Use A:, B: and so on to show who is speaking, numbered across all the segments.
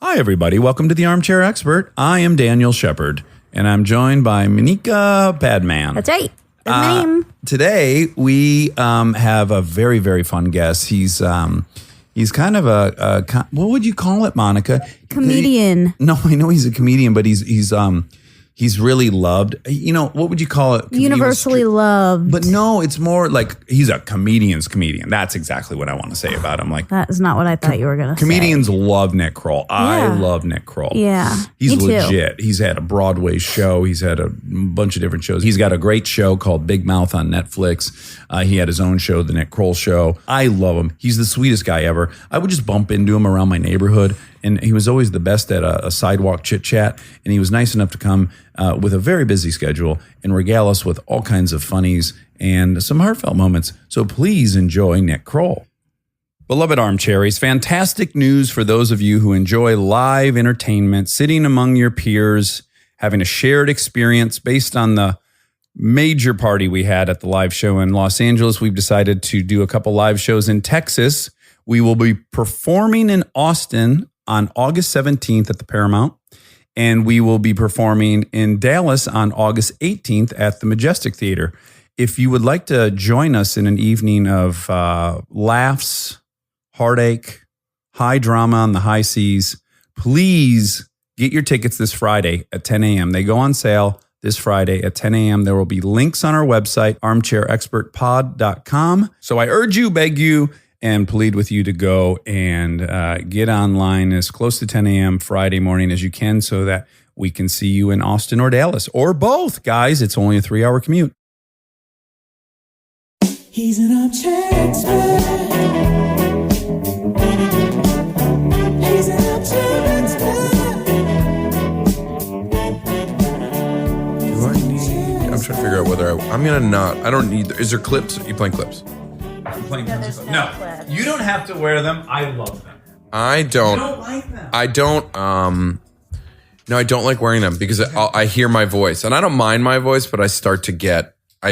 A: Hi, everybody. Welcome to the Armchair Expert. I am Daniel Shepard, and I'm joined by Monika Padman.
B: That's right. That's my name.
A: Today, we have a very, very fun guest. He's kind of what would you call it, Monica?
B: Comedian.
A: No, I know he's a comedian, but he's really loved. You know, what would you call it?
B: Universally loved.
A: But no, it's more like he's a comedian's comedian. That's exactly what I want to say about him. Like,
B: that is not what I thought you were going to say.
A: Comedians love Nick Kroll. I love Nick Kroll.
B: Yeah.
A: He's
B: me too.
A: legit. He's had a Broadway show. He's had a bunch of different shows. He's got a great show called Big Mouth on Netflix. He had his own show, The Nick Kroll Show. I love him. He's the sweetest guy ever. I would just bump into him around my neighborhood, and he was always the best at a sidewalk chit chat. And he was nice enough to come with a very busy schedule and regale us with all kinds of funnies and some heartfelt moments. So please enjoy Nick Kroll. Beloved Armcharies, fantastic news for those of you who enjoy live entertainment, sitting among your peers, having a shared experience based on the major party we had at the live show in Los Angeles. We've decided to do a couple live shows in Texas. We will be performing in Austin on August 17th at the Paramount, and we will be performing in Dallas on August 18th at the Majestic Theater. If you would like to join us in an evening of laughs, heartache, high drama on the high seas, please get your tickets this Friday at 10 a.m. They go on sale this Friday at 10 a.m. There will be links on our website, armchairexpertpod.com. So I urge you, beg you, and plead with you to go and get online as close to 10 a.m. Friday morning as you can so that we can see you in Austin or Dallas, or both, guys. It's only a 3-hour commute.
C: He's an armchair expert. He's an armchair expert.
D: I'm trying to figure out whether I'm going to not. I don't need. Is there clips? Are you playing clips?
A: No, you don't have to wear them. I love them.
D: I don't.
A: You don't like them.
D: I don't. No, I don't like wearing them because I hear my voice, and I don't mind my voice, but I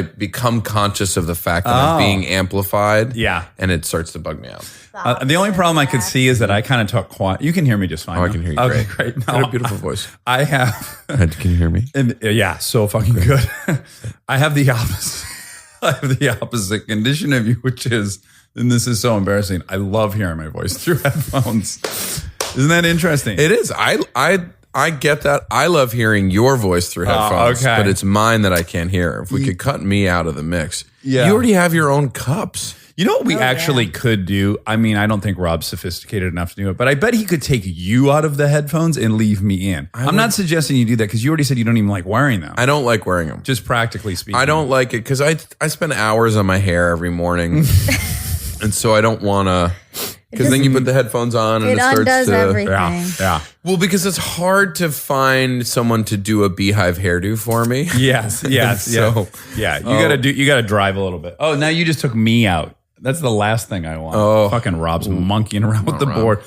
D: become conscious of the fact that I'm being amplified.
A: Yeah.
D: And it starts to bug me out.
A: The only problem I could see is that I kind of talk quiet. You can hear me just fine.
D: Oh, I can hear you
A: okay,
D: great.
A: great.
D: You got a beautiful voice.
A: I have.
D: Can you hear me?
A: Yeah, so fucking good. I have the opposite. I have the opposite condition of you, which is, and this is so embarrassing, I love hearing my voice through headphones. Isn't that interesting?
D: It is. I get that. I love hearing your voice through headphones,
A: okay.
D: but it's mine that I can't hear. If we could cut me out of the mix.
A: Yeah.
D: You already have your own cups.
A: You know what we actually could do? I mean, I don't think Rob's sophisticated enough to do it, but I bet he could take you out of the headphones and leave me in. I'm not suggesting you do that because you already said you don't even like wearing them.
D: I don't like wearing them.
A: Just practically speaking.
D: I don't like it because I spend hours on my hair every morning. And so I don't want to, because then you put the headphones on and it starts
B: undoes
D: to.
B: everything.
A: Yeah.
D: Well, because it's hard to find someone to do a beehive hairdo for me.
A: Yes.
D: So,
A: yeah. You gotta drive a little bit. Oh, now you just took me out. That's the last thing I want.
D: Oh.
A: Fucking Rob's monkeying around with the board.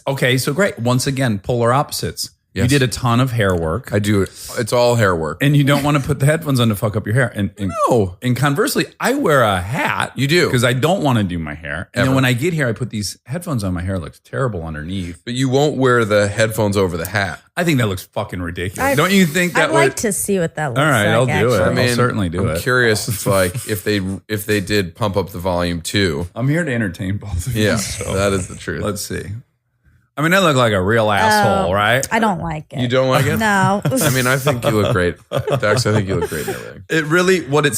A: Okay, so great. Once again, polar opposites.
D: Yes.
A: You did a ton of hair work.
D: I do. It's all hair work.
A: And you don't want to put the headphones on to fuck up your hair. And
D: No.
A: And conversely, I wear a hat.
D: You do.
A: Because I don't want to do my hair. And
D: Ever.
A: then when I get here, I put these headphones on. My hair looks terrible underneath.
D: But you won't wear the headphones over the hat.
A: I think that looks fucking ridiculous. Don't you think that
B: I'd like to see what that looks like.
A: All right, I'll do it.
B: actually.
A: I'll certainly do it.
D: I'm curious. It's like if they did pump up the volume too.
A: I'm here to entertain both of you.
D: Yeah,
A: so
D: that is the truth.
A: let's see. I mean, I look like a real asshole, right?
B: I don't like it.
D: You don't like it?
B: No.
D: I mean, I think you look great, Dax. I think you look great in everything.
A: It really, what it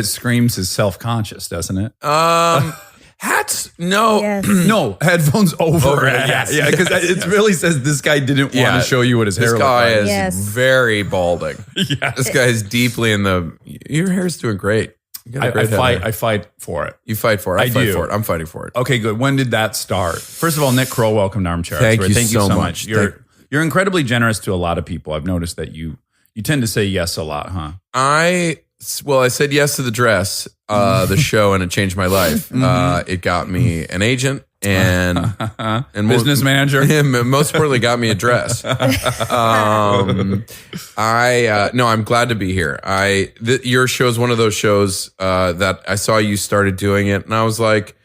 A: screams is self-conscious, doesn't it?
D: Hats? No.
B: Yes.
A: No, headphones over.
D: Yes.
A: Yeah, because it really says this guy didn't want to show you what his hair
D: This
A: looked
D: guy
A: like.
D: is
B: Yes.
D: very balding.
A: Yes.
D: This guy is deeply in the. Your hair's doing great. You got a great head hair.
A: I fight for it.
D: You fight for it.
A: I
D: fight
A: do.
D: for it. I'm fighting for it.
A: Okay, good. When did that start? First of all, Nick Kroll, welcome to Armchair
D: Thank
A: Expert.
D: you
A: Thank you
D: so
A: so
D: much.
A: You're incredibly generous to a lot of people. I've noticed that you tend to say yes a lot, huh?
D: I said yes to the dress, the show, and it changed my life. It got me an agent and
A: Business manager.
D: Most importantly, got me a dress. I'm glad to be here. Your show is one of those shows that I saw you started doing it, and I was like,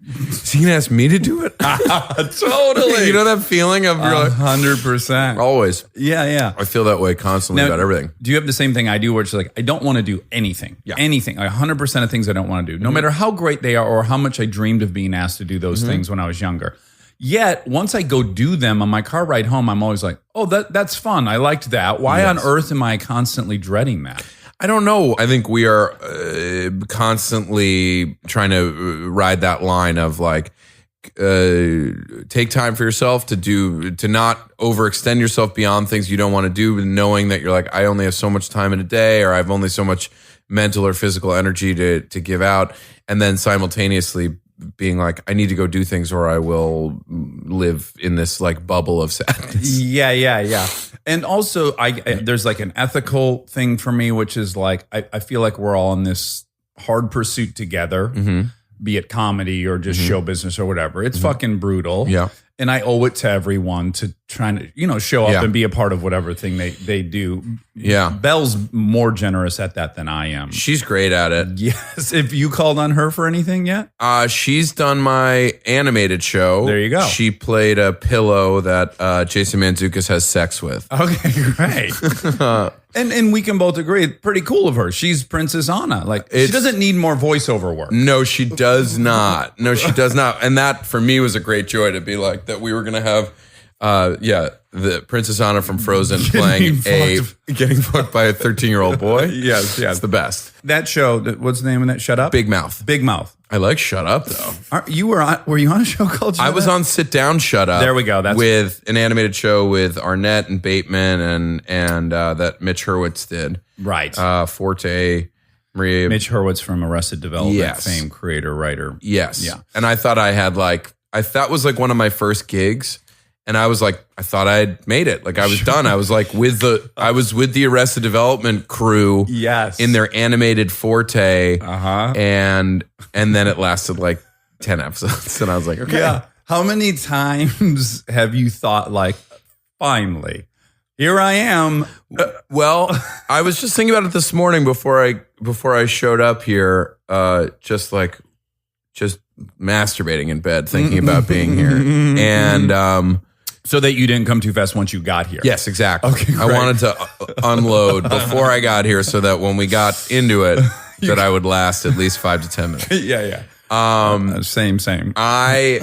D: Is he gonna ask me to do it?
A: Totally.
D: You know that feeling of you're like
A: 100%.
D: always.
A: Yeah.
D: I feel that way constantly
A: Now,
D: about everything.
A: Do you have the same thing I do where it's like, I don't want to do anything?
D: Yeah.
A: Anything. Like 100% of things I don't want to do. No matter how great they are or how much I dreamed of being asked to do those things when I was younger. Yet, once I go do them on my car ride home, I'm always like, oh, that's fun. I liked that. Why on earth am I constantly dreading that?
D: I don't know. I think we are constantly trying to ride that line of like, take time for yourself to not overextend yourself beyond things you don't want to do, but knowing that you're like, I only have so much time in a day, or I have only so much mental or physical energy to give out, and then simultaneously being like, I need to go do things or I will live in this like bubble of sadness.
A: Yeah. And also, there's like an ethical thing for me, which is like, I feel like we're all in this hard pursuit together, be it comedy or just show business or whatever. It's fucking brutal.
D: Yeah.
A: And I owe it to everyone to try to, show up and be a part of whatever thing they do.
D: Yeah.
A: Belle's more generous at that than I am.
D: She's great at it.
A: Yes. Have you called on her for anything yet?
D: She's done my animated show.
A: There you go.
D: She played a pillow that Jason Mantzoukas has sex with.
A: Okay, great. And we can both agree, it's pretty cool of her. She's Princess Anna. Like, she doesn't need more voiceover work.
D: No, she does not. No, she does not. And that for me was a great joy to be like that we were going to have, the Princess Anna from Frozen playing getting fucked by a 13-year-old boy.
A: Yes.
D: It's the best.
A: That show, what's the name of that? Shut Up?
D: Big Mouth.
A: Big Mouth.
D: I like Shut Up though.
A: Were you on a show called Shut Up?
D: I was on Sit Down, Shut Up.
A: There we go. That's
D: with an animated show with Arnett and Bateman and that Mitch Hurwitz did.
A: Right.
D: Forte, Maria.
A: Mitch Hurwitz from Arrested Development
D: Yes.
A: fame, creator, writer.
D: Yes.
A: Yeah.
D: And I thought I had that was like one of my first gigs. And I was like, I thought I had made it. Like I was done. I was like I was with the Arrested Development crew.
A: Yes.
D: In their animated Forte.
A: Uh-huh.
D: And then it lasted like 10 episodes. And I was like, okay.
A: Yeah. How many times have you thought like, finally, here I am?
D: Well, I was just thinking about it this morning before I showed up here, just masturbating in bed, thinking about being here. And
A: so that you didn't come too fast once you got here.
D: yes, exactly.
A: Okay,
D: I
A: great.
D: wanted to unload before I got here so that when we got into it, that I would last at least 5 to 10 minutes.
A: Yeah. Same.
D: So I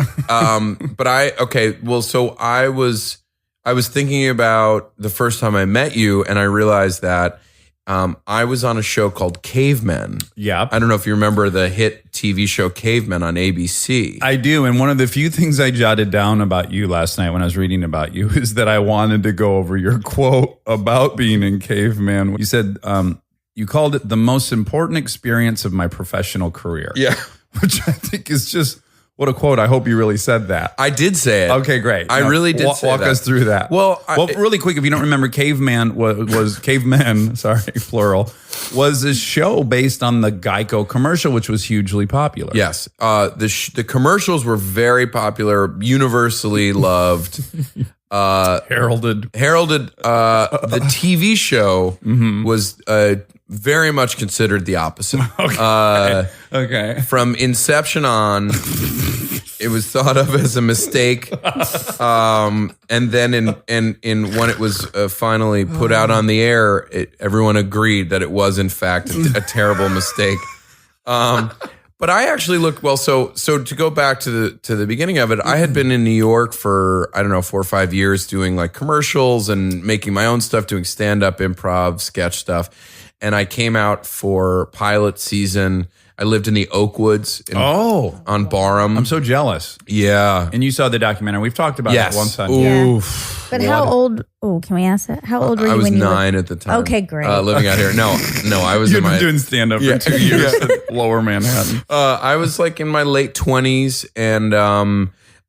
D: was thinking about the first time I met you, and I realized that I was on a show called Cavemen.
A: Yeah.
D: I don't know if you remember the hit TV show Cavemen on ABC.
A: I do. And one of the few things I jotted down about you last night when I was reading about you is that I wanted to go over your quote about being in Caveman. You said you called it the most important experience of my professional career.
D: Yeah.
A: Which I think is just, what a quote. I hope you really said that.
D: I did say it.
A: Okay, great.
D: I really did say
A: walk
D: that.
A: us through that.
D: Well,
A: really quick, if you don't remember, Caveman was Cavemen, sorry, plural, was a show based on the Geico commercial, which was hugely popular.
D: Yes. The commercials were very popular, universally loved.
A: Heralded.
D: The TV show was very much considered the opposite.
A: Okay.
D: From inception on, it was thought of as a mistake, and then in when it was finally put out on the air, everyone agreed that it was in fact a terrible mistake. But I actually looked well. So to go back to the beginning of it, I had been in New York for 4 or 5 years doing like commercials and making my own stuff, doing stand up, improv, sketch stuff. And I came out for pilot season. I lived in the Oakwoods on Barham.
A: I'm so jealous.
D: Yeah.
A: And you saw the documentary. We've talked about it one time.
D: Oof.
B: But how old? Oh, can we ask that? How old were you
D: I was
B: when you
D: 9 at the time.
B: Okay, great.
D: Living out here. No, I was
A: You've
D: in
A: been
D: my
A: doing stand up for 2 years at Lower Manhattan.
D: I was like in my late 20s, and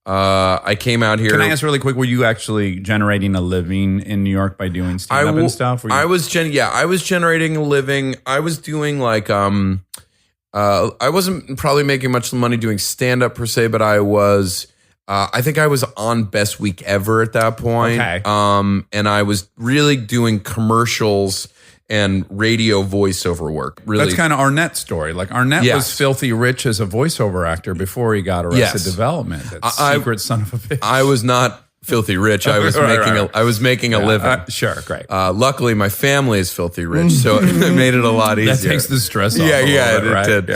D: I came out here.
A: Can I ask really quick? Were you actually generating a living in New York by doing stand up and stuff?
D: I was generating a living. I was doing like I wasn't probably making much money doing stand up per se, but I was. I think I was on Best Week Ever at that point.
A: Okay.
D: And I was really doing commercials and radio voiceover work. Really,
A: That's kind of Arnett's story. Like Arnett
D: Yes.
A: was filthy rich as a voiceover actor before he got Arrested
D: Yes.
A: Development. That secret son of a bitch.
D: I was not filthy rich. I was making a living.
A: Sure, great.
D: Luckily, my family is filthy rich, so it made it a lot easier.
A: That takes the stress off.
D: Yeah,
A: a
D: yeah,
A: little bit,
D: it
A: right?
D: did.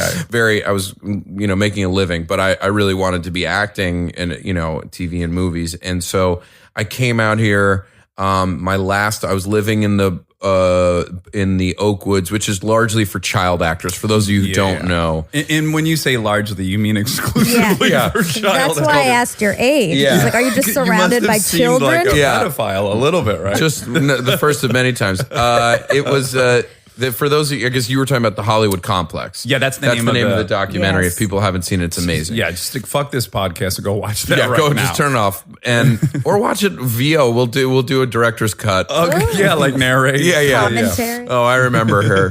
A: Yeah.
D: I was, making a living, but I really wanted to be acting and, TV and movies. And so I came out here. I was living in the Oakwoods, which is largely for child actors. For those of you who don't know.
A: And when you say largely, you mean exclusively
D: Yeah.
A: for child
B: That's why I asked your age.
D: Yeah.
B: He's like, are you just surrounded
A: you
B: by
A: must have seemed
B: children?
A: like a
D: Yeah.
A: pedophile a little bit, right?
D: Just the first of many times. It was for those of you, I guess you were talking about the Hollywood Complex.
A: Yeah, that's the name
D: of the
A: of
D: documentary.
B: Yes.
D: If people haven't seen it, it's amazing.
A: yeah, just fuck this podcast and go watch that.
D: Yeah,
A: right
D: go
A: now.
D: just turn it off or watch it VO. We'll do a director's cut.
A: Okay, yeah, like narrate.
D: Yeah.
B: Commentary.
D: Oh, I remember her.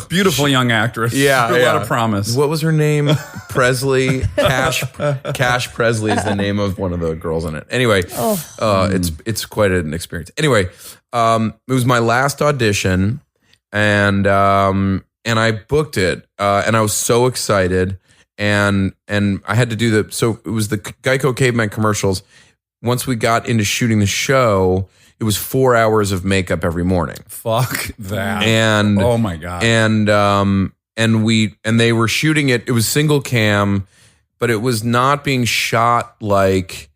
A: Beautiful young actress.
D: Yeah,
A: a
D: yeah.
A: lot of promise.
D: What was her name? Presley. Cash Presley is the name of one of the girls in it. Anyway, it's quite an experience. Anyway, it was my last audition, and I booked it, and I was so excited, and I had to do so it was the Geico Caveman commercials. Once we got into shooting the show, it was 4 hours of makeup every morning.
A: Fuck that.
D: And
A: oh my god.
D: And they were shooting it. It was single cam, but it was not being shot like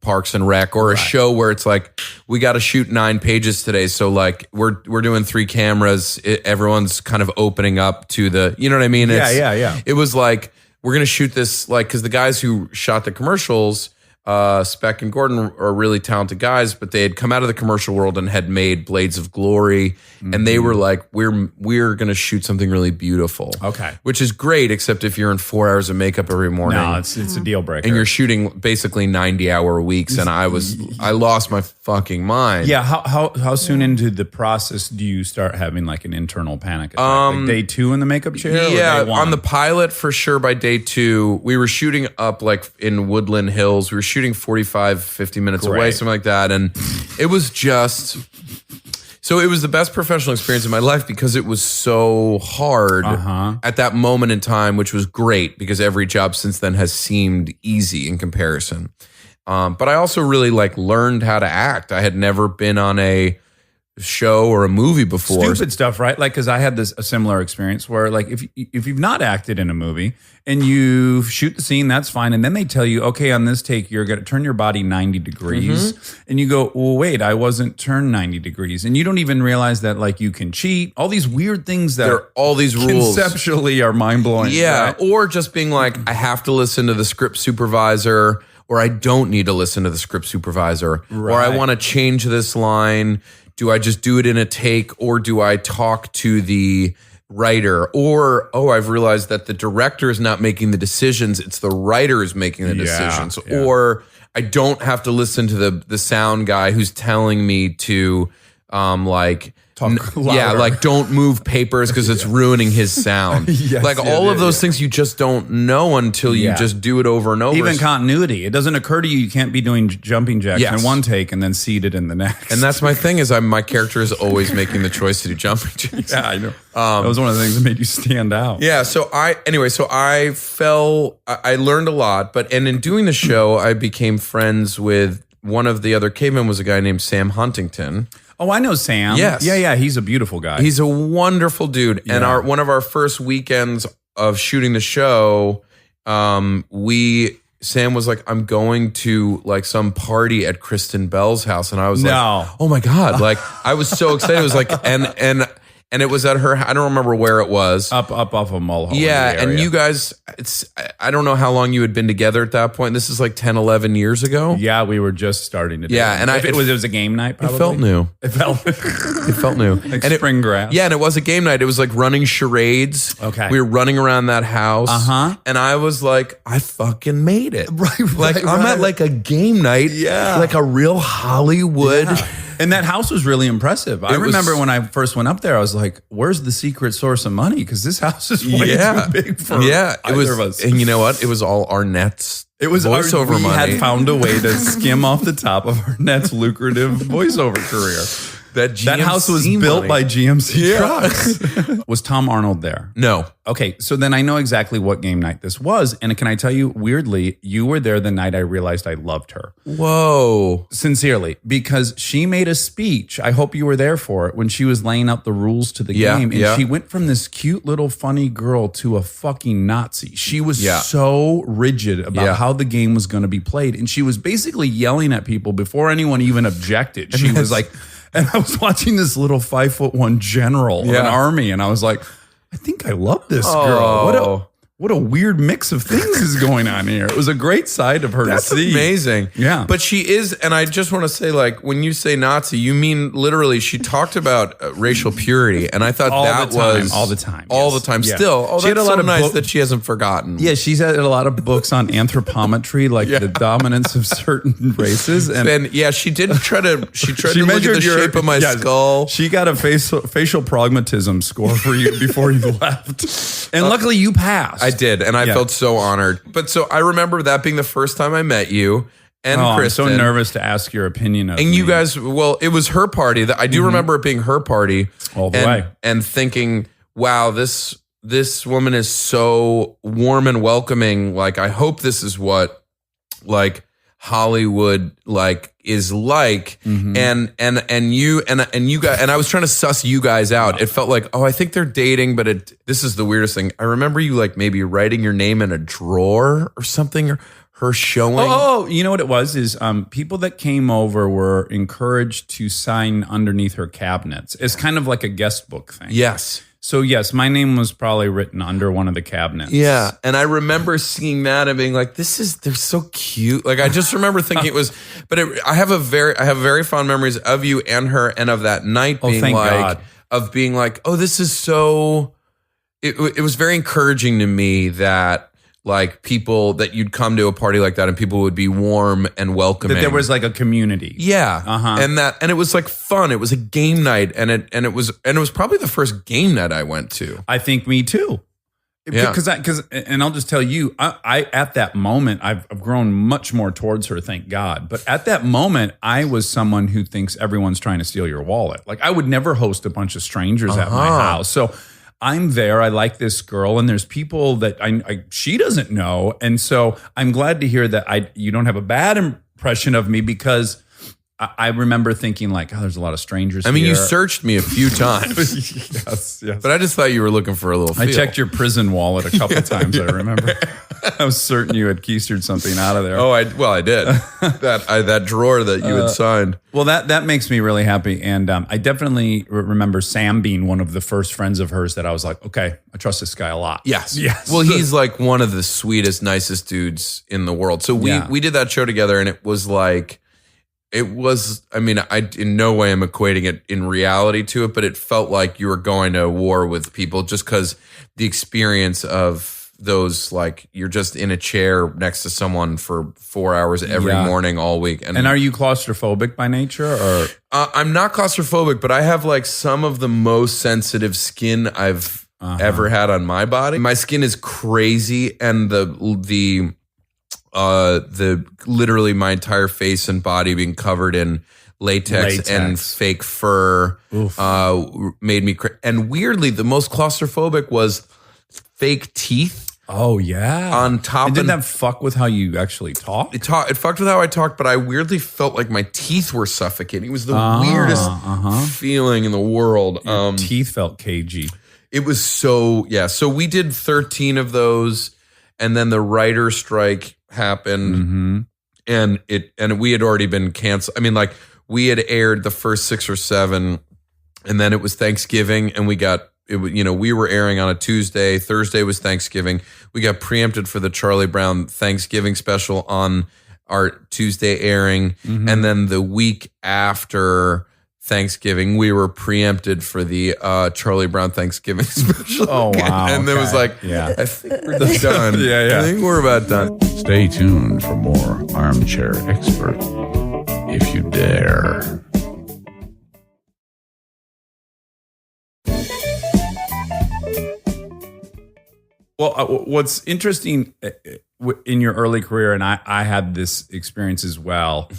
D: Parks and Rec or a show where it's like we got to shoot 9 pages today. So like we're doing 3 cameras. Everyone's kind of opening up to the, you know what I mean?
A: Yeah.
D: It was like we're gonna shoot this because the guys who shot the commercials. Speck and Gordon are really talented guys, but they had come out of the commercial world and had made Blades of Glory, and they were like, "We're going to shoot something really beautiful."
A: Okay,
D: which is great, except if you're in 4 hours of makeup every morning.
A: No, it's a deal breaker.
D: And you're shooting basically 90-hour weeks, and I lost my fucking mind.
A: Yeah, how soon into the process do you start having like an internal panic attack? Like day 2 in the makeup chair?
D: Yeah,
A: or day 1?
D: on the pilot for sure. By day 2, we were shooting up like in Woodland Hills. We were shooting 45-50 minutes away, something like that, and it was just so it was the best professional experience of my life because it was so hard at that moment in time, which was great because every job since then has seemed easy in comparison. But I also really learned how to act. I had never been on a show or a movie before.
A: Stupid stuff, right? Like, because I had a similar experience where, like, if you've not acted in a movie and you shoot the scene, that's fine, and then they tell you, okay, on this take, you're going to turn your body 90 degrees, and you go, well, wait, I wasn't turned 90 degrees, and you don't even realize that, like, you can cheat. All these weird things that
D: there are all these rules
A: conceptually are mind blowing.
D: Yeah,
A: right?
D: or just being like, I have to listen to the script supervisor, or I don't need to listen to the script supervisor, or I want to change this line. Do I just do it in a take, or do I talk to the writer? Or, I've realized that the director is not making the decisions. It's the writer is making the decisions.
A: Yeah.
D: Or I don't have to listen to the sound guy who's telling me to
A: Talk louder.
D: don't move papers because it's ruining his sound. All of those things you just don't know until you just do it over and over.
A: Even continuity. It doesn't occur to you can't be doing jumping jacks in one take and then seated in the next.
D: And that's my thing is my character is always making the choice to do jumping jacks.
A: Yeah, I know. That was one of the things that made you stand out.
D: Yeah. So I learned a lot, and in doing the show, I became friends with one of the other cavemen was a guy named Sam Huntington.
A: Oh, I know Sam.
D: Yes.
A: Yeah. He's a beautiful guy.
D: He's a wonderful dude. And one of our first weekends of shooting the show, Sam was like, I'm going to some party at Kristen Bell's house. And I was like, oh my God. I was so excited. It was like, and it was at her, I don't remember where it was.
A: Up off of Mulholland.
D: Yeah, and you guys, I don't know how long you had been together at that point. This is 10, 11 years ago.
A: Yeah, we were just starting to do it.
D: And
A: it was a game night, probably.
D: It felt new.
A: It
D: felt new.
A: Like spring grass.
D: Yeah, and it was a game night. It was running charades.
A: Okay.
D: We were running around that house. And I was like, I fucking made it. I'm at a game night.
A: Yeah.
D: Like a real Hollywood.
A: And that house was really impressive. I remember when I first went up there, I was like, where's the secret source of money? Because this house is way too big for either of us.
D: And you know what? It was all Arnett's voiceover
A: we
D: money.
A: had found a way to skim off the top of Arnett's lucrative voiceover career.
D: That
A: house was built by GMC trucks. Was Tom Arnold there?
D: No.
A: Okay, so then I know exactly what game night this was. And can I tell you, weirdly, you were there the night I realized I loved her.
D: Whoa.
A: Sincerely, because she made a speech. I hope you were there for it when she was laying out the rules to the game. And she went from this cute little funny girl to a fucking Nazi. She was so rigid about how the game was going to be played. And she was basically yelling at people before anyone even objected. She was like... And I was watching this little 5'1" general of an army, and I was like, I think I love this girl. What a weird mix of things is going on here. It was a great side of her to see.
D: That's amazing.
A: Yeah.
D: But she is, and I just want to say, like, when you say Nazi, you mean literally she talked about racial purity, and I thought was...
A: All the time.
D: All the time.
A: Yeah.
D: Still. Oh,
A: she had
D: that's
A: a lot
D: so
A: of
D: nice that she hasn't forgotten.
A: Yeah, she's had a lot of books on anthropometry, like the dominance of certain races. And
D: she did try to look at the shape of my skull.
A: She got a facial pragmatism score for you before you left. And luckily you passed.
D: I did, and I felt so honored. But so I remember that being the first time I met you and Kristen.
A: I'm so nervous to ask your opinion of
D: and
A: me.
D: you guys, well, it was her party. I do remember it being her party.
A: All the way.
D: And thinking, wow, this woman is so warm and welcoming. Like, I hope this is what, like, Hollywood is like, and you guys, and I was trying to suss you guys out. It felt like, I think they're dating, but this is the weirdest thing. I remember you like maybe writing your name in a drawer or something, or her showing.
A: Oh, you know what it was is people that came over were encouraged to sign underneath her cabinets. It's kind of like a guest book thing.
D: Yes.
A: So yes, my name was probably written under one of the cabinets.
D: Yeah, and I remember seeing that and being like, they're so cute. Like, I just remember thinking it was, but I have very fond memories of you and her and of that night being being like, oh, this is so. It was very encouraging to me that. Like people that you'd come to a party like that and people would be warm and welcoming.
A: That there was like a community.
D: Yeah. And it was like fun. It was a game night and it was probably the first game night I went to.
A: I think me too.
D: Yeah.
A: Because I'll just tell you, I at that moment, I've grown much more towards her, thank God. But at that moment, I was someone who thinks everyone's trying to steal your wallet. Like I would never host a bunch of strangers at my house. So I'm there. I like this girl, and there's people that she doesn't know, and so I'm glad to hear that you don't have a bad impression of me because I remember thinking like, oh, there's a lot of strangers.
D: I mean,
A: here.
D: you searched me a few times,
A: yes,
D: but I just thought you were looking for a little feel.
A: I checked your prison wallet a couple times. I remember. I was certain you had keistered something out of there.
D: Oh, I did. that drawer that you had signed.
A: Well, that makes me really happy. And I definitely remember Sam being one of the first friends of hers that I was like, okay, I trust this guy a lot.
D: Yes. Well, he's like one of the sweetest, nicest dudes in the world. So we did that show together and it was like, I mean, I in no way am equating it in reality to it, but it felt like you were going to war with people just because the experience of those, like you're just in a chair next to someone for 4 hours every morning all week.
A: And are you claustrophobic by nature or?
D: I'm not claustrophobic, but I have like some of the most sensitive skin I've ever had on my body. My skin is crazy and the literally my entire face and body being covered in latex. And fake fur made me and weirdly the most claustrophobic was fake teeth.
A: Oh yeah.
D: On top
A: and didn't that fuck with how you actually talk?
D: It fucked with how I talked, but I weirdly felt like my teeth were suffocating. It was the weirdest feeling in the world.
A: Your teeth felt cagey.
D: It was so we did 13 of those and then the writer's strike happened and we had already been canceled. I mean, like we had aired the first 6 or 7 and then it was Thanksgiving and we were airing on a Tuesday. Thursday was Thanksgiving. We got preempted for the Charlie Brown Thanksgiving special on our Tuesday airing. And then the week after Thanksgiving, we were preempted for the Charlie Brown Thanksgiving special.
A: Oh, wow.
D: And it was like, I think we're done. I think we're about done.
E: Stay tuned for more Armchair Expert, if you dare.
A: Well, what's interesting in your early career, and I had this experience as well,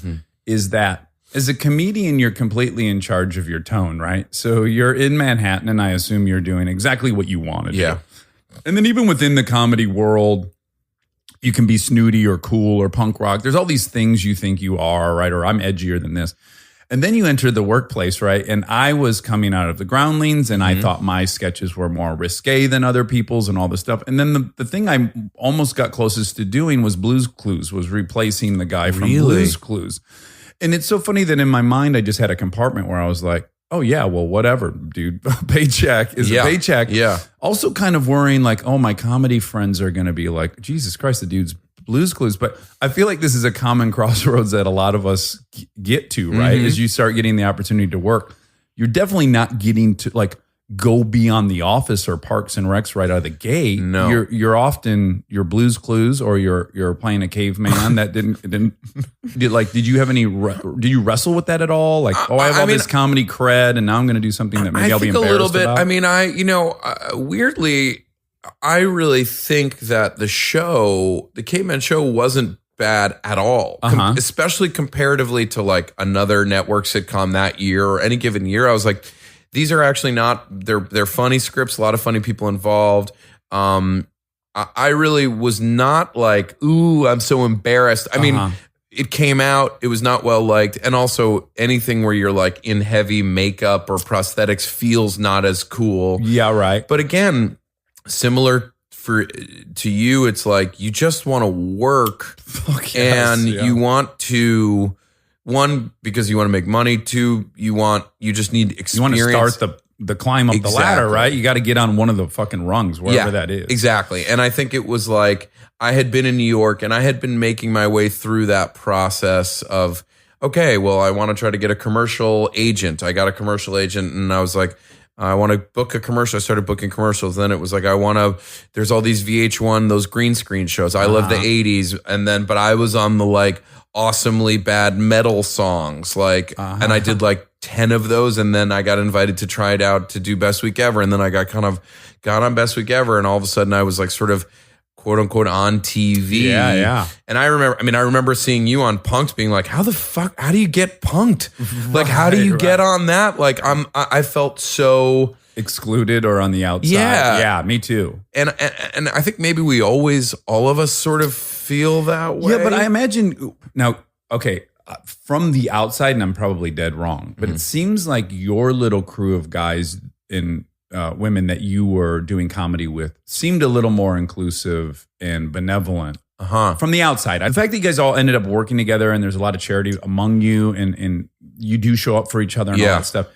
A: is that as a comedian, you're completely in charge of your tone, right? So you're in Manhattan, and I assume you're doing exactly what you want to do.
D: Yeah.
A: And then even within the comedy world, you can be snooty or cool or punk rock. There's all these things you think you are, right? Or I'm edgier than this. And then you enter the workplace, right? And I was coming out of the Groundlings, and I thought my sketches were more risque than other people's and all this stuff. And then the thing I almost got closest to doing was Blues Clues, was replacing the guy from Blues Clues. And it's so funny that in my mind, I just had a compartment where I was like, oh, yeah, well, whatever, dude. Paycheck is a paycheck.
D: Yeah.
A: Also kind of worrying like, oh, my comedy friends are going to be like, Jesus Christ, the dude's Blues Clues. But I feel like this is a common crossroads that a lot of us get to, right? As you start getting the opportunity to work, you're definitely not getting to like go be on The Office or Parks and Recs right out of the gate.
D: No.
A: You're often your Blues Clues, or you're playing a caveman that did you have any, did you wrestle with that at all? Like, I have all this comedy cred and now I'm going to do something that maybe I'll be embarrassed
D: a little bit.
A: about.
D: I mean, weirdly, I really think that the Caveman Show wasn't bad at all, especially comparatively to like another network sitcom that year or any given year. I was like, these are actually not, they're funny scripts, a lot of funny people involved. I really was not like, ooh, I'm so embarrassed. I mean, it came out, it was not well liked. And also anything where you're like in heavy makeup or prosthetics feels not as cool.
A: Yeah, right.
D: But again, similar to you, it's like you just want to work you want to, one, because you want to make money. Two, you just need experience.
A: You want to start the climb up the ladder, right? You got to get on one of the fucking rungs, wherever that is.
D: Exactly. And I think it was like, I had been in New York and I had been making my way through that process of, okay, well, I want to try to get a commercial agent. I got a commercial agent and I was like, I want to book a commercial. I started booking commercials. Then it was like, there's all these VH1, those green screen shows. I love the 80s. But I was on the like awesomely bad metal songs. Like, and I did like 10 of those. And then I got invited to try it out to do Best Week Ever. And then I got on Best Week Ever. And all of a sudden I was like sort of quote unquote on TV.
A: Yeah.
D: And I remember seeing you on Punked being like, how do you get punked? Like, how do you get on that? Like, I felt so
A: excluded or on the outside. Yeah, me too.
D: And I think maybe all of us sort of feel that way.
A: Yeah, but I imagine now, okay, from the outside, and I'm probably dead wrong, but it seems like your little crew of guys and women that you were doing comedy with seemed a little more inclusive and benevolent from the outside. The fact that you guys all ended up working together and there's a lot of charity among you and you do show up for each other and all that stuff.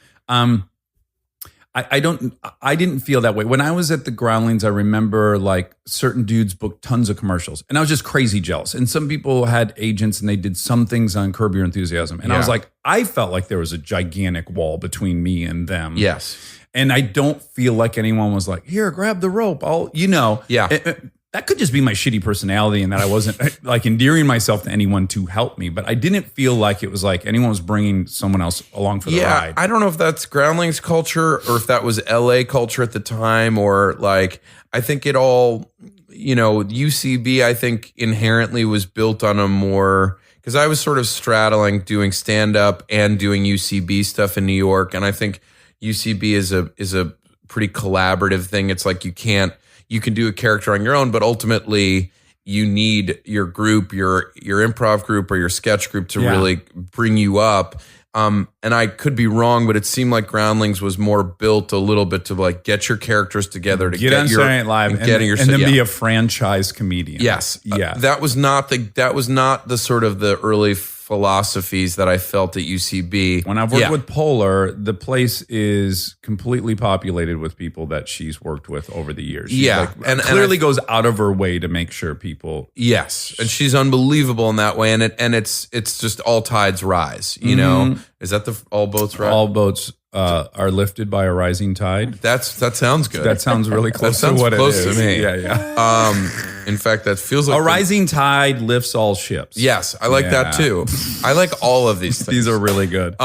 A: I didn't feel that way. When I was at the Groundlings, I remember like certain dudes booked tons of commercials and I was just crazy jealous. And some people had agents and they did some things on Curb Your Enthusiasm. And I was like, I felt like there was a gigantic wall between me and them.
D: Yes.
A: And I don't feel like anyone was like, here, grab the rope. That could just be my shitty personality and that I wasn't like endearing myself to anyone to help me. But I didn't feel like it was like anyone was bringing someone else along for the ride.
D: I don't know if that's Groundlings culture or if that was LA culture at the time or like, I think it all, UCB, I think inherently was built on a more, because I was sort of straddling doing stand-up and doing UCB stuff in New York. And I think UCB is a pretty collaborative thing. It's like you can do a character on your own, but ultimately you need your group, your improv group or your sketch group to really bring you up. And I could be wrong, but it seemed like Groundlings was more built a little bit to like get your characters together to
A: get on Saturday Night Live and then be a franchise comedian.
D: Yes. That was not the sort of the early philosophies that I felt at UCB.
A: When I've worked with Polar, the place is completely populated with people that she's worked with over the years. She and clearly goes out of her way to make sure people.
D: Yes, and she's unbelievable in that way, and it's just all tides rise. You know, is that the all boats rise?
A: All boats are lifted by a rising tide.
D: That sounds good.
A: That sounds really close
D: to what
A: close
D: it is.
A: To me. Yeah.
D: In fact, that feels like
A: a rising tide lifts all ships.
D: Yes, I like that too. I like all of these things.
A: These are really good.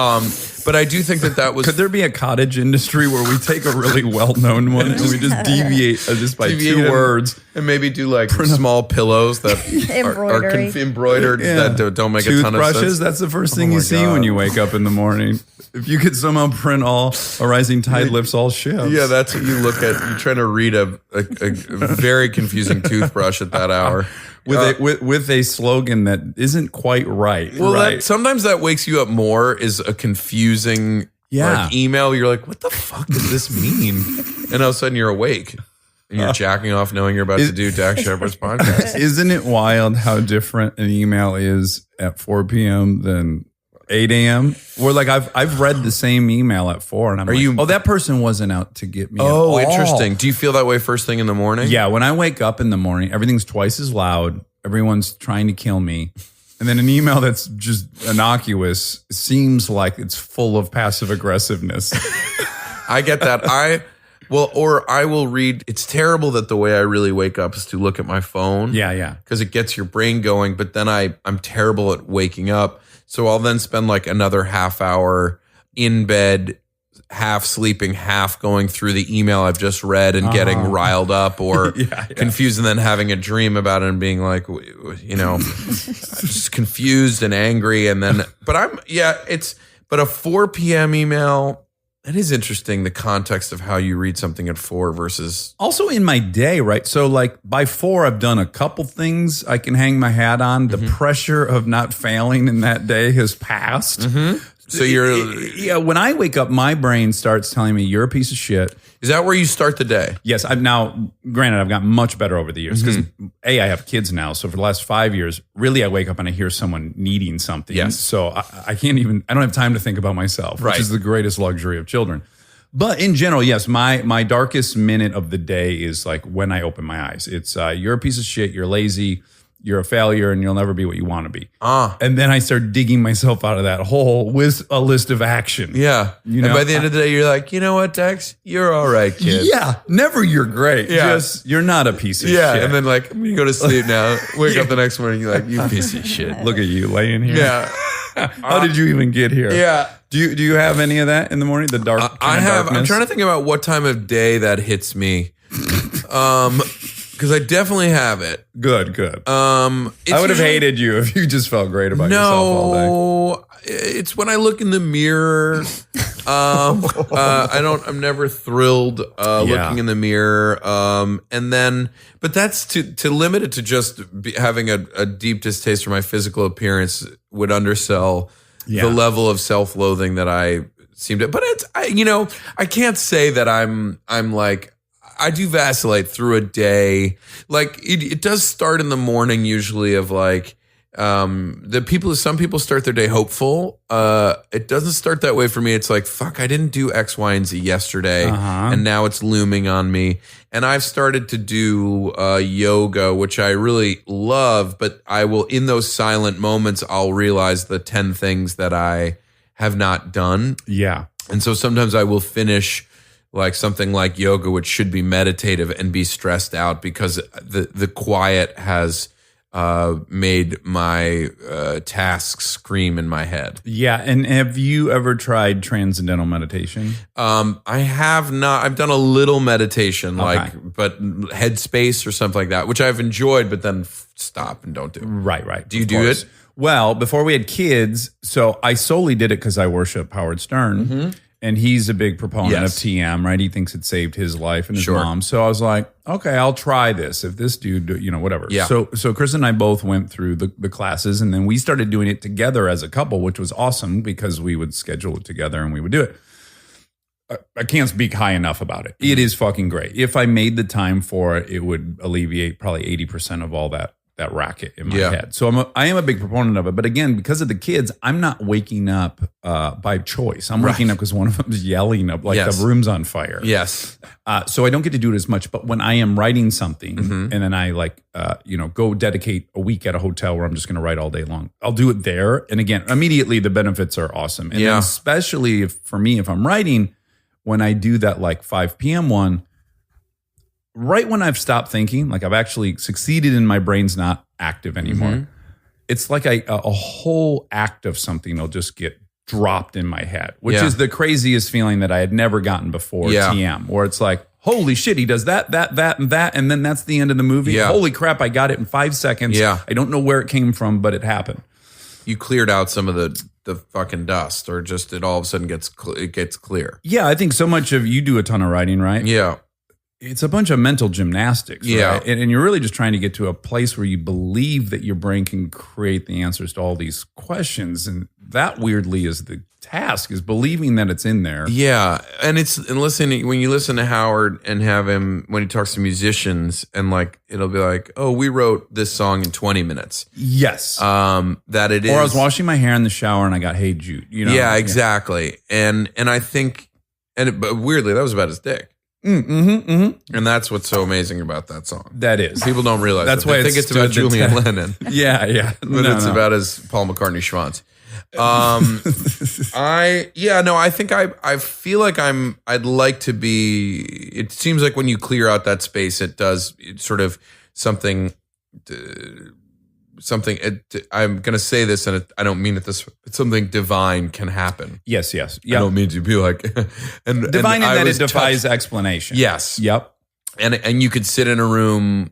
D: But I do think that was
A: Could there be a cottage industry where we take a really well-known one and we just deviate just by two words?
D: and maybe do like small pillows that are embroidered that don't make a ton of sense.
A: Toothbrushes, that's the first thing you see when you wake up in the morning. If you could somehow print all a rising tide lifts all ships.
D: Yeah, that's what you look at. You're trying to read a very confusing toothbrush at that hour.
A: With a slogan that isn't quite right.
D: Well,
A: right.
D: Sometimes that wakes you up more is a confusing email. You're like, what the fuck does this mean? And all of a sudden you're awake and you're jacking off knowing you're about to do Dax Shepard's podcast.
A: Isn't it wild how different an email is at 4 p.m. than 8 a.m.? Where like I've read the same email at 4 and I'm that person wasn't out to get me.
D: Oh, interesting. Do you feel that way first thing in the morning?
A: Yeah, when I wake up in the morning, everything's twice as loud. Everyone's trying to kill me. And then an email that's just innocuous seems like it's full of passive aggressiveness.
D: I get that. I will read. It's terrible that the way I really wake up is to look at my phone.
A: Yeah.
D: Because it gets your brain going. But then I'm terrible at waking up. So I'll then spend like another half hour in bed, half sleeping, half going through the email I've just read and getting riled up or confused and then having a dream about it and being like, just confused and angry. And then, but a 4 p.m. email, that is interesting. The context of how you read something at 4 versus.
A: Also in my day, right? So like by 4, I've done a couple things I can hang my hat on. The pressure of not failing in that day has passed.
D: Mm-hmm. So
A: when I wake up, my brain starts telling me you're a piece of shit.
D: Is that where you start the day?
A: Yes. Granted, I've gotten much better over the years because I have kids now. So for the last 5 years, really I wake up and I hear someone needing something.
D: Yes.
A: So I don't have time to think about myself, which is the greatest luxury of children. But in general, yes, my darkest minute of the day is like when I open my eyes. It's you're a piece of shit, you're lazy, you're a failure, and you'll never be what you want to be. And then I start digging myself out of that hole with a list of action.
D: Yeah. And by the end of the day, you're like, you know what, Dax? You're all right, kid.
A: Yeah. Never you're great.
D: Yeah.
A: Just you're not a piece of shit.
D: Yeah. And then like, when you go to sleep now, wake up the next morning, you're like, you piece of shit.
A: Look at you laying here.
D: Yeah.
A: How did you even get here?
D: Yeah.
A: Do you have any of that in the morning? The dark.
D: I'm trying to think about what time of day that hits me. Because I definitely have it.
A: Good.
D: I
A: would have hated you if you just felt great about yourself all day.
D: No, it's when I look in the mirror. I'm never thrilled looking in the mirror. But that's to limit it to just having a deep distaste for my physical appearance would undersell the level of self-loathing that I seem to. But I can't say that I'm like. I do vacillate through a day. Like it does start in the morning usually of like some people start their day hopeful. It doesn't start that way for me. It's like, fuck, I didn't do X, Y, and Z yesterday. And now it's looming on me. And I've started to do yoga, which I really love, but I will, in those silent moments, I'll realize the 10 things that I have not done.
A: Yeah.
D: And so sometimes I will finish like something like yoga, which should be meditative, and be stressed out because the quiet has made my tasks scream in my head.
A: Yeah. And have you ever tried transcendental meditation?
D: I have not. I've done a little meditation, but Headspace or something like that, which I've enjoyed, but then stop and don't do.
A: Right.
D: Do you do it?
A: Well, before we had kids, so I solely did it because I worship Howard Stern. And he's a big proponent of TM, right? He thinks it saved his life and his mom. So I was like, okay, I'll try this. If this dude, whatever. Yeah. So Kristen and I both went through the classes, and then we started doing it together as a couple, which was awesome because we would schedule it together and we would do it. I can't speak high enough about it. It is fucking great. If I made the time for it, it would alleviate probably 80% of all that racket in my head. So I am a big proponent of it. But again, because of the kids, I'm not waking up by choice. I'm waking up because one of them is yelling up like the room's on fire.
D: Yes.
A: So I don't get to do it as much. But when I am writing something and then I go dedicate a week at a hotel where I'm just going to write all day long, I'll do it there. And again, immediately the benefits are awesome. And then especially for me, if I'm writing, when I do that like 5 p.m. one, right when I've stopped thinking, like I've actually succeeded and my brain's not active anymore, it's like a whole act of something will just get dropped in my head, which
D: Yeah.
A: is the craziest feeling that I had never gotten before.
D: Yeah.
A: TM, where it's like, holy shit, he does that, and that, and then that's the end of the movie.
D: Yeah.
A: Holy crap, I got it in 5 seconds.
D: Yeah.
A: I don't know where it came from, but it happened.
D: You cleared out some of the fucking dust, or just it all of a sudden gets clear.
A: Yeah, I think so much of you do a ton of writing, right?
D: Yeah.
A: It's a bunch of mental gymnastics,
D: Yeah.
A: right? And you're really just trying to get to a place where you believe that your brain can create the answers to all these questions. And that weirdly is the task, is believing that it's in there.
D: Yeah, and listening when you listen to Howard and have him when he talks to musicians, and like it'll be like, oh, we wrote this song in 20 minutes.
A: Yes.
D: That it is.
A: Or I was washing my hair in the shower and I got Hey Jude. You know?
D: Yeah, exactly. And I think, but weirdly, that was about his dick. And that's what's so amazing about that song.
A: That is.
D: People don't realize
A: That's
D: that.
A: why
D: They think
A: it's
D: it's about
A: stood the
D: Julian
A: test.
D: Lennon,
A: Yeah, yeah.
D: but it's about his Paul McCartney schwanz. I think I feel like I'd like to be. It seems like when you clear out that space, it's sort of something. I'm going to say this, and I don't mean it this. It's something divine can happen.
A: Yes.
D: I
A: Yeah.
D: don't mean to be like and
A: Divine in
D: I
A: that it
D: was
A: defies
D: touched-
A: explanation.
D: Yes.
A: Yep.
D: And you could sit in a room,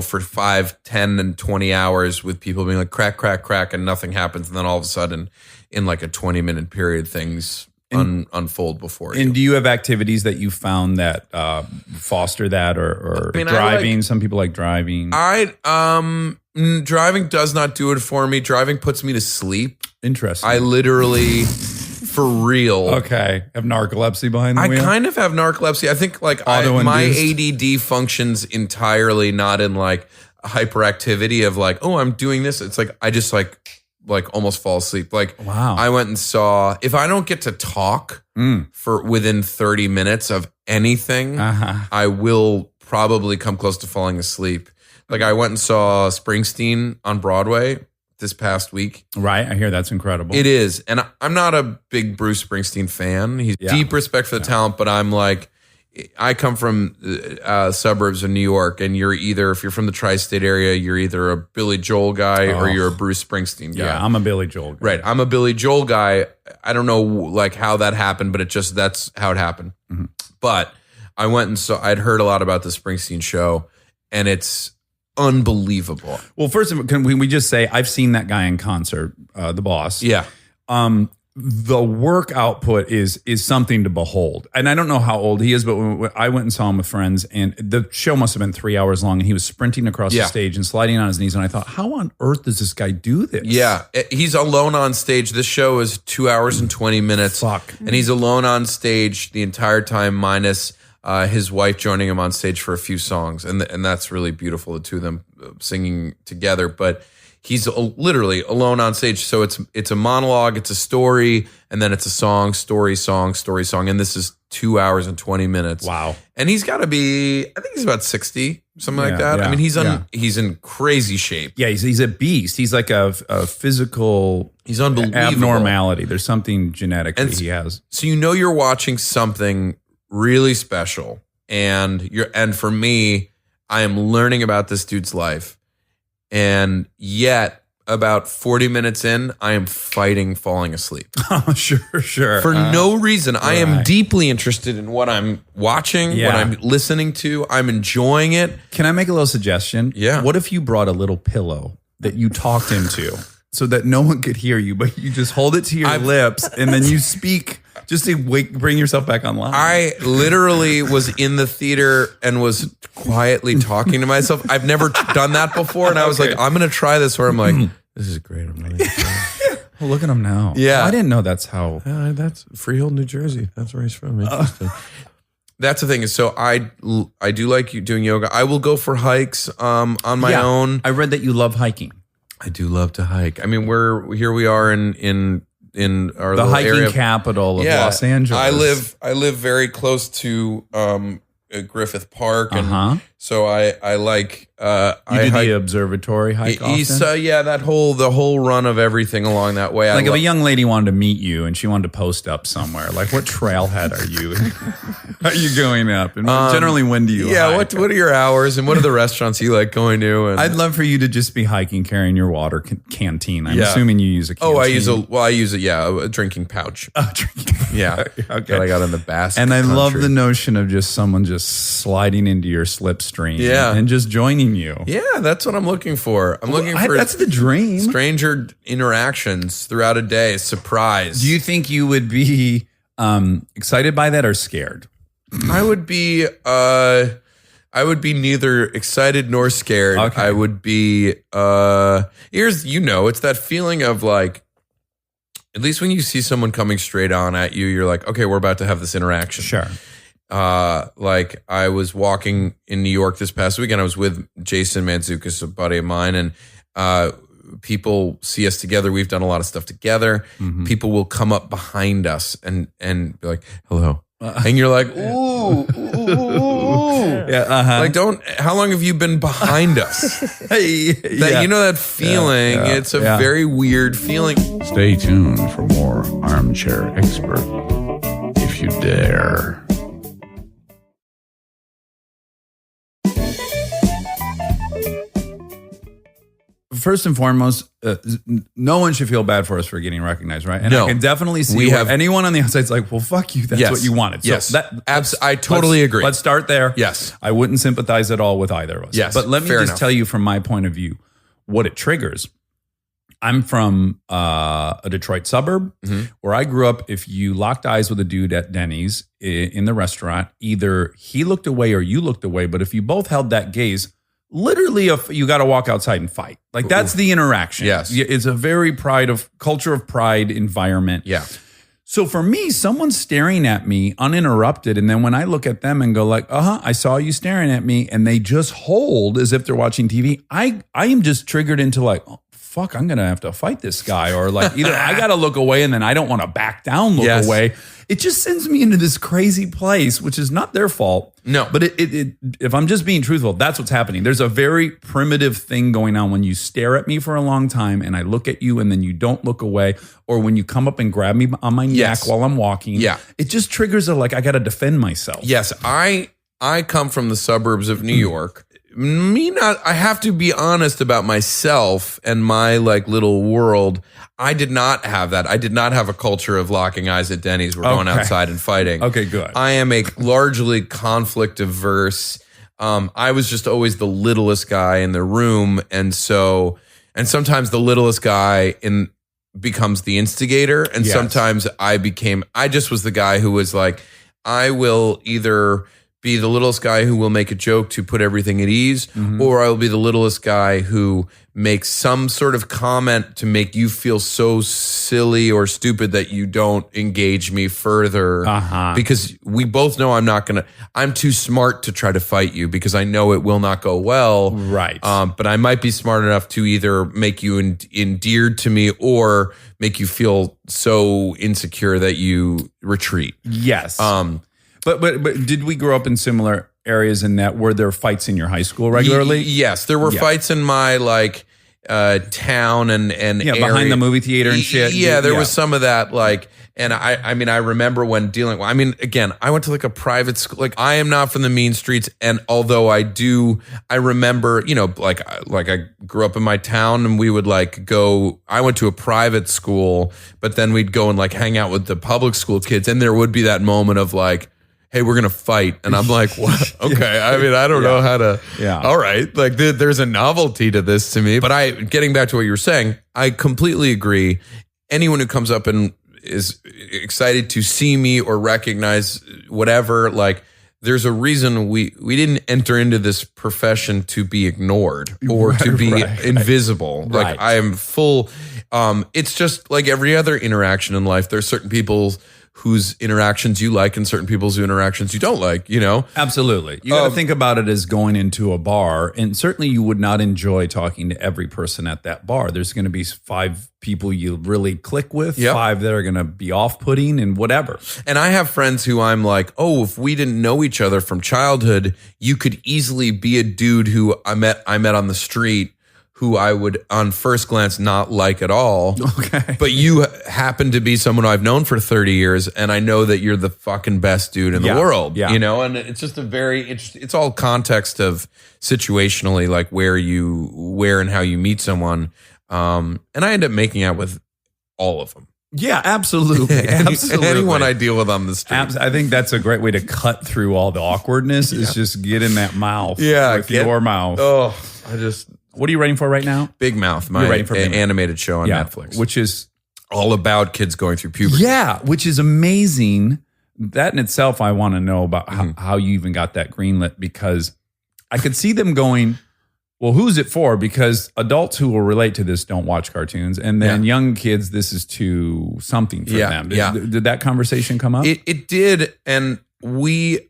D: for 5, 10, and 20 hours with people being like crack, crack, crack, and nothing happens, and then all of a sudden, in like a 20-minute period, things unfold before you.
A: And do you have activities that you found that foster that, or
D: I mean,
A: driving? Some people like driving.
D: Driving does not do it for me. Driving puts me to sleep.
A: Interesting.
D: I literally, for real.
A: Okay. Have narcolepsy behind the
D: I
A: wheel?
D: kind of have narcolepsy. I think like my ADD functions entirely not in like hyperactivity of like, oh, I'm doing this. It's like I just like almost fall asleep. Like,
A: Wow.
D: I went and saw, if I don't get to talk for within 30 minutes of anything, I will probably come close to falling asleep. Like I went and saw Springsteen on Broadway this past week.
A: Right. I hear that's incredible.
D: It is. And I'm not a big Bruce Springsteen fan. He's deep respect for the talent, but I'm like, I come from suburbs of New York, and you're either, if you're from the tri-state area, you're either a Billy Joel guy or you're a Bruce Springsteen guy.
A: Yeah, I'm a Billy Joel guy.
D: Right. I'm a Billy Joel guy. I don't know like how that happened, but that's how it happened. But I went and saw, I'd heard a lot about the Springsteen show, and it's unbelievable.
A: Well, first of all, can we just say I've seen that guy in concert, the boss.
D: Yeah.
A: The work output is something to behold. And I don't know how old he is, but when I went and saw him with friends, and the show must have been 3 hours long, and he was sprinting across the stage and sliding on his knees. And I thought, how on earth does this guy do this?
D: Yeah. He's alone on stage. This show is 2 hours and 20 minutes.
A: Fuck.
D: And he's alone on stage the entire time, minus his wife joining him on stage for a few songs. And that's really beautiful, the two of them singing together. But he's literally alone on stage. So it's a monologue, it's a story, and then it's a song, story, song, story, song. And this is 2 hours and 20 minutes.
A: Wow.
D: And he's got to be, I think he's about 60, something like that.
A: Yeah,
D: I mean, he's in crazy shape.
A: Yeah, he's a beast. He's like a physical
D: He's unbelievable.
A: abnormality. There's something genetic that he has.
D: So you're watching something really special. And for me, I am learning about this dude's life. And yet, about 40 minutes in, I am fighting falling asleep.
A: Oh, sure.
D: For no reason. I am deeply interested in what I'm watching, what I'm listening to. I'm enjoying it.
A: Can I make a little suggestion?
D: Yeah.
A: What if you brought a little pillow that you talked into so that no one could hear you, but you just hold it to your lips and then you speak just to bring yourself back online?
D: I literally was in the theater and was quietly talking to myself. I've never done that before. And I was like, I'm going to try this, where I'm like, this is great. I'm really
A: Oh, look at him now.
D: Yeah.
A: I didn't know that's how.
D: That's Freehold, New Jersey. That's where he's from. Interesting. That's the thing is, so I do like you doing yoga. I will go for hikes on my own.
A: I read that you love hiking.
D: I do love to hike. I mean, we are in our
A: The
D: little
A: hiking
D: area.
A: capital of Los Angeles.
D: I live very close to Griffith Park, and So I like
A: You do the observatory hike
D: East,
A: often?
D: the whole run of everything along that way.
A: Like if a young lady wanted to meet you and she wanted to post up somewhere, like what trailhead are you going up? And generally, when do you hike?
D: what are your hours and what are the restaurants you like going to? And
A: I'd love for you to just be hiking carrying your water canteen. I'm assuming you use a canteen.
D: I use a drinking pouch. Yeah.
A: Okay.
D: That I got in the Basque
A: And I love
D: country.
A: the notion of just someone just sliding into your slipstream and just joining you.
D: Yeah, that's what I'm looking for. I'm looking for
A: that's the dream.
D: stranger interactions throughout a day. Surprise.
A: Do you think you would be excited by that or scared?
D: I would be neither excited nor scared.
A: Okay.
D: I would be it's that feeling of like, at least when you see someone coming straight on at you, you're like, okay, we're about to have this interaction.
A: Sure.
D: Like I was walking in New York this past weekend. I was with Jason Mantzoukas, a buddy of mine, and people see us together. We've done a lot of stuff together.
A: Mm-hmm.
D: People will come up behind us and be like, hello. And you're like, ooh.
A: Yeah.
D: Like, how long have you been behind us? You know that feeling. It's a very weird feeling.
E: Stay tuned for more Armchair Expert, if you dare.
A: First and foremost, no one should feel bad for us for getting recognized, right? And
D: No.
A: I can definitely see
D: We have-
A: anyone on the outside's like, well, fuck you. That's
D: Yes.
A: what you wanted. So
D: Yes.
A: that,
D: I totally agree.
A: Let's start there.
D: Yes.
A: I wouldn't sympathize at all with either of us.
D: Yes.
A: But let me
D: Fair
A: just
D: enough.
A: tell you from my point of view what it triggers. I'm from a Detroit suburb where I grew up. If you locked eyes with a dude at Denny's in the restaurant, either he looked away or you looked away. But if you both held that gaze, literally, you got to walk outside and fight. Like that's the interaction.
D: Yes.
A: It's a very culture of pride environment.
D: Yeah.
A: So for me, someone's staring at me uninterrupted. And then when I look at them and go like, I saw you staring at me, and they just hold as if they're watching TV, I am just triggered into like, oh, fuck, I'm going to have to fight this guy. Or like either I got to look away and then I don't want to back down, look away. It just sends me into this crazy place, which is not their fault.
D: No.
A: But if I'm just being truthful, that's what's happening. There's a very primitive thing going on when you stare at me for a long time and I look at you and then you don't look away, or when you come up and grab me on my neck while I'm walking.
D: Yeah.
A: It just triggers I got to defend myself.
D: Yes, I come from the suburbs of New York. I have to be honest about myself and my like little world. I did not have that. I did not have a culture of locking eyes at Denny's. We're going outside and fighting.
A: Okay, good.
D: I am a largely conflict averse. I was just always the littlest guy in the room. And sometimes the littlest guy becomes the instigator. And sometimes I just was the guy who was like, I will either be the littlest guy who will make a joke to put everything at ease, or I will be the littlest guy who makes some sort of comment to make you feel so silly or stupid that you don't engage me further. Because we both know I'm too smart to try to fight you because I know it will not go well.
A: Right.
D: But I might be smart enough to either make you endeared to me or make you feel so insecure that you retreat.
A: Yes. But did we grow up in similar areas in that? Were there fights in your high school regularly?
D: Yes, there were fights in my town and area.
A: Behind the movie theater and shit.
D: Yeah, there was some of that and I remember when again, I went to a private school. Like I am not from the mean streets, and although I remember, I grew up in my town and we would I went to a private school, but then we'd go and hang out with the public school kids, and there would be that moment of hey, we're going to fight. And I'm like, what? Okay. I mean, I don't know how to.
A: Yeah.
D: All right. There's a novelty to this to me. But getting back to what you were saying, I completely agree. Anyone who comes up and is excited to see me or recognize whatever, there's a reason we didn't enter into this profession to be ignored or to be invisible.
A: Right.
D: I am full. It's just like every other interaction in life. There's certain people whose interactions you like and certain people's interactions you don't like, you know?
A: Absolutely. You got to think about it as going into a bar, and certainly you would not enjoy talking to every person at that bar. There's going to be 5 people you really click with,
D: Yep.
A: 5 that are going to be off-putting and whatever.
D: And I have friends who I'm like, oh, if we didn't know each other from childhood, you could easily be a dude who I met on the street who I would on first glance not like at all.
A: Okay.
D: But you happen to be someone I've known for 30 years, and I know that you're the fucking best dude in the
A: Yeah.
D: world.
A: Yeah.
D: You know, and it's just it's all context of situationally, like where and how you meet someone. And I end up making out with all of them.
A: Yeah, absolutely. Absolutely.
D: Anyone I deal with on the street.
A: I think that's a great way to cut through all the awkwardness is just get in that mouth.
D: Yeah,
A: With your mouth.
D: Oh,
A: What are you writing for right now?
D: Big Mouth,
A: You're
D: my
A: writing for Big Mouth.
D: animated show on Netflix,
A: Which is
D: all about kids going through puberty.
A: Yeah, which is amazing. That in itself, I want to know about how you even got that greenlit, because I could see them going, well, who's it for? Because adults who will relate to this don't watch cartoons. And then young kids, this is too something for them. Did that conversation come up?
D: It did. And we,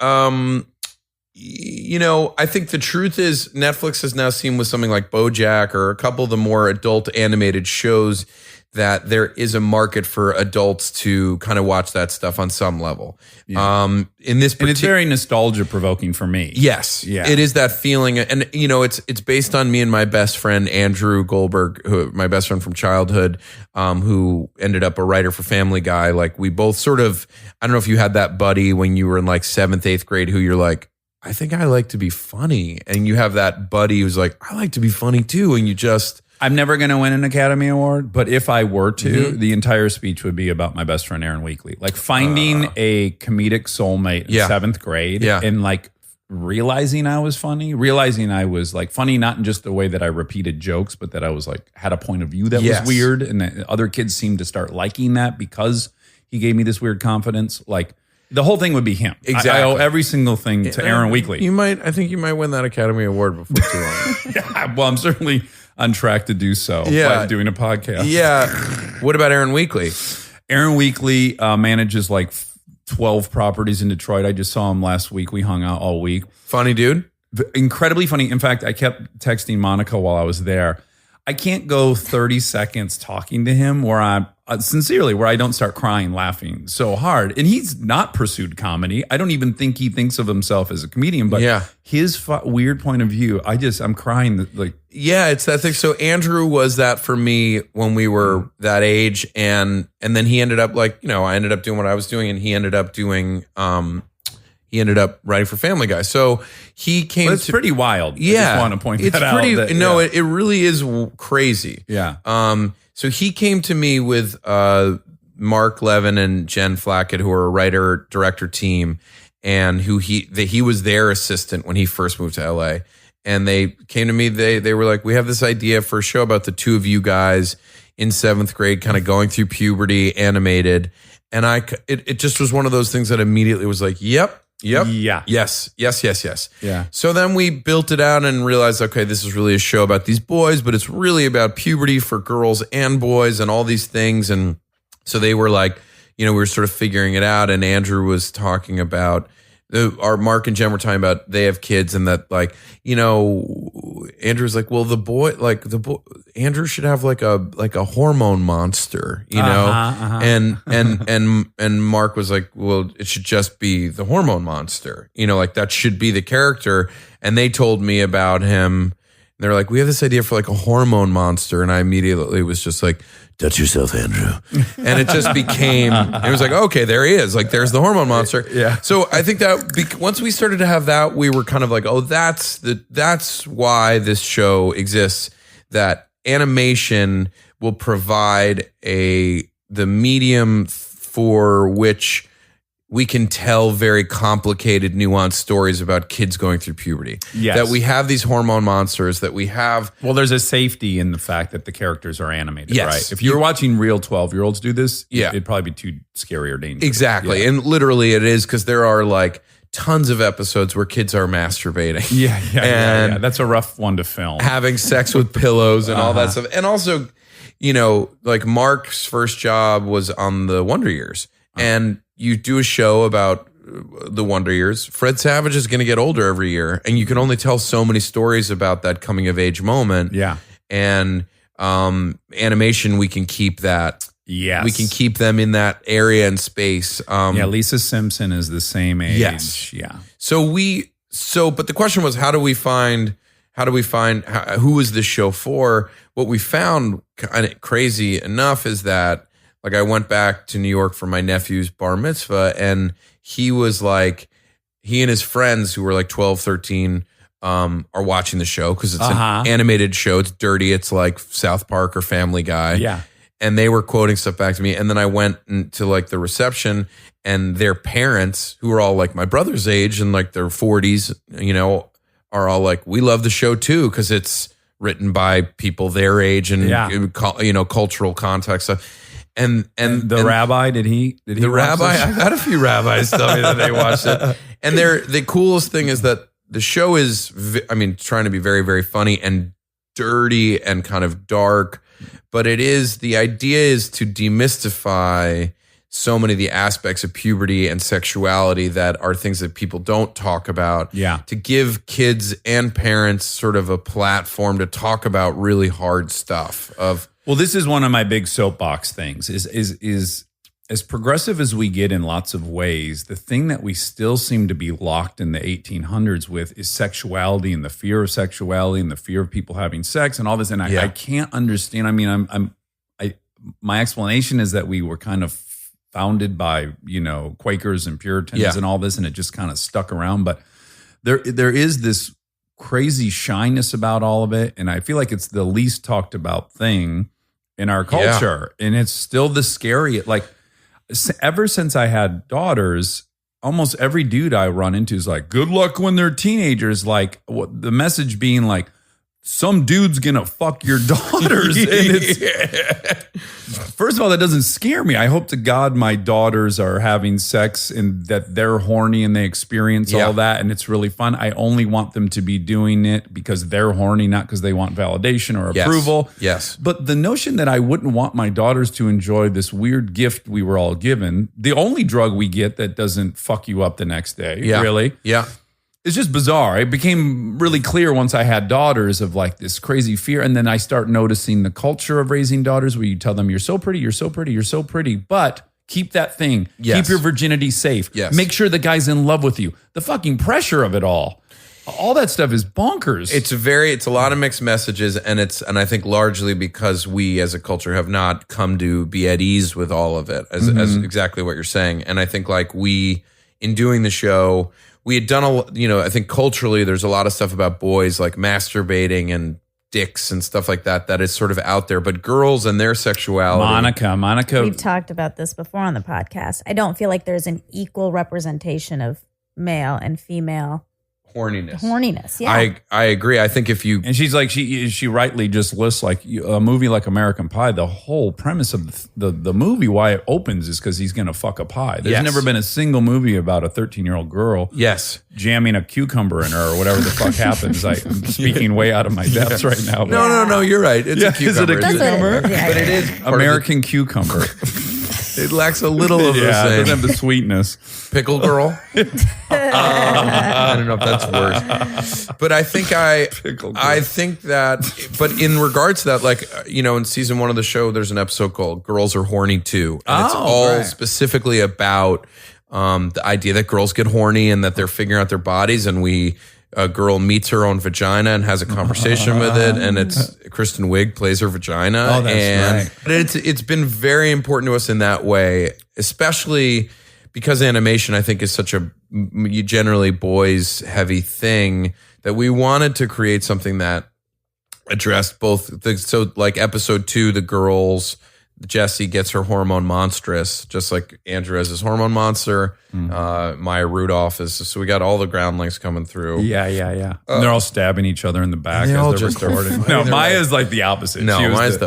D: you know, I think the truth is Netflix has now seen with something like BoJack or a couple of the more adult animated shows that there is a market for adults to kind of watch that stuff on some level. In this,
A: and it's very nostalgia provoking for me.
D: Yes, it is that feeling, and you know, it's based on me and my best friend Andrew Goldberg, my best friend from childhood, who ended up a writer for Family Guy. Like we both sort of, I don't know if you had that buddy when you were in like 7th, 8th grade who you're like, I think I like to be funny, and you have that buddy who's like, I like to be funny too, and you just.
A: I'm never going to win an Academy Award, but if I were to, the entire speech would be about my best friend Aaron Weekly. Like finding a comedic soulmate in 7th grade and like realizing I was funny, realizing I was like funny, not in just the way that I repeated jokes, but that I was like had a point of view that was weird, and that other kids seemed to start liking that because he gave me this weird confidence. Like the whole thing would be him.
D: Exactly.
A: I owe every single thing to Aaron Weekly.
D: I think you might win that Academy Award before too long.
A: Well, I'm certainly on track to do so by doing a podcast.
D: Yeah. What about Aaron Weekly?
A: Aaron Weekly manages like 12 properties in Detroit. I just saw him last week. We hung out all week.
D: Funny dude.
A: Incredibly funny. In fact, I kept texting Monica while I was there. I can't go 30 seconds talking to him where I'm sincerely, where I don't start crying, laughing so hard. And he's not pursued comedy. I don't even think he thinks of himself as a comedian, but his weird point of view, I'm crying. Like,
D: yeah, it's that thing. So Andrew was that for me when we were that age. And then he ended up like, you know, I ended up doing what I was doing, and he ended up doing, he ended up writing for Family Guy. So he came
A: it's pretty wild.
D: Yeah.
A: I just want to point that out.
D: It really is crazy.
A: Yeah.
D: So he came to me with Mark Levin and Jen Flackett, who are a writer-director team, and who he was their assistant when he first moved to LA. And they came to me, they were like, we have this idea for a show about the two of you guys in 7th grade kind of going through puberty, animated. And it just was one of those things that immediately was like, yep.
A: Yeah.
D: Yes.
A: Yeah.
D: So then we built it out and realized, okay, this is really a show about these boys, but it's really about puberty for girls and boys and all these things. And so they were like, you know, we were sort of figuring it out. And Andrew was talking about, our Mark and Jen were talking about they have kids, and that, like, you know, Andrew's like, well, Andrew should have like a hormone monster, you know, and Mark was like, well, it should just be the hormone monster, you know, like that should be the character. And they told me about him. They're like, we have this idea for like a hormone monster, and I immediately was just like, touch yourself, Andrew. And it just became, it was like, okay, there he is. Like, there's the hormone monster.
A: Yeah.
D: So I think that once we started to have that, we were kind of like, oh, that's why this show exists, that animation will provide the medium for which we can tell very complicated, nuanced stories about kids going through puberty.
A: Yes.
D: That we have these hormone monsters, that we have.
A: Well, there's a safety in the fact that the characters are animated,
D: Yes.
A: right? If you were watching real 12-year-olds do this,
D: Yeah.
A: it'd probably be too scary or dangerous.
D: Exactly.
A: Yeah.
D: And literally it is, because there are like tons of episodes where kids are masturbating.
A: Yeah. That's a rough one to film.
D: Having sex with pillows and all that stuff. And also, you know, like Mark's first job was on the Wonder Years. And you do a show about the Wonder Years. Fred Savage is going to get older every year, and you can only tell so many stories about that coming of age moment.
A: Yeah.
D: And animation, we can keep that.
A: Yes.
D: We can keep them in that area and space.
A: Lisa Simpson is the same age.
D: Yes.
A: Yeah.
D: But the question was, how do we find who is this show for? What we found, kind of crazy enough, is that like I went back to New York for my nephew's bar mitzvah, and he was like, he and his friends who were like 12, 13 are watching the show because it's an animated show. It's dirty. It's like South Park or Family Guy.
A: Yeah.
D: And they were quoting stuff back to me. And then I went to like the reception, and their parents, who are all like my brother's age and like their 40s, you know, are all like, we love the show too, because it's written by people their age and, you know, cultural context. And
A: the rabbi, did he
D: the rabbi, I've had a few rabbis tell me that they watched it. And the coolest thing is that the show is, trying to be very, very funny and dirty and kind of dark, but the idea is to demystify so many of the aspects of puberty and sexuality that are things that people don't talk about.
A: Yeah. To
D: give kids and parents sort of a platform to talk about really hard stuff
A: Well, this is one of my big soapbox things is as progressive as we get in lots of ways, the thing that we still seem to be locked in the 1800s with is sexuality and the fear of sexuality and the fear of people having sex and all this. And I can't understand. I mean, my explanation is that we were kind of founded by, you know, Quakers and Puritans and all this, and it just kind of stuck around. But there is this crazy shyness about all of it. And I feel like it's the least talked about thing in our culture. And it's still the scary, like, ever since I had daughters, almost every dude I run into is like, good luck when they're teenagers. Like, the message being like, some dude's gonna fuck your daughters. And it's, first of all, that doesn't scare me. I hope to God my daughters are having sex and that they're horny and they experience all that and it's really fun. I only want them to be doing it because they're horny, not because they want validation or approval.
D: Yes.
A: But the notion that I wouldn't want my daughters to enjoy this weird gift we were all given, the only drug we get that doesn't fuck you up the next day, really.
D: Yeah.
A: It's just bizarre. It became really clear once I had daughters of like this crazy fear. And then I start noticing the culture of raising daughters where you tell them, you're so pretty, you're so pretty, you're so pretty, but keep that thing.
D: Yes.
A: Keep your virginity safe.
D: Yes.
A: Make sure the guy's in love with you. The fucking pressure of it all that stuff is bonkers.
D: It's a lot of mixed messages, and I think largely because we as a culture have not come to be at ease with all of it, as exactly what you're saying. And I think like in doing the show, we had done I think culturally there's a lot of stuff about boys like masturbating and dicks and stuff like that is sort of out there, but girls and their sexuality.
A: Monica.
B: We've talked about this before on the podcast. I don't feel like there's an equal representation of male and female horniness. Yeah.
D: I agree. I think if you
A: and she's like she rightly just lists like a movie like American Pie. The whole premise of the movie, why it opens, is because he's going to fuck a pie. There's never been a single movie about a 13-year-old girl jamming a cucumber in her or whatever the fuck happens. I'm speaking way out of my depths right now.
D: No, you're right. It's a cucumber.
A: Is it a cucumber?
D: But it is
A: American cucumber.
D: It lacks a little of the
A: it
D: same.
A: doesn't have the sweetness.
D: Pickle girl. I don't know if that's worse, but I think but in regards to that, like, in season 1 of the show, there's an episode called "Girls Are Horny Too," and it's all specifically about the idea that girls get horny and that they're figuring out their bodies, and a girl meets her own vagina and has a conversation with it, and it's Kristen Wiig plays her vagina.
A: Oh, that's right.
D: But it's been very important to us in that way, especially because animation, I think, is such a generally boys heavy thing, that we wanted to create something that addressed both. So like episode 2, the girls, Jessie gets her hormone monstrous, just like Andrew has his hormone monster. Maya Rudolph is, so we got all the groundlings coming through.
A: Yeah. And they're all stabbing each other in the back.
D: They all
A: as they're
D: just
A: recording. No, Maya's like the opposite.
D: No,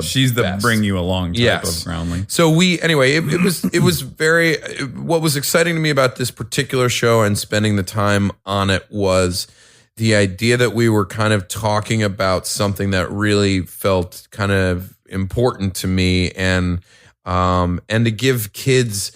A: she's the
D: best.
A: bring you along type of groundling.
D: So it was very, what was exciting to me about this particular show and spending the time on it was the idea that we were kind of talking about something that really felt kind of important to me, and to give kids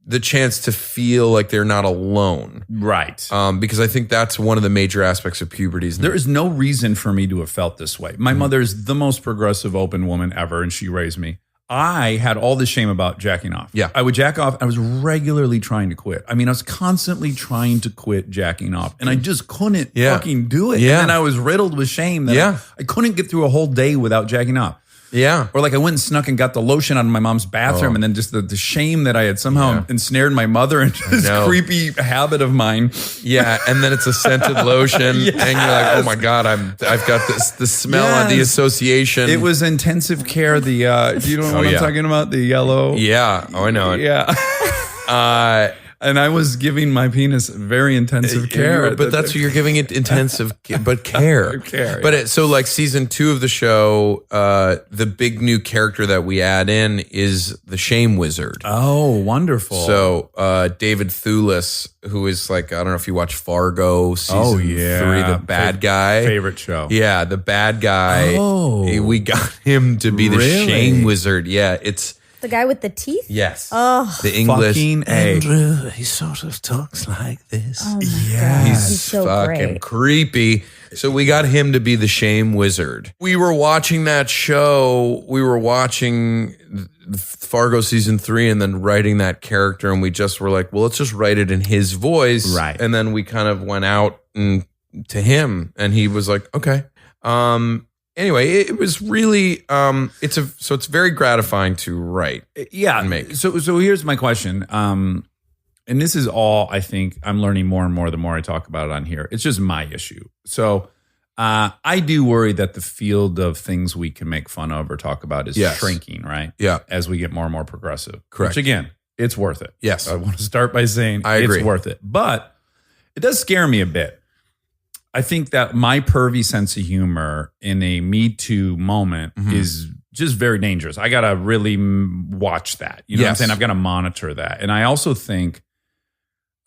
D: the chance to feel like they're not alone.
A: Right.
D: Because I think that's one of the major aspects of puberty.
A: There is no reason for me to have felt this way. My mother's the most progressive, open woman ever, and she raised me. I had all this shame about jacking off.
D: Yeah.
A: I would jack off. I was regularly trying to quit. I mean, I was constantly trying to quit jacking off, and I just couldn't fucking do it.
D: Yeah.
A: And then I was riddled with shame that I couldn't get through a whole day without jacking off.
D: Yeah.
A: Or like I went and snuck and got the lotion out of my mom's bathroom, and then just the shame that I had somehow ensnared my mother into this creepy habit of mine.
D: Yeah, and then it's a scented lotion, and you're like, "Oh my god, I've got the smell of the association."
A: It was intensive care. The do you know what I'm talking about? The yellow.
D: Yeah. Oh, I know it.
A: Yeah. And I was giving my penis very intensive care.
D: But that's what you're giving it intensive, but care. But so like season 2 of the show, the big new character that we add in is the shame wizard.
A: Oh, wonderful.
D: So David Thewlis, who is like, I don't know if you watch Fargo season 3, the bad guy.
A: Favorite show.
D: Yeah, the bad guy.
A: Oh.
D: We got him to be the shame wizard. Yeah, it's...
B: The guy with the teeth?
D: Yes.
B: Oh.
D: The English.
A: Fucking
E: Andrew, he sort of talks like this.
B: Oh my God. He's so
D: fucking
B: great.
D: creepy. So we got him to be the shame wizard. We were watching that show. We were watching Fargo season 3 and then writing that character. And we just were like, well, let's just write it in his voice.
A: Right.
D: And then we kind of went out to him and he was like, okay. Anyway, it was really it's very gratifying to write.
A: Yeah.
D: And make.
A: So here's my question. And this is all I think I'm learning more and more the more I talk about it on here. It's just my issue. So I do worry that the field of things we can make fun of or talk about is shrinking, right?
D: Yeah.
A: As we get more and more progressive.
D: Correct.
A: Which again, it's worth it.
D: Yes.
A: I want to start by saying
D: I agree.
A: It's worth it. But it does scare me a bit. I think that my pervy sense of humor in a Me Too moment is just very dangerous. I got to really watch that. You know what I'm saying? I've got to monitor that. And I also think,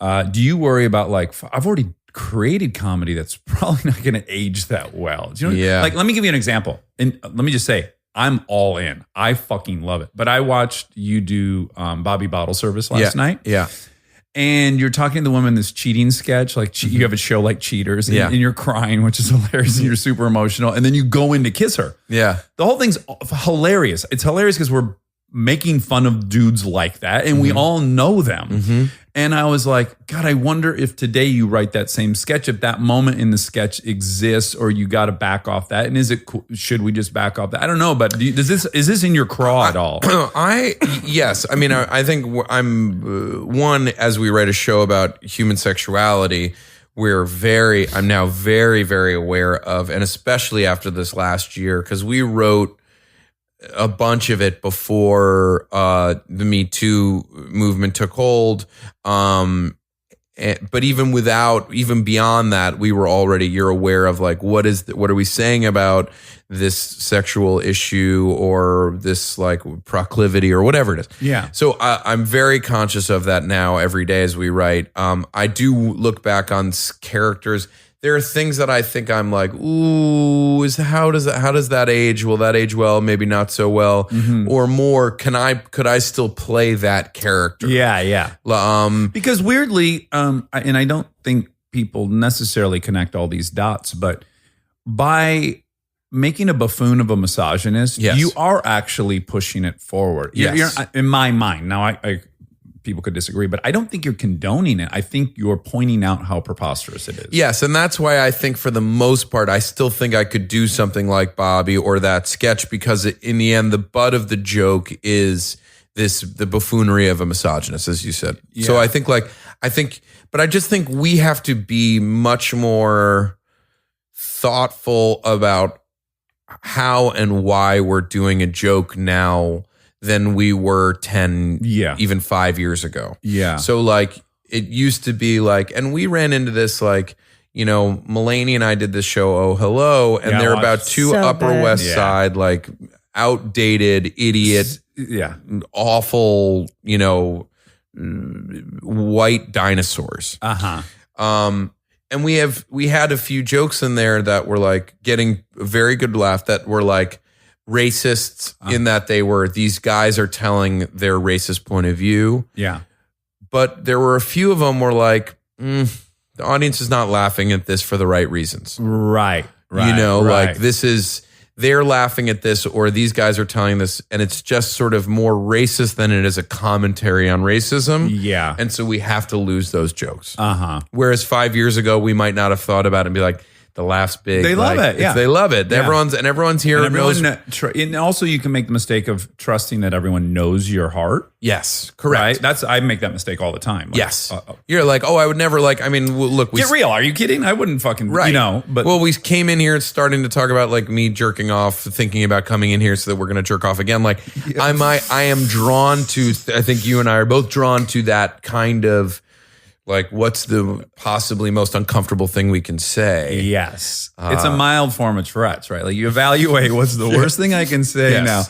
A: do you worry about like, I've already created comedy that's probably not going to age that well. Do you know? Like, let me give you an example. And let me just say, I'm all in. I fucking love it. But I watched you do Bobby Bottle Service last night.
D: Yeah.
A: And you're talking to the woman in this cheating sketch, like you have a show like Cheaters, and you're crying, which is hilarious, and you're super emotional, and then you go in to kiss her.
D: Yeah.
A: The whole thing's hilarious. It's hilarious because we're making fun of dudes like that, and we all know them. And I was like, God, I wonder if today you write that same sketch, if that moment in the sketch exists, or you got to back off that. And is it cool? Should we just back off that? I don't know, but is this in your craw at all?
D: Yes. I mean, I think I'm one, as we write a show about human sexuality, I'm now very, very aware of, and especially after this last year, because we wrote a bunch of it before the Me Too movement took hold. But even beyond that, you're aware of like, what are we saying about this sexual issue or this like proclivity or whatever it is.
A: Yeah.
D: So I'm very conscious of that now every day as we write. I do look back on characters. There are things that I think I'm like, ooh, how does that age? Will that age well? Maybe not so well, or more. Could I still play that character?
A: Yeah. Because weirdly, and I don't think people necessarily connect all these dots, but by making a buffoon of a misogynist, you are actually pushing it forward.
D: Yes.
A: You're, in my mind. Now, I people could disagree, but I don't think you're condoning it. I think you're pointing out how preposterous it is.
D: Yes, and that's why I think for the most part, I still think I could do something like Bobby or that sketch, because in the end, the butt of the joke is the buffoonery of a misogynist, as you said. Yeah. So I just think we have to be much more thoughtful about how and why we're doing a joke now than we were 10, even 5 years ago. Yeah. So like it used to be like, and we ran into this like, you know, Mulaney and I did this show, Oh Hello, and they're about two Upper West Side, like outdated, idiot, awful, you know, white dinosaurs. And we had a few jokes in there that were like getting a very good laugh, that were like racists in that these guys are telling their racist point of view. Yeah. but there were a few of them were like, the audience is not laughing at this for the right reasons.
A: Right.
D: You know, like they're laughing at this, or these guys are telling this, and it's just sort of more racist than it is a commentary on racism.
A: Yeah.
D: And so we have to lose those jokes.
A: Uh-huh.
D: Whereas 5 years ago, we might not have thought about it and be like, the laugh's big.
A: They love it. Yeah.
D: They love it.
A: Yeah.
D: Everyone's here.
A: And
D: knows.
A: and also you can make the mistake of trusting that everyone knows your heart.
D: Yes. Correct.
A: Right? I make that mistake all the time. Like,
D: Yes. You're like, oh, I would never like, I mean, look.
A: Get real. Are you kidding? I wouldn't fucking, but.
D: Well, we came in here starting to talk about like me jerking off, thinking about coming in here so that we're going to jerk off again. Like I am drawn to, I think you and I are both drawn to that kind of, like, what's the possibly most uncomfortable thing we can say?
A: Yes. It's a mild form of Tourette's, right? Like you evaluate what's the worst thing I can say now.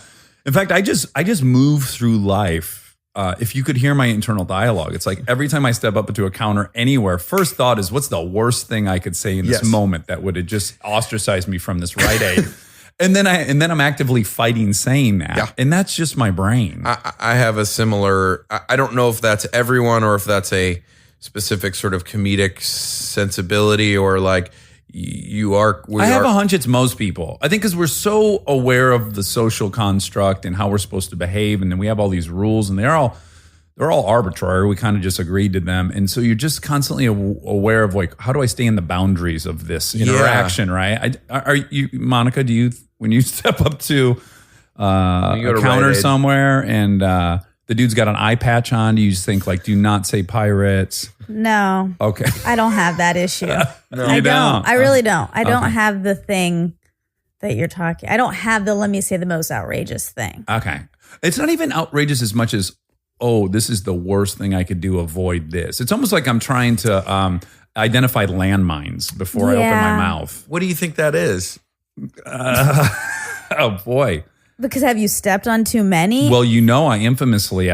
A: In fact, I just move through life. If you could hear my internal dialogue, it's like every time I step up to a counter anywhere, first thought is what's the worst thing I could say in this moment that would have just ostracized me from this Rite Aid. And then I'm actively fighting saying that.
D: Yeah.
A: And that's just my brain.
D: I have a similar, I don't know if that's everyone or if that's a specific sort of comedic sensibility, or like
A: I have a hunch it's most people. I think because we're so aware of the social construct and how we're supposed to behave, and then we have all these rules, and they're all arbitrary. We kind of just agreed to them, and so you're just constantly aware of like, how do I stay in the boundaries of this interaction? Right? Are you, Monica? Do you, when you step up to a counter somewhere and the dude's got an eye patch on, do you just think like, do not say pirates?
B: No.
A: Okay.
B: I don't have that issue.
A: No,
B: I don't. I really don't. I don't have the thing that you're talking. I don't have the, let me say the most outrageous thing.
A: Okay. It's not even outrageous as much as, oh, this is the worst thing I could do. Avoid this. It's almost like I'm trying to identify landmines before I open my mouth.
D: What do you think that is?
A: Oh boy.
B: Because have you stepped on too many?
A: Well, I infamously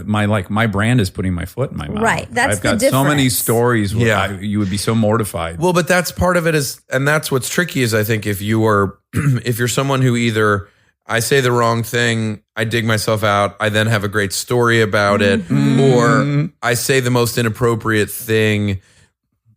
A: my brand is putting my foot in my mouth.
B: Right. That's
A: I've got
B: the
A: so many
B: difference.
A: stories where you would be so mortified.
D: Well, but that's part of it and that's what's tricky is I think if you're someone who either I say the wrong thing, I dig myself out, I then have a great story about it, or I say the most inappropriate thing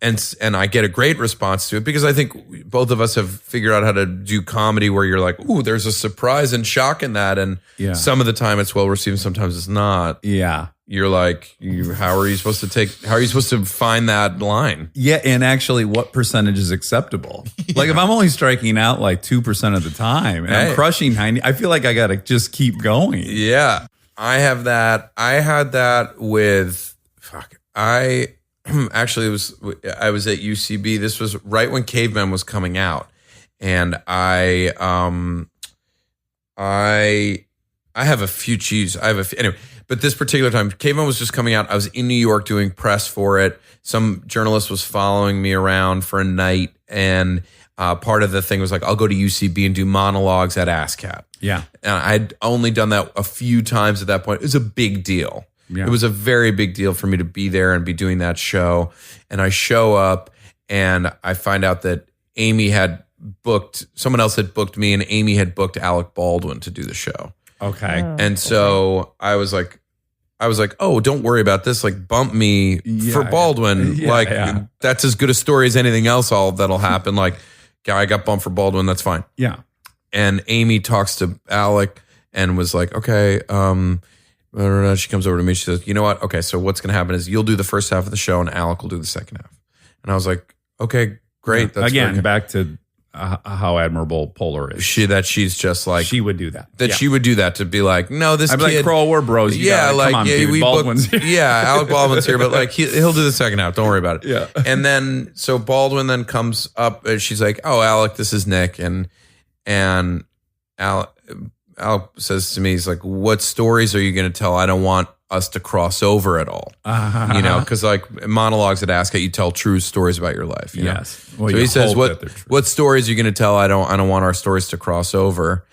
D: and I get a great response to it, because I think both of us have figured out how to do comedy where you're like, ooh, there's a surprise and shock in that. And some of the time it's well received, sometimes it's not.
A: Yeah.
D: You're like, how are you supposed to find that line?
A: Yeah. And actually, what percentage is acceptable? Like if I'm only striking out like 2% of the time and I'm crushing 90, I feel like I got to just keep going.
D: Yeah. I have that. I had that with, actually, I was at UCB. This was right when Caveman was coming out, and I have a few cheese. Anyway. But this particular time, Caveman was just coming out. I was in New York doing press for it. Some journalist was following me around for a night, and part of the thing was like, I'll go to UCB and do monologues at ASCAP.
A: Yeah,
D: and I'd only done that a few times at that point. It was a big deal. Yeah. It was a very big deal for me to be there and be doing that show. And I show up and I find out that someone else had booked me, and Amy had booked Alec Baldwin to do the show.
A: Okay.
D: And so I was like, oh, don't worry about this. Like, bump me for Baldwin. That's as good a story as anything else that'll happen. Like, I got bumped for Baldwin. That's fine.
A: Yeah.
D: And Amy talks to Alec and was like, okay, she comes over to me. She says, you know what? Okay, so what's going to happen is you'll do the first half of the show and Alec will do the second half. And I was like, okay, great. That's
A: again, back to how admirable Polar is.
D: She's just like,
A: she would do that.
D: She would do that to be like, no, this
A: I'd
D: kid.
A: be like, Kroll, we're bros. Come on, dude. Baldwin's here.
D: Alec Baldwin's here, but like he'll do the second half. Don't worry about it.
A: Yeah.
D: And then so Baldwin then comes up and she's like, oh, Alec, this is Nick. And Alec says to me, he's like, what stories are you going to tell? I don't want us to cross over at all. Because like monologues at ASCAP, you tell true stories about your life. You know?
A: Well,
D: so he says, what stories are you going to tell? I don't want our stories to cross over.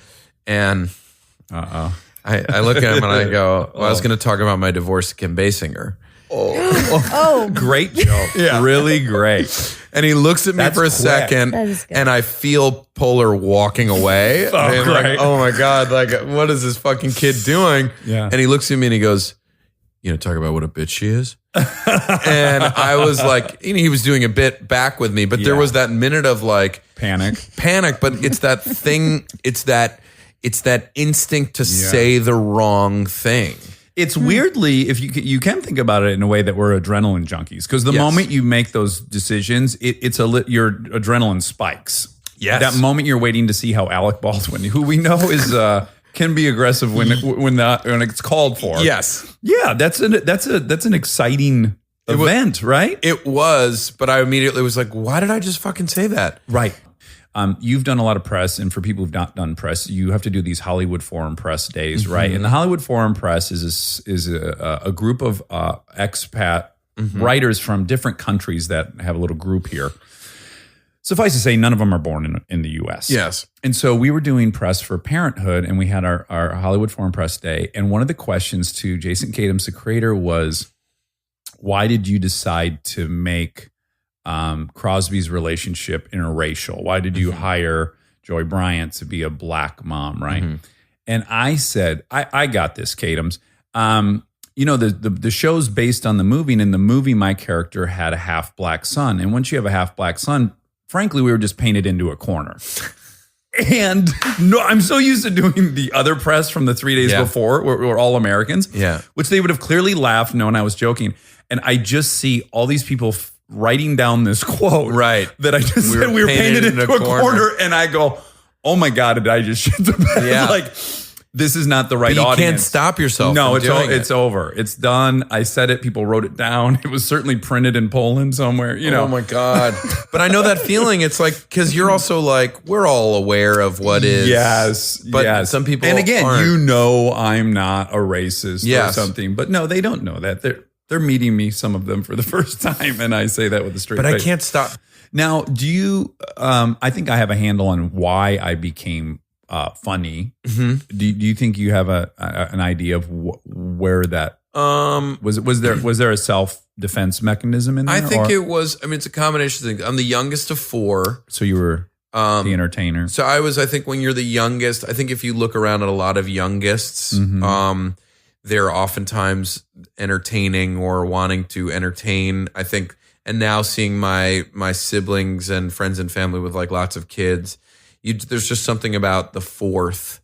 D: And I look at him and I go, well, I was going to talk about my divorce to Kim Basinger.
A: Great joke. Yeah. Really great.
D: And he looks at me for a second, and I feel Polar walking away. And like, oh my God, like, what is this fucking kid doing?
A: Yeah.
D: And he looks at me and he goes, talk about what a bitch she is. And I was like, he was doing a bit back with me, but there was that minute of like
A: Panic,
D: but it's that thing. It's that instinct to say the wrong thing.
A: It's weirdly, if you can think about it in a way that we're adrenaline junkies, because the moment you make those decisions, your adrenaline spikes.
D: Yes.
A: That moment you're waiting to see how Alec Baldwin, who we know is can be aggressive when it's called for.
D: Yes.
A: Yeah, that's an exciting event, right?
D: It was, but I immediately was like, why did I just fucking say that?
A: Right. You've done a lot of press, and for people who've not done press, you have to do these Hollywood Forum Press days, right? And the Hollywood Forum Press is a group of expat writers from different countries that have a little group here. Suffice to say, none of them are born in the U.S.
D: Yes.
A: And so we were doing press for Parenthood, and we had our Hollywood Forum Press Day. And one of the questions to Jason Katims, the creator, was, why did you decide to make Crosby's relationship interracial? Why did you hire Joy Bryant to be a black mom, right? And I said, I got this, Katims. The show's based on the movie, and in the movie, my character had a half black son. And once you have a half black son, frankly, we were just painted into a corner. And no, I'm so used to doing the other press from the 3 days before, where we're all Americans, which they would have clearly laughed, known I was joking. And I just see all these people writing down this quote, that I just said we were painted into a corner. And I go, oh my God, did I just shit the bed?
D: Yeah.
A: Like, this is not the right
D: But you
A: audience.
D: can't stop yourself.
A: No,
D: from
A: it's over. It's done. I said it. People wrote it down. It was certainly printed in Poland somewhere.
D: Oh my God. But I know that feeling. It's like, because you're also like, we're all aware of what is.
A: Yes.
D: But some people
A: and again,
D: aren't.
A: I'm not a racist or something. But no, they don't know that. They're meeting me, some of them, for the first time. And I say that with a straight face.
D: But I can't stop.
A: Now, do you, I think I have a handle on why I became funny. Do you think you have an idea of where that was there a self-defense mechanism in there?
D: I think it was. I mean, it's a combination of things. I'm the youngest of four.
A: So you were the entertainer.
D: So I was. I think when you're the youngest, I think if you look around at a lot of youngest, they're oftentimes entertaining or wanting to entertain. I think, and now seeing my siblings and friends and family with like lots of kids. There's just something about the fourth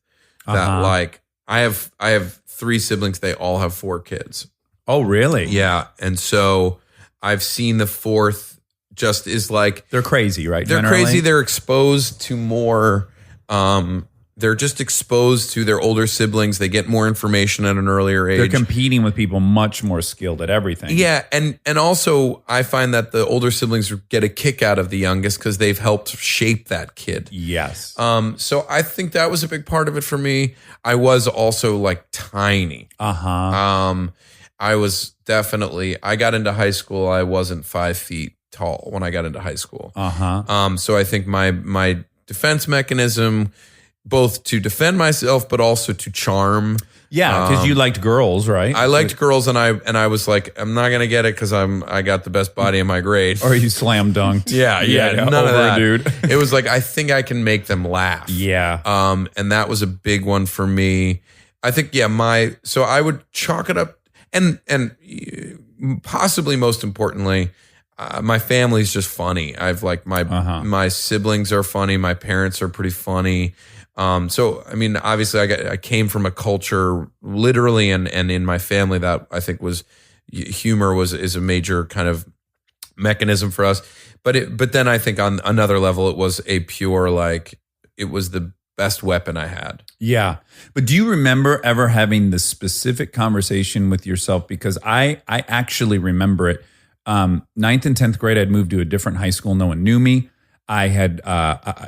D: that like I have 3 siblings. They all have 4 kids.
A: Oh, really?
D: Yeah. And so I've seen the fourth just is like.
A: They're crazy, right?
D: They're
A: generally?
D: crazy. They're exposed to more. They're just exposed to their older siblings. They get more information at an earlier age.
A: They're competing with people much more skilled at everything.
D: Yeah, and also I find that the older siblings get a kick out of the youngest because they've helped shape that kid.
A: Yes.
D: So I think that was a big part of it for me. I was also like tiny. I was definitely. I got into high school. I wasn't 5 feet tall when I got into high school. So I think my defense mechanism, both to defend myself, but also to charm.
A: Yeah, because you liked girls, right?
D: I liked girls, and I was like, I'm not gonna get it because I got the best body in my grade.
A: Or you slam dunked.
D: yeah, none of that,
A: dude.
D: It was like I think I can make them laugh.
A: Yeah.
D: And that was a big one for me. I think so I would chalk it up, and possibly most importantly, my family's just funny. I've like my siblings are funny. My parents are pretty funny. So, I mean, obviously I came from a culture literally and in my family that I think humor is a major kind of mechanism for us. But then I think on another level, it was a pure, like, it was the best weapon I had.
A: Yeah. But do you remember ever having this specific conversation with yourself? Because I actually remember it. 9th and 10th grade, I'd moved to a different high school. No one knew me. I had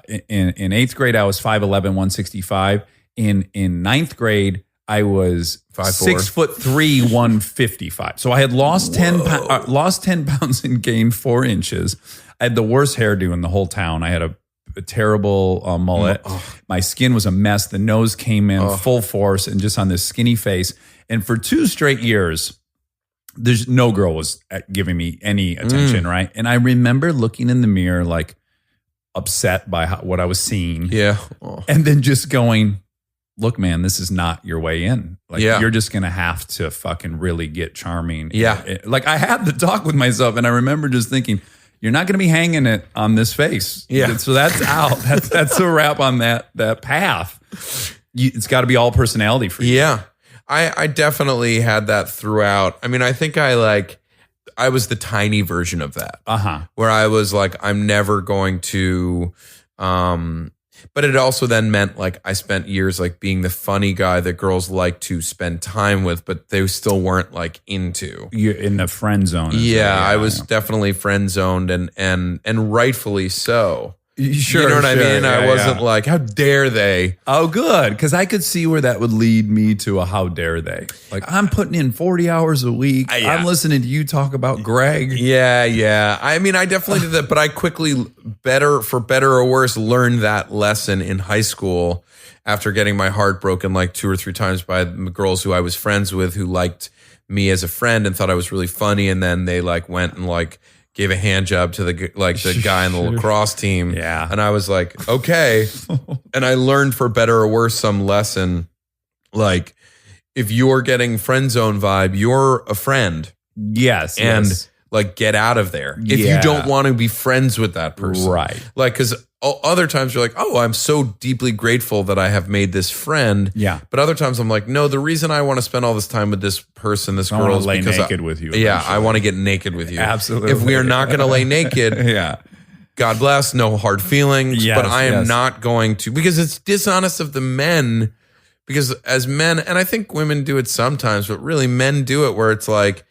A: in 8th grade, I was 5'11", 165. In 9th grade, I was
D: 5'4",
A: 6'3", 155. So I had lost 10 pounds and gained 4 inches. I had the worst hairdo in the whole town. I had a terrible mullet. My skin was a mess. The nose came in full force and just on this skinny face. And for 2 straight years, there's no girl was giving me any attention, right? And I remember looking in the mirror like upset by what I was seeing.
D: Yeah.
A: And then just going, look, man, this is not your way in. Like, you're just going to have to fucking really get charming.
D: Yeah.
A: Like, I had the talk with myself, and I remember just thinking, you're not going to be hanging it on this face.
D: Yeah.
A: So that's out. That's a wrap on that path. It's got to be all personality for you.
D: Yeah. I definitely had that throughout. I mean, I think I was the tiny version of that. Where I was like, I'm never going to, but it also then meant like I spent years like being the funny guy that girls like to spend time with, but they still weren't like into.
A: You're in the friend zone.
D: I was definitely friend zoned and rightfully so.
A: Sure,
D: you know what I mean?
A: Yeah,
D: I wasn't like, how dare they?
A: Oh, good. Because I could see where that would lead me to a how dare they. Like, I'm putting in 40 hours a week. I'm listening to you talk about Greg.
D: Yeah. I mean, I definitely did that, but I quickly, for better or worse, learned that lesson in high school after getting my heart broken like 2 or 3 times by the girls who I was friends with who liked me as a friend and thought I was really funny. And then they like went and like gave a hand job to the guy on the lacrosse team.
A: Yeah.
D: And I was like, okay. And I learned for better or worse some lesson. Like, if you're getting friend zone vibe, you're a friend.
A: Yes.
D: And
A: yes.
D: like, get out of there. If you don't want to be friends with that person.
A: Right.
D: Like, because other times you're like, oh, I'm so deeply grateful that I have made this friend.
A: Yeah.
D: But other times I'm like, no, the reason I want to spend all this time with this person, this girl, is
A: lay
D: because
A: naked with you.
D: Yeah,
A: eventually.
D: I want to get naked with you.
A: Absolutely.
D: If we are not going to lay naked,
A: Yeah.
D: God bless, no hard feelings.
A: Yes,
D: but I am
A: yes.
D: not going to, because it's dishonest of the men. Because as men, and I think women do it sometimes, but really men do it where it's like,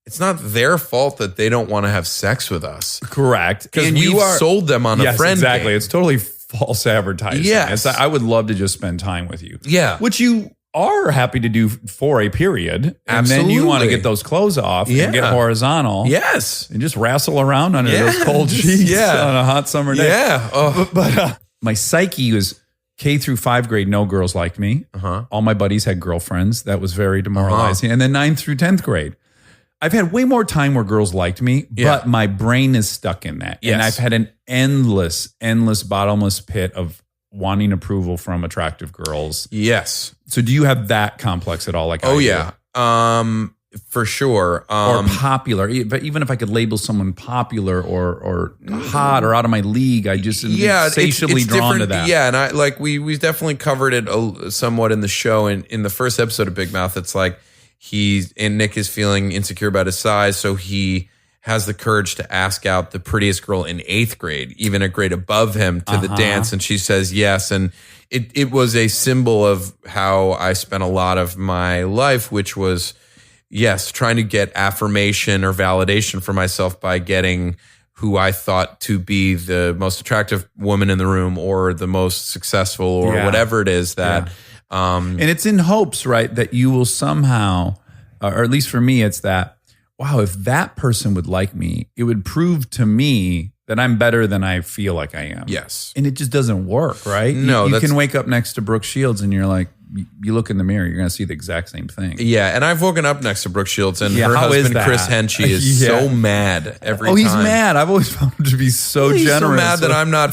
D: it's not their fault that they don't want to have sex with us.
A: Correct.
D: Because
A: And
D: we've sold them on a
A: yes,
D: friend
A: exactly.
D: game.
A: It's totally false advertising.
D: Yes.
A: I would love to just spend time with you.
D: Yeah.
A: Which you are happy to do for a period. And then you want to get those clothes off and get horizontal.
D: Yes.
A: And just wrestle around under those cold sheets on a hot summer day.
D: Yeah. Oh.
A: But my psyche was K through 5th grade, no girls liked me. All my buddies had girlfriends. That was very demoralizing. And then 9th through 10th grade. I've had way more time where girls liked me, but my brain is stuck in that.
D: Yes.
A: And I've had an endless, bottomless pit of wanting approval from attractive girls.
D: Yes.
A: So do you have that complex at all? Like,
D: Oh,
A: I do?
D: yeah. For sure.
A: Or popular. But even if I could label someone popular or hot or out of my league, I just am insatiably
D: it's
A: drawn to
D: different.
A: that.
D: Yeah, and I like we definitely covered it somewhat in the show. In the first episode of Big Mouth, it's like Nick is feeling insecure about his size, so he has the courage to ask out the prettiest girl in 8th grade, even a grade above him, to the dance, and she says yes. And it was a symbol of how I spent a lot of my life, which was, yes, trying to get affirmation or validation for myself by getting who I thought to be the most attractive woman in the room or the most successful or whatever it is that.
A: And it's in hopes, right, that you will somehow, or at least for me, it's that, wow, if that person would like me, it would prove to me that I'm better than I feel like I am.
D: Yes.
A: And it just doesn't work, right?
D: No,
A: you can wake up next to Brooke Shields and you're like, you look in the mirror, you're going to see the exact same thing.
D: Yeah, and I've woken up next to Brooke Shields, and her
A: how is
D: husband,
A: that?
D: Chris Henchy, is so mad every time.
A: Oh, he's mad. I've always found him to be so
D: He's
A: generous.
D: so mad that I'm not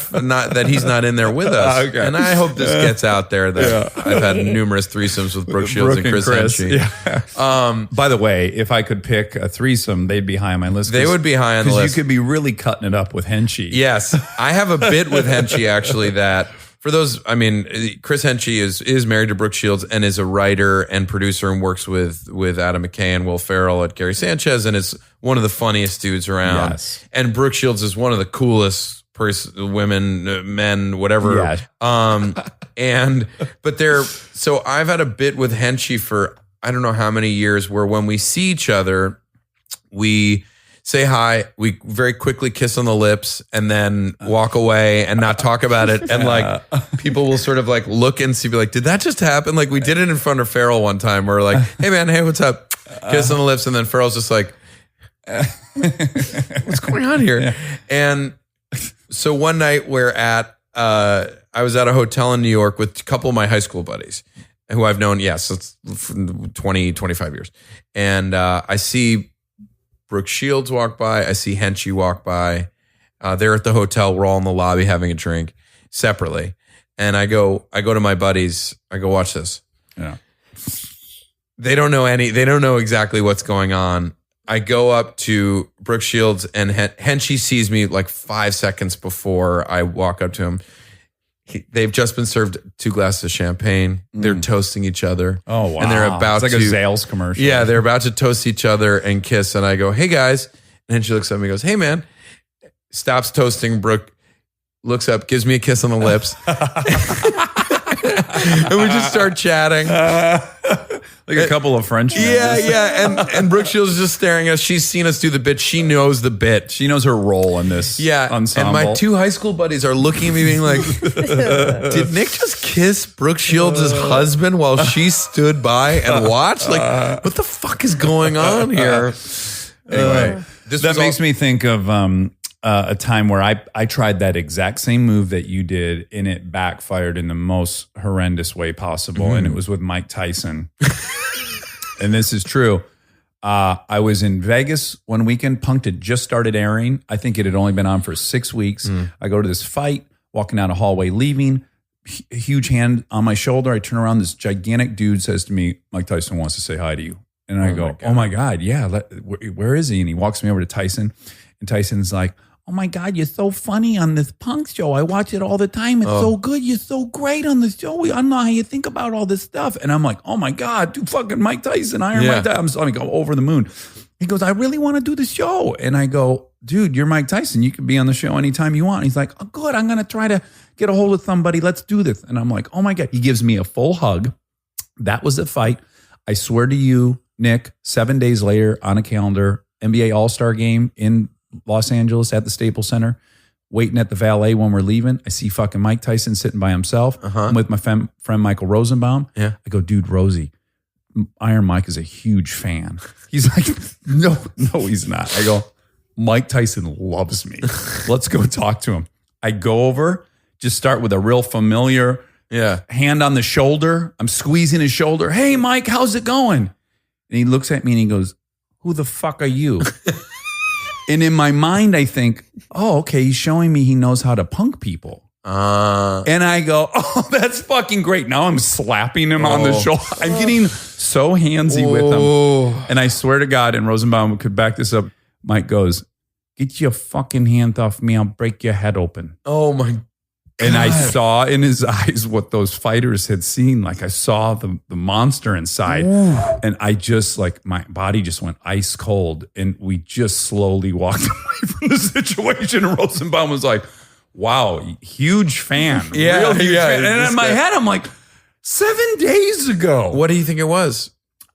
D: that he's not in there with us.
A: Okay.
D: And I hope this gets out there that I've had numerous threesomes with Brooke Shields and Chris Henchy.
A: Yeah. By the way, if I could pick a threesome, they'd be high on my list.
D: They would be high on the
A: Because
D: list.
A: you could be really cutting it up with Henchy.
D: Yes, I have a bit with Henchy actually that. For those, I mean, Chris Henchy is married to Brooke Shields and is a writer and producer and works with Adam McKay and Will Ferrell at Gary Sanchez and is one of the funniest dudes around.
A: Yes.
D: And Brooke Shields is one of the coolest women, men, whatever.
A: Yeah.
D: So I've had a bit with Henchy for I don't know how many years where when we see each other, we say hi, we very quickly kiss on the lips and then walk away and not talk about it. And like people will sort of like look and see, be like, did that just happen? Like we did it in front of Farrell one time where we're like, hey man, hey, what's up? Kiss on the lips. And then Farrell's just like, what's going on here? And so one night I was at a hotel in New York with a couple of my high school buddies who I've known, it's 20, 25 years. And I see Brooke Shields walk by. I see Henchy walk by. They're at the hotel. We're all in the lobby having a drink separately. And I go to my buddies. I go, watch this.
A: Yeah.
D: They don't know exactly what's going on. I go up to Brooke Shields, and Henchy sees me like 5 seconds before I walk up to him. They've just been served 2 glasses of champagne. They're toasting each other.
A: Oh, wow.
D: And they're about
A: it's like a Zales commercial.
D: Yeah, they're about to toast each other and kiss. And I go, hey, guys. And she looks at me and goes, hey, man. Stops toasting. Brooke looks up, gives me a kiss on the lips. And we just start chatting.
A: Like a couple of Frenchmen.
D: Yeah. And Brooke Shields is just staring at us. She's seen us do the bit. She knows the bit.
A: She knows her role in this ensemble.
D: And my 2 high school buddies are looking at me being like, did Nick just kiss Brooke Shields' husband while she stood by and watched? Like, what the fuck is going on here? Anyway,
A: that makes me think of a time where I tried that exact same move that you did, and it backfired in the most horrendous way possible. And it was with Mike Tyson. And this is true. I was in Vegas one weekend. Punk'd had just started airing. I think it had only been on for 6 weeks. I go to this fight, walking down a hallway, leaving, huge hand on my shoulder. I turn around. This gigantic dude says to me, Mike Tyson wants to say hi to you. And I go, oh my God, yeah. Where is he? And he walks me over to Tyson. And Tyson's like, oh my God, you're so funny on this punk show. I watch it all the time. It's so good. You're so great on the show. I don't know how you think about all this stuff. And I'm like, oh my God, dude, fucking Mike Tyson, Mike Tyson. I'm like, over the moon. He goes, I really want to do the show. And I go, dude, you're Mike Tyson. You can be on the show anytime you want. And he's like, oh, good. I'm going to try to get a hold of somebody. Let's do this. And I'm like, oh my God. He gives me a full hug. That was the fight. I swear to you, Nick, 7 days later on a calendar, NBA All-Star game in Los Angeles at the Staples Center, waiting at the valet when we're leaving. I see fucking Mike Tyson sitting by himself. I'm with my friend Michael Rosenbaum.
D: Yeah.
A: I go, dude, Rosie, Iron Mike is a huge fan. He's like, no, he's not. I go, Mike Tyson loves me. Let's go talk to him. I go over, just start with a real familiar hand on the shoulder. I'm squeezing his shoulder. Hey, Mike, how's it going? And he looks at me and he goes, who the fuck are you? And in my mind, I think, oh, okay, he's showing me he knows how to punk people. And I go, oh, that's fucking great. Now I'm slapping him on the shoulder. I'm getting so handsy with him. And I swear to God, and Rosenbaum could back this up, Mike goes, get your fucking hand off me. I'll break your head open.
D: Oh, my God.
A: And I saw in his eyes what those fighters had seen. Like I saw the monster inside. And I just my body just went ice cold. And we just slowly walked away from the situation. And Rosenbaum was like, wow, huge fan.
D: Yeah.
A: Real huge fan. And in my head, I'm like, 7 days ago.
D: What do you think it was?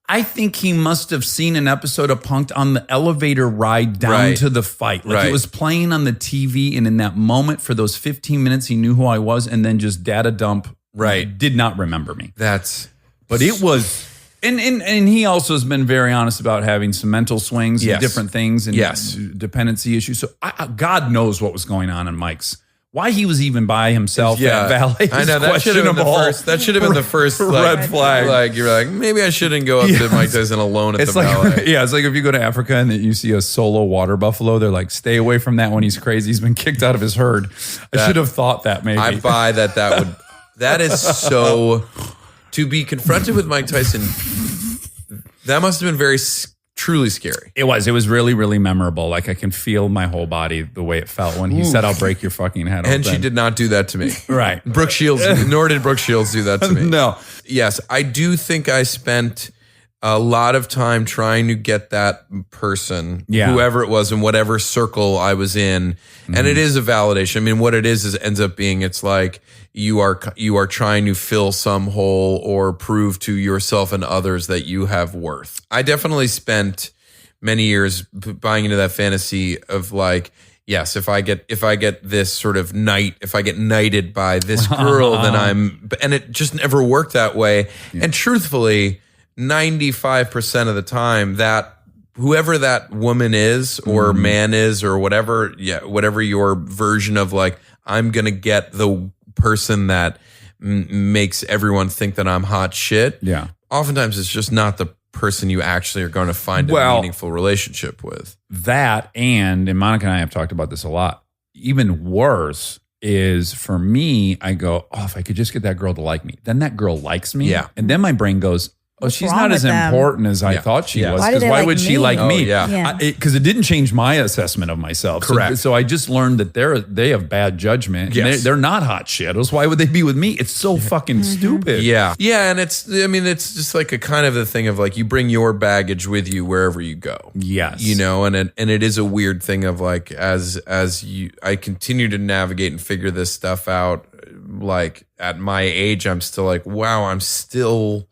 A: I think he must have seen an episode of Punk'd on the elevator ride down to the fight. It was playing on the TV, and in that moment, for those 15 minutes, he knew who I was, and then just data dump. Did not remember me.
D: But
A: it was, and he also has been very honest about having some mental swings and different things and dependency issues. So God knows what was going on in Mike's. Why he was even by himself at valet?
D: I know that should have been the first
A: red flag.
D: Like you're like, maybe I shouldn't go up to Mike Tyson alone at the valet.
A: Yeah, it's like if you go to Africa and you see a solo water buffalo, they're like, stay away from that when he's crazy. He's been kicked out of his herd. I should have thought that maybe.
D: I buy that would. That is so. To be confronted with Mike Tyson, that must have been truly scary.
A: It was really, really memorable. Like I can feel my whole body the way it felt when he said, I'll break your fucking head open.
D: And she did not do that to me.
A: Right.
D: Brooke Shields, nor did Brooke Shields do that to me.
A: No.
D: Yes, I do think I spent a lot of time trying to get that person, whoever it was in whatever circle I was in. And it is a validation. I mean, what it is ends up being, it's like you are trying to fill some hole or prove to yourself and others that you have worth. I definitely spent many years buying into that fantasy of like, yes, if I get this sort of if I get knighted by this girl, then and it just never worked that way. Yeah. And truthfully, 95% of the time, that whoever that woman is or man is or whatever, whatever your version of like, I'm going to get the person that makes everyone think that I'm hot shit.
A: Yeah.
D: Oftentimes it's just not the person you actually are going to find a meaningful relationship with.
A: That and Monica and I have talked about this a lot. Even worse, is for me, I go, oh, if I could just get that girl to like me, then that girl likes me.
D: Yeah.
A: And then my brain goes, oh, she's
B: wrong
A: not
B: with
A: as
B: them?
A: important as I
D: Yeah.
A: thought she
D: Yeah.
A: was.
B: Why do
A: Because
B: they
A: why
B: like
A: would she
B: me?
A: like
D: Oh,
A: me?
D: yeah.
B: Yeah.
A: Because it didn't change my assessment of myself.
D: Correct.
A: So I just learned that they have bad judgment. And
D: Yes.
A: they're not hot shitos. Why would they be with me? It's so fucking stupid.
D: Yeah. Yeah. And it's just like a kind of the thing of like you bring your baggage with you wherever you go.
A: Yes.
D: You know, and it is a weird thing of like, I continue to navigate and figure this stuff out, like at my age, I'm still like, wow, I'm still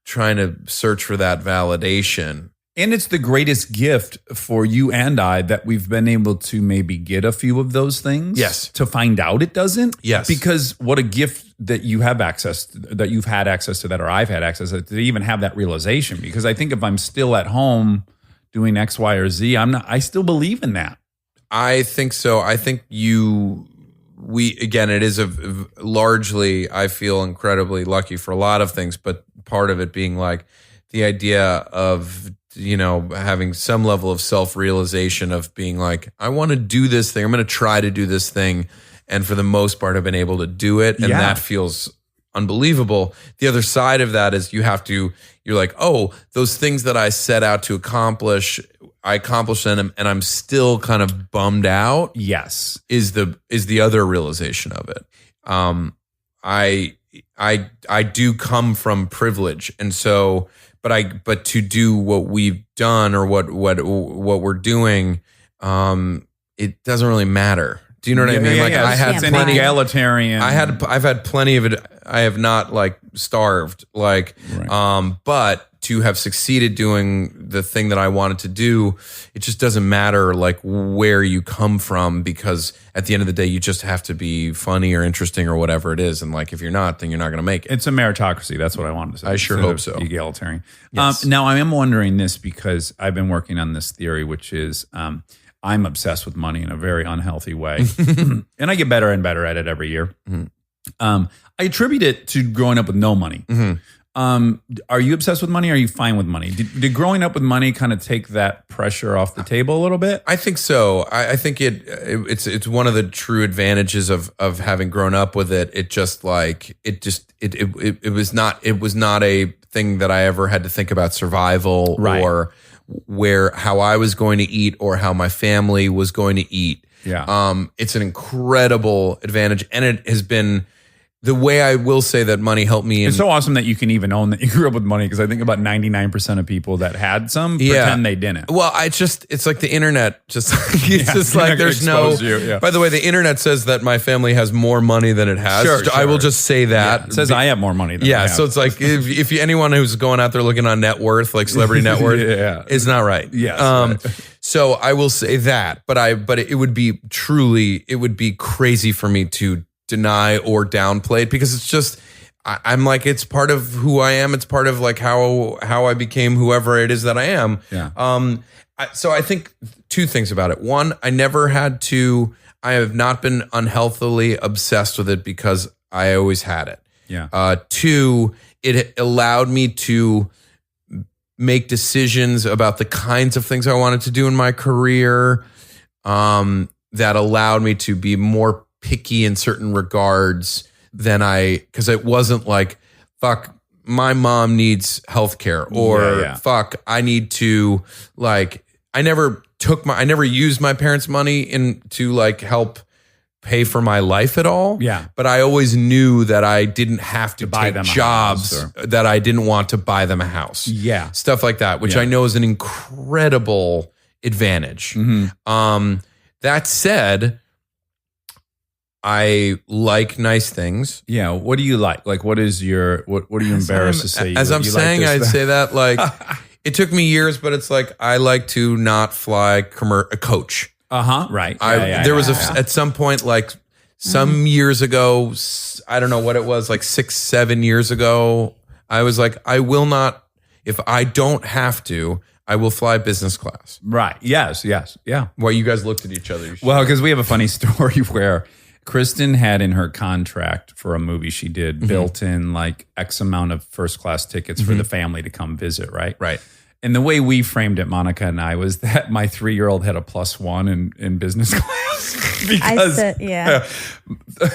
D: trying to search for that validation.
A: And it's the greatest gift for you and I that we've been able to maybe get a few of those things.
D: Yes.
A: To find out it doesn't.
D: Yes.
A: Because what a gift that you have access to, that you've had access to that, or I've had access to even have that realization. Because I think if I'm still at home doing X, Y, or Z, I still believe in that.
D: I think so. I think again, it is largely, I feel incredibly lucky for a lot of things, but part of it being like the idea of, you know, having some level of self-realization of being like, I want to do this thing. I'm going to try to do this thing. And for the most part, I've been able to do it. And that feels unbelievable. The other side of that is you're like, oh, those things that I set out to accomplish, I accomplished them, and I'm still kind of bummed out.
A: Yes.
D: Is the other realization of it. I do come from privilege, and so, but to do what we've done or what we're doing, it doesn't really matter. Do you know what I mean? Like I had
A: it's an
D: plenty.
A: egalitarian.
D: I've had plenty of it. I have not like starved, like,
A: Right.
D: but to have succeeded doing the thing that I wanted to do, it just doesn't matter like where you come from, because at the end of the day, you just have to be funny or interesting or whatever it is. And like, if you're not, then you're not going to make it.
A: It's a meritocracy. That's what I wanted to say.
D: I sure
A: Instead
D: hope
A: of
D: so.
A: Egalitarian.
D: Yes.
A: Now, I am wondering this because I've been working on this theory, which is I'm obsessed with money in a very unhealthy way. And I get better and better at it every year. I attribute it to growing up with no money. Are you obsessed with money? Or are you fine with money? Did growing up with money kind of take that pressure off the table a little bit?
D: I think so. I think it's one of the true advantages of having grown up with it. It just like it was not a thing that I ever had to think about survival or how I was going to eat or how my family was going to eat.
A: Yeah.
D: It's an incredible advantage, and it has been. The way I will say that money helped me.
A: It's so awesome that you can even own that you grew up with money, because I think about 99% of people that had some pretend they didn't.
D: Well, it's like the internet. It's just
A: you're
D: like
A: not gonna
D: there's no.
A: expose you, yeah.
D: By the way, the internet says that my family has more money than it has.
A: Sure,
D: I will
A: sure.
D: just say that.
A: Yeah, it says I have more money than I have.
D: So it's like if anyone who's going out there looking on net worth, like celebrity net worth, is not right.
A: Yes, right.
D: So I will say that, but it would be crazy for me to deny or downplay it, because it's just I'm like, it's part of who I am. It's part of like how I became whoever it is that I am.
A: Yeah.
D: So I think two things about it. One, I have not been unhealthily obsessed with it because I always had it.
A: Yeah.
D: Two, it allowed me to make decisions about the kinds of things I wanted to do in my career, that allowed me to be more picky in certain regards because it wasn't like, fuck, my mom needs healthcare, or fuck, I need to like, I never used my parents' money to like help pay for my life at all.
A: Yeah.
D: But I always knew that I didn't have to
A: buy
D: take
A: them a
D: jobs
A: house
D: that I didn't want to buy them a house.
A: Yeah.
D: Stuff like that, which I know is an incredible advantage. That said, I like nice things.
A: Yeah. What do you like? Like, what is your, what are you embarrassed to say?
D: As I'm saying, I'd say that like, it took me years, but it's like, I like to not fly a coach.
A: Right.
D: There was at some point, like some years ago, I don't know what it was, like 6-7 years ago, I was like, I will not, if I don't have to, I will fly business class.
A: Right. Yes. Yeah.
D: Well, you guys looked at each other.
A: Well, because we have a funny story where Kristen had in her contract for a movie she did built in like X amount of first class tickets for the family to come visit, right?
D: Right.
A: And the way we framed it, Monica and I, was that my 3-year-old had a +1 in business class. because
B: yeah.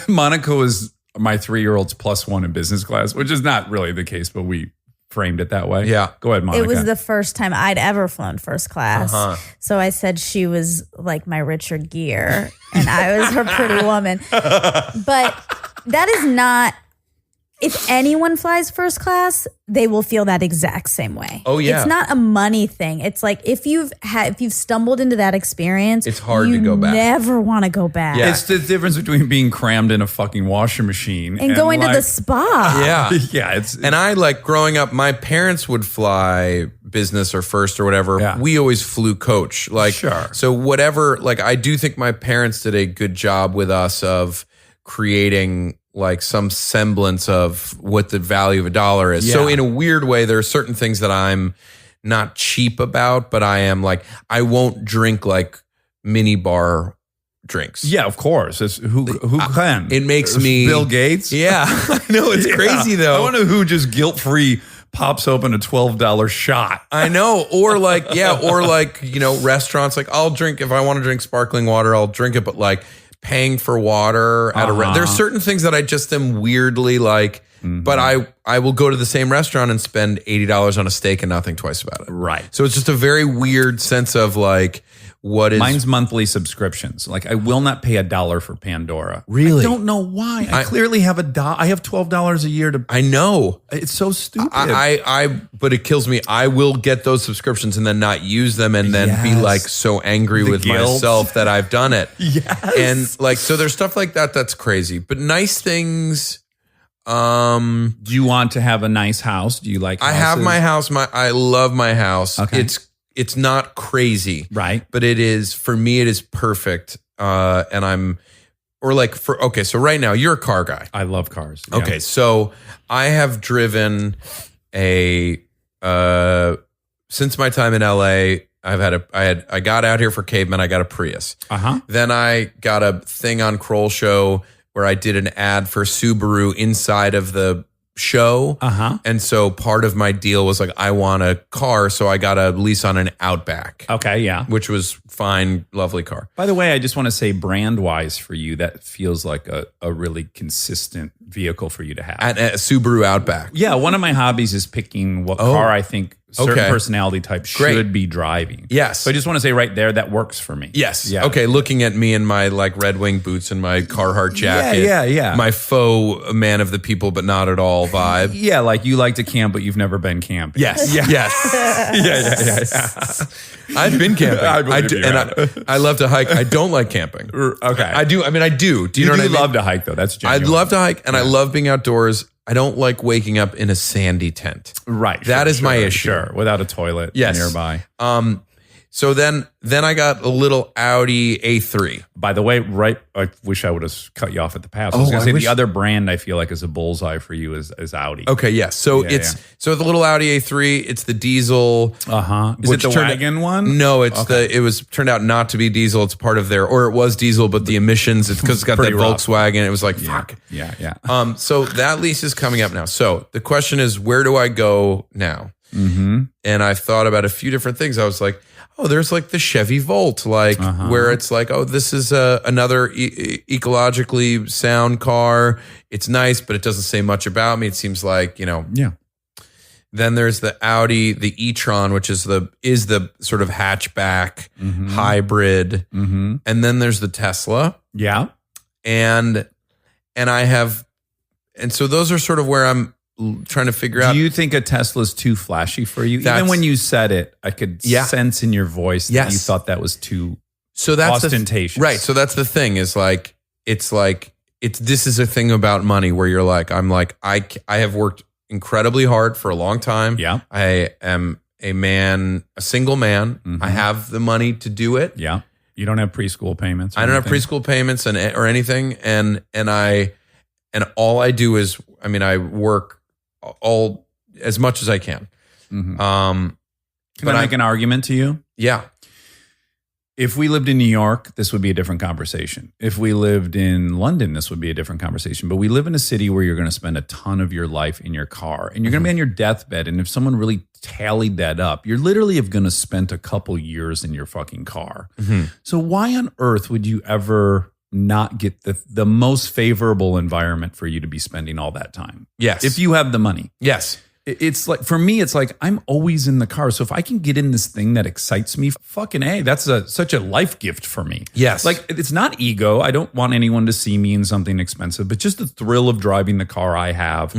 A: Monica was my 3-year-old's +1 in business class, which is not really the case, but we framed it that way.
D: Yeah.
A: Go ahead, Monica.
B: It was the first time I'd ever flown first class. So I said she was like my Richard Gere and I was her pretty woman. But that is not, if anyone flies first class, they will feel that exact same way.
D: Oh, yeah.
B: It's not a money thing. It's like if you've stumbled into that experience,
D: it's hard to go back.
B: Never want to go back.
A: Yeah. It's the difference between being crammed in a fucking washing machine
B: and going to the spa.
D: Yeah.
A: Yeah.
D: And I like growing up, my parents would fly business or first or whatever.
A: Yeah.
D: We always flew coach. Like,
A: Sure.
D: So whatever, like I do think my parents did a good job with us of creating like some semblance of what the value of a dollar is.
A: Yeah.
D: So in a weird way, there are certain things that I'm not cheap about, but I am like, I won't drink like mini bar drinks.
A: Yeah, of course. Who can?
D: It makes me
A: Bill Gates.
D: Yeah. I know it's crazy though.
A: I wonder who just guilt-free pops open a $12 shot.
D: I know. Or like, yeah, or like, you know, restaurants, like I'll drink, if I want to drink sparkling water, I'll drink it, but like paying for water at there's certain things that I just am weirdly like, but I will go to the same restaurant and spend $80 on a steak and not think twice about it.
A: Right.
D: So it's just a very weird sense of like, what is
A: Mine's monthly subscriptions. Like I will not pay $1 for Pandora.
D: Really?
A: I don't know why. I clearly have I have $12 a year to.
D: I know.
A: It's so stupid.
D: But it kills me. I will get those subscriptions and then not use them and then be
A: Yes.
D: like so angry
A: The
D: with
A: guilt.
D: myself that I've done it.
A: Yes.
D: And like, so there's stuff like that that's crazy. But nice things.
A: Do you want to have a nice house? Do you like?
D: I
A: houses?
D: have my house. I love my house.
A: Okay.
D: It's not crazy,
A: Right.
D: but it is, for me, it is perfect. And I'm, or like so right now you're a car guy.
A: I love cars. Yeah.
D: Okay. So I have driven since my time in LA, I got out here for Caveman. I got a Prius. Then I got a thing on Kroll Show where I did an ad for Subaru inside of the show. And so part of my deal was like, I want a car. So I got a lease on an Outback.
A: Okay. Yeah.
D: Which was fine, lovely car.
A: By the way, I just want to say brand wise for you, that feels like a really consistent vehicle for you to have.
D: And a Subaru Outback.
A: Yeah. One of my hobbies is picking what car I think certain personality type should be driving.
D: Yes.
A: So I just want to say right there, that works for me.
D: Yes.
A: Yeah.
D: Okay. Looking at me in my like Red Wing boots and my Carhartt jacket.
A: Yeah.
D: My faux man of the people, but not at all vibe.
A: Yeah. Like you like to camp, but you've never been camping.
D: Yes.
A: Yeah.
D: Yes.
A: Yeah.
D: I've been camping.
A: I believe you
D: and I love to hike. I don't like camping.
A: Okay.
D: I do. I mean, I do. Do you know what I mean?
A: love to hike though. That's
D: I
A: genuine.
D: love to hike and I love being outdoors. I don't like waking up in a sandy tent.
A: Right.
D: That is my issue.
A: Sure. Without a toilet nearby.
D: So then I got a little Audi A3.
A: By the way, I wish I would have cut you off at the pass. I was going to say the other brand I feel like is a bullseye for you is Audi.
D: Okay, yes. So so the little Audi A3, it's the diesel.
A: Is it the wagon one?
D: No, it was turned out not to be diesel. It's part of or it was diesel, but the emissions, it's because it's got that
A: Pretty rough.
D: Volkswagen. It was like, fuck.
A: Yeah.
D: So that lease is coming up now. So the question is, where do I go now?
A: Mm-hmm.
D: And I've thought about a few different things. I was like, there's like the Chevy Volt, like where it's like, this is another ecologically sound car. It's nice, but it doesn't say much about me. It seems like,
A: Yeah.
D: Then there's the Audi, the e-tron, which is the sort of hatchback hybrid.
A: Mm-hmm.
D: And then there's the Tesla.
A: Yeah.
D: And so those are sort of where I'm trying to figure out.
A: Do you think a Tesla's too flashy for you? Even when you said it, I could sense in your voice that you thought that was too ostentatious.
D: Right. So that's the thing is like, this is a thing about money where you're like, I have worked incredibly hard for a long time.
A: Yeah.
D: I am a single man.
A: Mm-hmm.
D: I have the money to do it.
A: Yeah. You don't have preschool payments.
D: I don't have preschool payments or anything. And all I do is, I work all as much as I can.
A: Mm-hmm. Can I make an argument to you?
D: Yeah.
A: If we lived in New York, this would be a different conversation. If we lived in London, this would be a different conversation. But we live in a city where you're going to spend a ton of your life in your car and you're going to be on your deathbed. And if someone really tallied that up, you're literally going to spend a couple years in your fucking car. So why on earth would you ever not get the most favorable environment for you to be spending all that time?
D: Yes.
A: If you have the money.
D: Yes.
A: It's like, for me, it's like I'm always in the car. So if I can get in this thing that excites me, fucking A, that's such a life gift for me.
D: Yes.
A: Like, it's not ego. I don't want anyone to see me in something expensive, but just the thrill of driving the car I have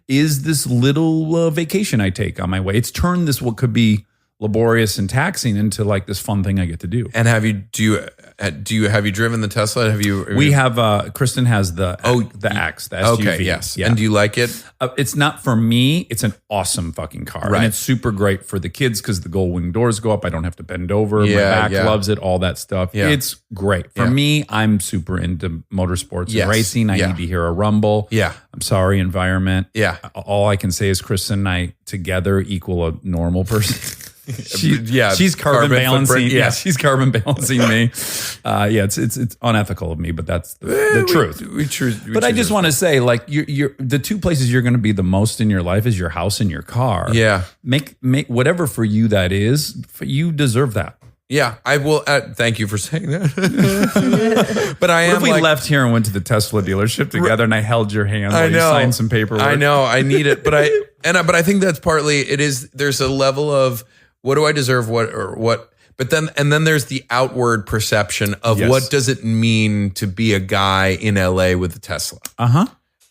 A: is this little vacation I take on my way. It's turned this what could be laborious and taxing into like this fun thing I get to do.
D: And have you driven the Tesla?
A: We have Kristen has the X, the SUV.
D: Okay, yes.
A: Yeah.
D: And do you like it?
A: It's not for me. It's an awesome fucking car.
D: Right.
A: And it's super great for the kids because the gold wing doors go up. I don't have to bend over.
D: Yeah,
A: My back
D: yeah.
A: loves it, all that stuff.
D: Yeah.
A: It's great. For
D: Yeah.
A: me, I'm super into motorsports
D: Yes.
A: and racing. I
D: Yeah.
A: need to hear a rumble.
D: Yeah.
A: I'm sorry, environment.
D: Yeah.
A: All I can say is Kristen and I together equal a normal person. She's carbon balancing.
D: footprint, yeah.
A: She's carbon balancing me. It's unethical of me, but that's the truth. But I just want to say, like, you're the two places you're going to be the most in your life is your house and your car.
D: Yeah.
A: Make whatever for you that is. You deserve that.
D: Yeah, I will. Thank you for saying that. But I
A: What
D: am
A: if we
D: like,
A: left here and went to the Tesla dealership together and I held your hand while
D: I
A: you
D: know.
A: signed some paperwork?
D: I know. I need it, but I think that's partly it is. There's a level of what do I deserve? What? But then there's the outward perception of
A: Yes.
D: what does it mean to be a guy in LA with a Tesla.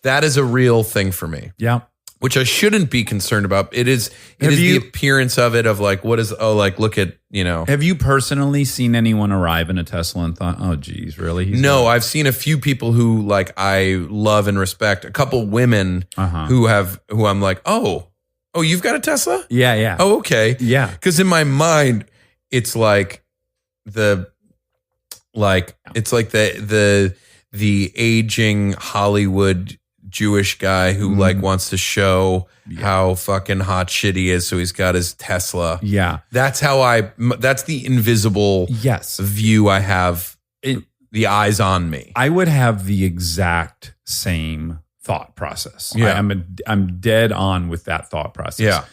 D: That is a real thing for me.
A: Yeah.
D: Which I shouldn't be concerned about. It is the appearance of it of like, what is, look at,
A: Have you personally seen anyone arrive in a Tesla and thought, oh, geez, really?
D: No, I've seen a few people who like I love and respect. A couple women who I'm like, oh, you've got a Tesla?
A: Yeah, yeah.
D: Oh, okay.
A: Yeah.
D: Because in my mind, it's like the aging Hollywood Jewish guy who like wants to show how fucking hot shit he is, so he's got his Tesla.
A: Yeah.
D: That's that's the invisible view I have, the eyes on me.
A: I would have the exact same thought process.
D: Yeah.
A: I'm dead on with that thought process.
D: Yeah.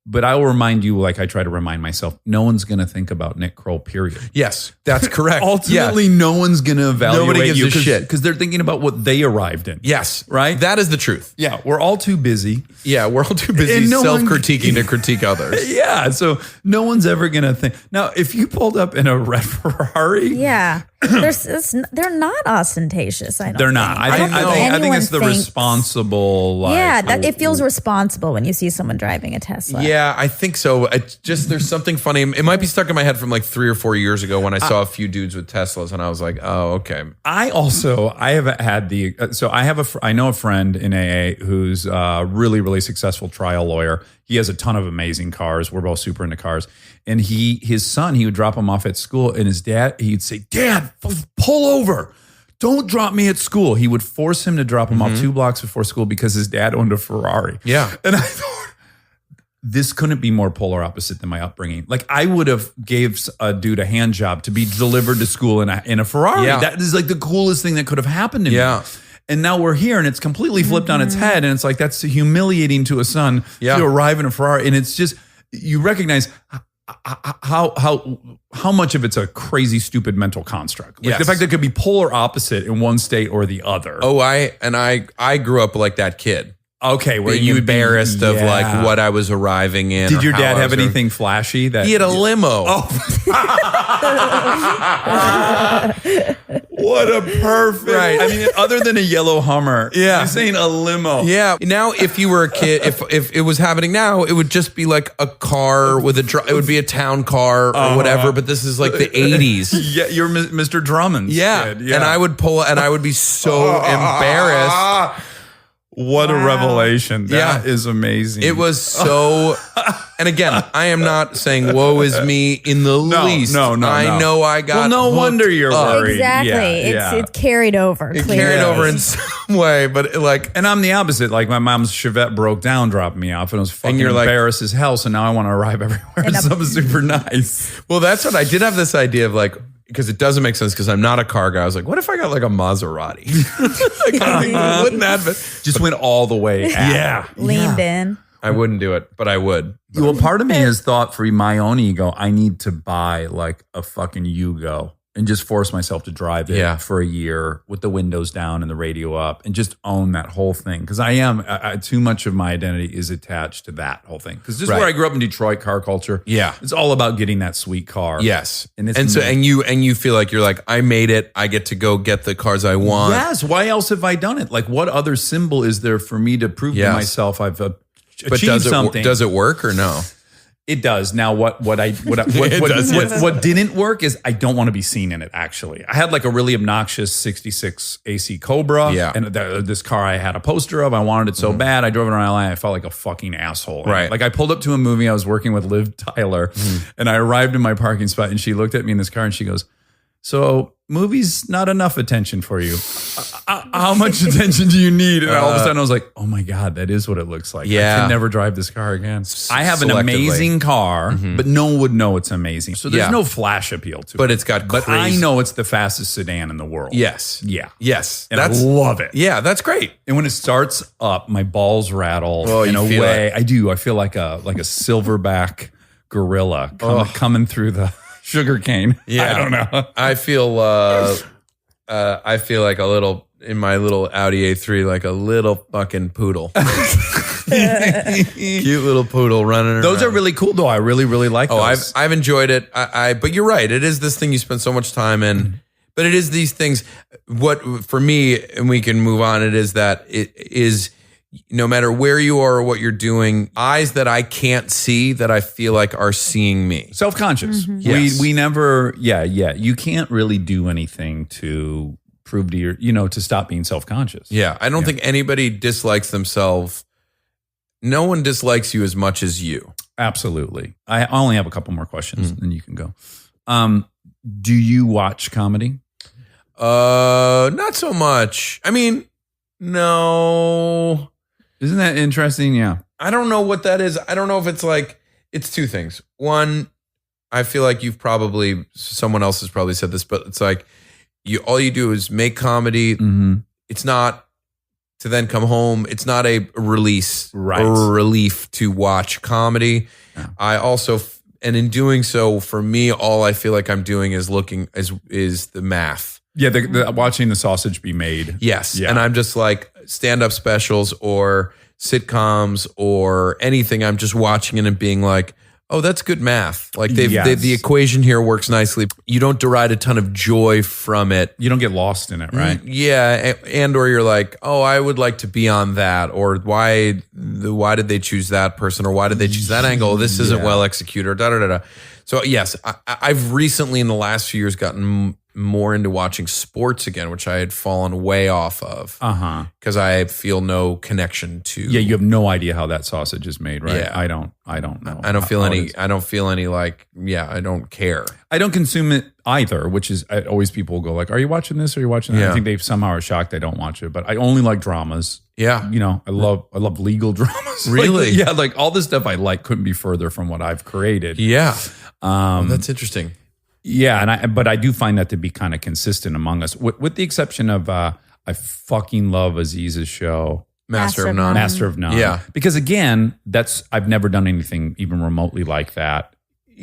A: But I will remind you, like I try to remind myself, no one's going to think about Nick Kroll, period.
D: Yes, that's correct.
A: Ultimately, no one's going to evaluate
D: Nobody gives
A: you
D: a shit.
A: because they're thinking about what they arrived in.
D: Yes.
A: Right?
D: That is the truth.
A: Yeah. We're all too busy.
D: Yeah, we're all too busy
A: And no one-
D: self-critiquing to critique others.
A: Yeah. So no one's ever going to think. Now, if you pulled up in a red Ferrari.
B: Yeah. They're not ostentatious. I don't
A: They're not.
B: think.
A: I think it's the
B: Anyone thinks-
A: responsible. Like,
B: Yeah, it feels responsible when you see someone driving a Tesla.
D: Yeah, I think so. There's something funny. It might be stuck in my head from like 3 or 4 years ago when I saw a few dudes with Teslas, and I was like, oh, okay.
A: I have had I know a friend in AA who's a really, really successful trial lawyer. He has a ton of amazing cars. We're both super into cars. And his son, he would drop him off at school, and his dad, he'd say, Dad, pull over. Don't drop me at school. He would force him to drop him off 2 blocks before school because his dad owned a Ferrari.
D: Yeah.
A: And I thought, this couldn't be more polar opposite than my upbringing. Like, I would have gave a dude a hand job to be delivered to school in a Ferrari.
D: Yeah.
A: That is like the coolest thing that could have happened to me.
D: Yeah.
A: And now we're here, and it's completely flipped on its head, and it's like that's humiliating to a son to arrive in a Ferrari, and it's just you recognize how much of it's a crazy, stupid mental construct. Like the fact that it could be polar opposite in one state or the other.
D: Oh, I grew up like that kid.
A: Okay, where
D: Being
A: you
D: embarrassed of like what I was arriving in.
A: Did your
D: or
A: dad
D: how I
A: have
D: was
A: anything flashy? That
D: He had a limo.
A: What a perfect.
D: Right.
A: I mean, other than a yellow Hummer,
D: Yeah.
A: you're saying a limo.
D: Yeah. Now, if you were a kid, if it was happening now, it would just be like a car with it would be a town car or whatever. But this is like the 80s.
A: Yeah, you're Mr. Drummond's
D: Yeah.
A: kid.
D: And I would pull, and I would be so embarrassed.
A: What a revelation. That
D: Yeah.
A: is amazing.
D: It was so, and again, I am not saying woe is me in the least.
A: No.
D: I know I got
A: Well, no
D: hooked
A: wonder you're
D: up.
A: worried.
B: Exactly.
A: Yeah.
B: It's carried over.
D: It
B: clearly.
D: carried over in some way, but like,
A: And I'm the opposite. Like my mom's Chevette broke down, dropping me off, and I was fucking
D: you're like-
A: embarrassed as hell. So now I want to arrive everywhere in something super nice.
D: well, that's what I did have this idea of like, because it doesn't make sense because I'm not a car guy. I was like, what if I got like a Maserati? Like, wouldn't that be?
A: Just went all the way.
D: Yeah.
B: Leaned in.
D: I wouldn't do it, but I would.
A: Well, part of me has thought for my own ego, I need to buy like a fucking Yugo and just force myself to drive it for a year with the windows down and the radio up and just own that whole thing. Because too much of my identity is attached to that whole thing. Because this is where I grew up in Detroit, car culture.
D: Yeah.
A: It's all about getting that sweet car.
D: Yes.
A: And
D: you feel like you're like, I made it. I get to go get the cars I want.
A: Yes. Why else have I done it? Like, what other symbol is there for me to prove to myself I've achieved something?
D: Does it work or no?
A: It does. Now, what didn't work is I don't want to be seen in it, actually. I had like a really obnoxious 66 AC Cobra.
D: Yeah.
A: And this car I had a poster of. I wanted it so bad. I drove it around LA. I felt like a fucking asshole.
D: Right.
A: Like I pulled up to a movie. I was working with Liv Tyler and I arrived in my parking spot and she looked at me in this car and she goes, "So movies, not enough attention for you. How much attention do you need?" And all of a sudden I was like, oh my God, that is what it looks like.
D: Yeah.
A: I can never drive this car again. I have an
D: Selectively.
A: amazing car, but no one would know it's amazing. So there's no flash appeal to it.
D: But it's got
A: But I
D: crazy-
A: know it's the fastest sedan in the world.
D: Yes.
A: Yeah.
D: Yes.
A: And I love it.
D: Yeah, that's great.
A: And when it starts up, my balls rattle
D: Oh,
A: in
D: you
A: a
D: feel
A: way.
D: it.
A: I do. I feel like a silverback gorilla coming through the sugar cane.
D: Yeah.
A: I don't know.
D: I feel like a little in my little Audi A3, like a little fucking poodle. Cute little poodle running around.
A: Those are really cool, though. I really, really like those.
D: I've enjoyed it. But you're right. It is this thing you spend so much time in. But it is these things. What for me, and we can move on. It is that it is no matter where you are or what you're doing, eyes that I can't see that I feel like are seeing me.
A: Self-conscious.
D: Yes.
A: We never, you can't really do anything to prove to to stop being self-conscious.
D: Yeah, I don't think anybody dislikes themselves. No one dislikes you as much as you.
A: Absolutely. I only have a couple more questions, and you can go. Do you watch comedy?
D: Not so much. I mean, no.
A: Isn't that interesting? Yeah.
D: I don't know what that is. I don't know if it's like, it's two things. One, I feel like someone else has probably said this, but it's like all you do is make comedy. It's not to then come home. It's not a release or a relief to watch comedy. Yeah. I also, and in doing so, for me, all I feel like I'm doing is is the math.
A: Yeah, the watching the sausage be made.
D: Yes.
A: Yeah.
D: And I'm just like stand-up specials or sitcoms or anything. I'm just watching it and being like, oh, that's good math. Like the equation here works nicely. You don't derive a ton of joy from it.
A: You don't get lost in it, right?
D: Yeah. And or you're like, oh, I would like to be on that. Or why did they choose that person? Or why did they choose that angle? This isn't well executed. Or da da da da. So yes, I've recently in the last few years gotten more into watching sports again, which I had fallen way off of. Because I feel no connection to.
A: Yeah, you have no idea how that sausage is made, right?
D: Yeah.
A: I don't know.
D: I don't feel any like, I don't care.
A: I don't consume it either, which is always people go like, are you watching this? Or are you watching that?
D: Yeah.
A: I think they somehow are shocked I don't watch it, but I only like dramas.
D: Yeah.
A: I love legal dramas.
D: Really?
A: Like all the stuff I like couldn't be further from what I've created.
D: Yeah. That's interesting.
A: Yeah, but I do find that to be kind of consistent among us, with the exception of I fucking love Aziz's show,
D: Master of None.
A: Master of None.
D: Yeah,
A: because again, I've never done anything even remotely like that.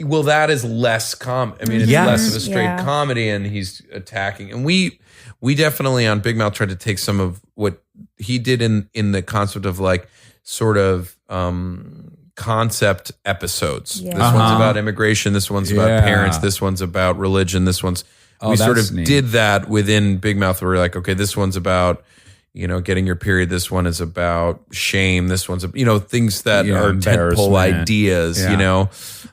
D: Well, that is less I mean, it's less of a straight comedy, and he's attacking. And we definitely on Big Mouth tried to take some of what he did in the concept of like sort of concept episodes.
B: Yeah.
D: This one's about immigration. This one's about parents. This one's about religion. This one's we sort of
A: neat.
D: did that within Big Mouth. Where we're like, okay, this one's about getting your period. This one is about shame. This one's things that are tentpole ideas.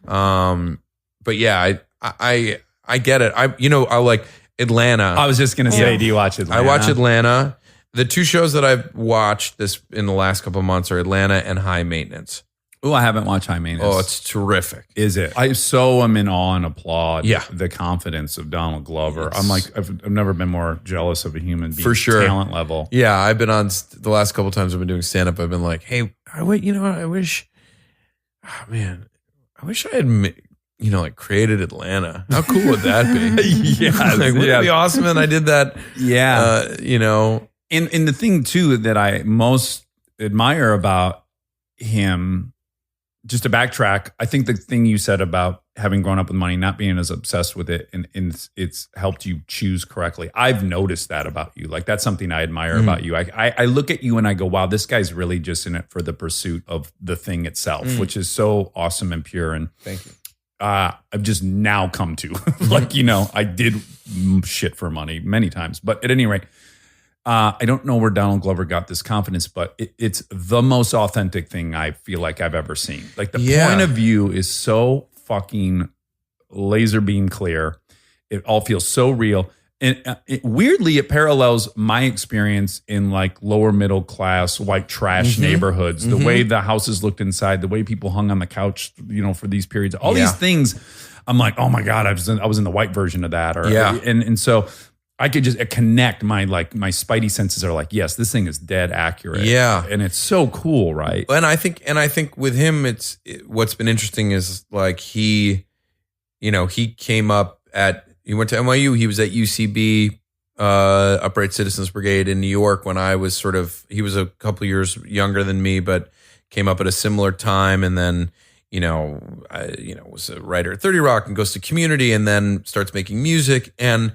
D: But yeah, I get it. I like Atlanta.
A: I was just gonna say, do you watch Atlanta?
D: I watch Atlanta. The two shows that I've watched this in the last couple of months are Atlanta and High Maintenance.
A: Oh, I haven't watched High Maintenance.
D: Oh, it's terrific.
A: Is it? I so am in awe and applaud
D: Yeah.
A: the confidence of Donald Glover. I'm like, I've never been more jealous of a human being.
D: For sure.
A: Talent level.
D: Yeah, I've been on the last couple of times I've been doing stand up. I've been like, hey, I wish I had like created Atlanta. How cool would that be?
A: Yes,
D: like, wouldn't it be awesome? And I did that.
A: Yeah. And the thing too that I most admire about him, just to backtrack, I think the thing you said about having grown up with money, not being as obsessed with it, and it's helped you choose correctly. I've noticed that about you. Like, that's something I admire about you. I look at you and I go, wow, this guy's really just in it for the pursuit of the thing itself, which is so awesome and pure. And
D: Thank you.
A: I've just now come to, like, I did shit for money many times. But at any rate, I don't know where Donald Glover got this confidence, but it's the most authentic thing I feel like I've ever seen. Like, the point of view is so fucking laser beam clear. It all feels so real. And weirdly, it parallels my experience in like lower middle class white trash neighborhoods. The way the houses looked inside, the way people hung on the couch, for these periods, all these things. I'm like, oh my God, I was in the white version of that. And so I could just connect my spidey senses are like, yes, this thing is dead accurate.
D: Yeah.
A: And it's so cool, right?
D: And I think with him, what's been interesting is like he came up he went to NYU. He was at UCB, Upright Citizens Brigade in New York when I was he was a couple years younger than me, but came up at a similar time. And then, was a writer at 30 Rock and goes to Community and then starts making music. And,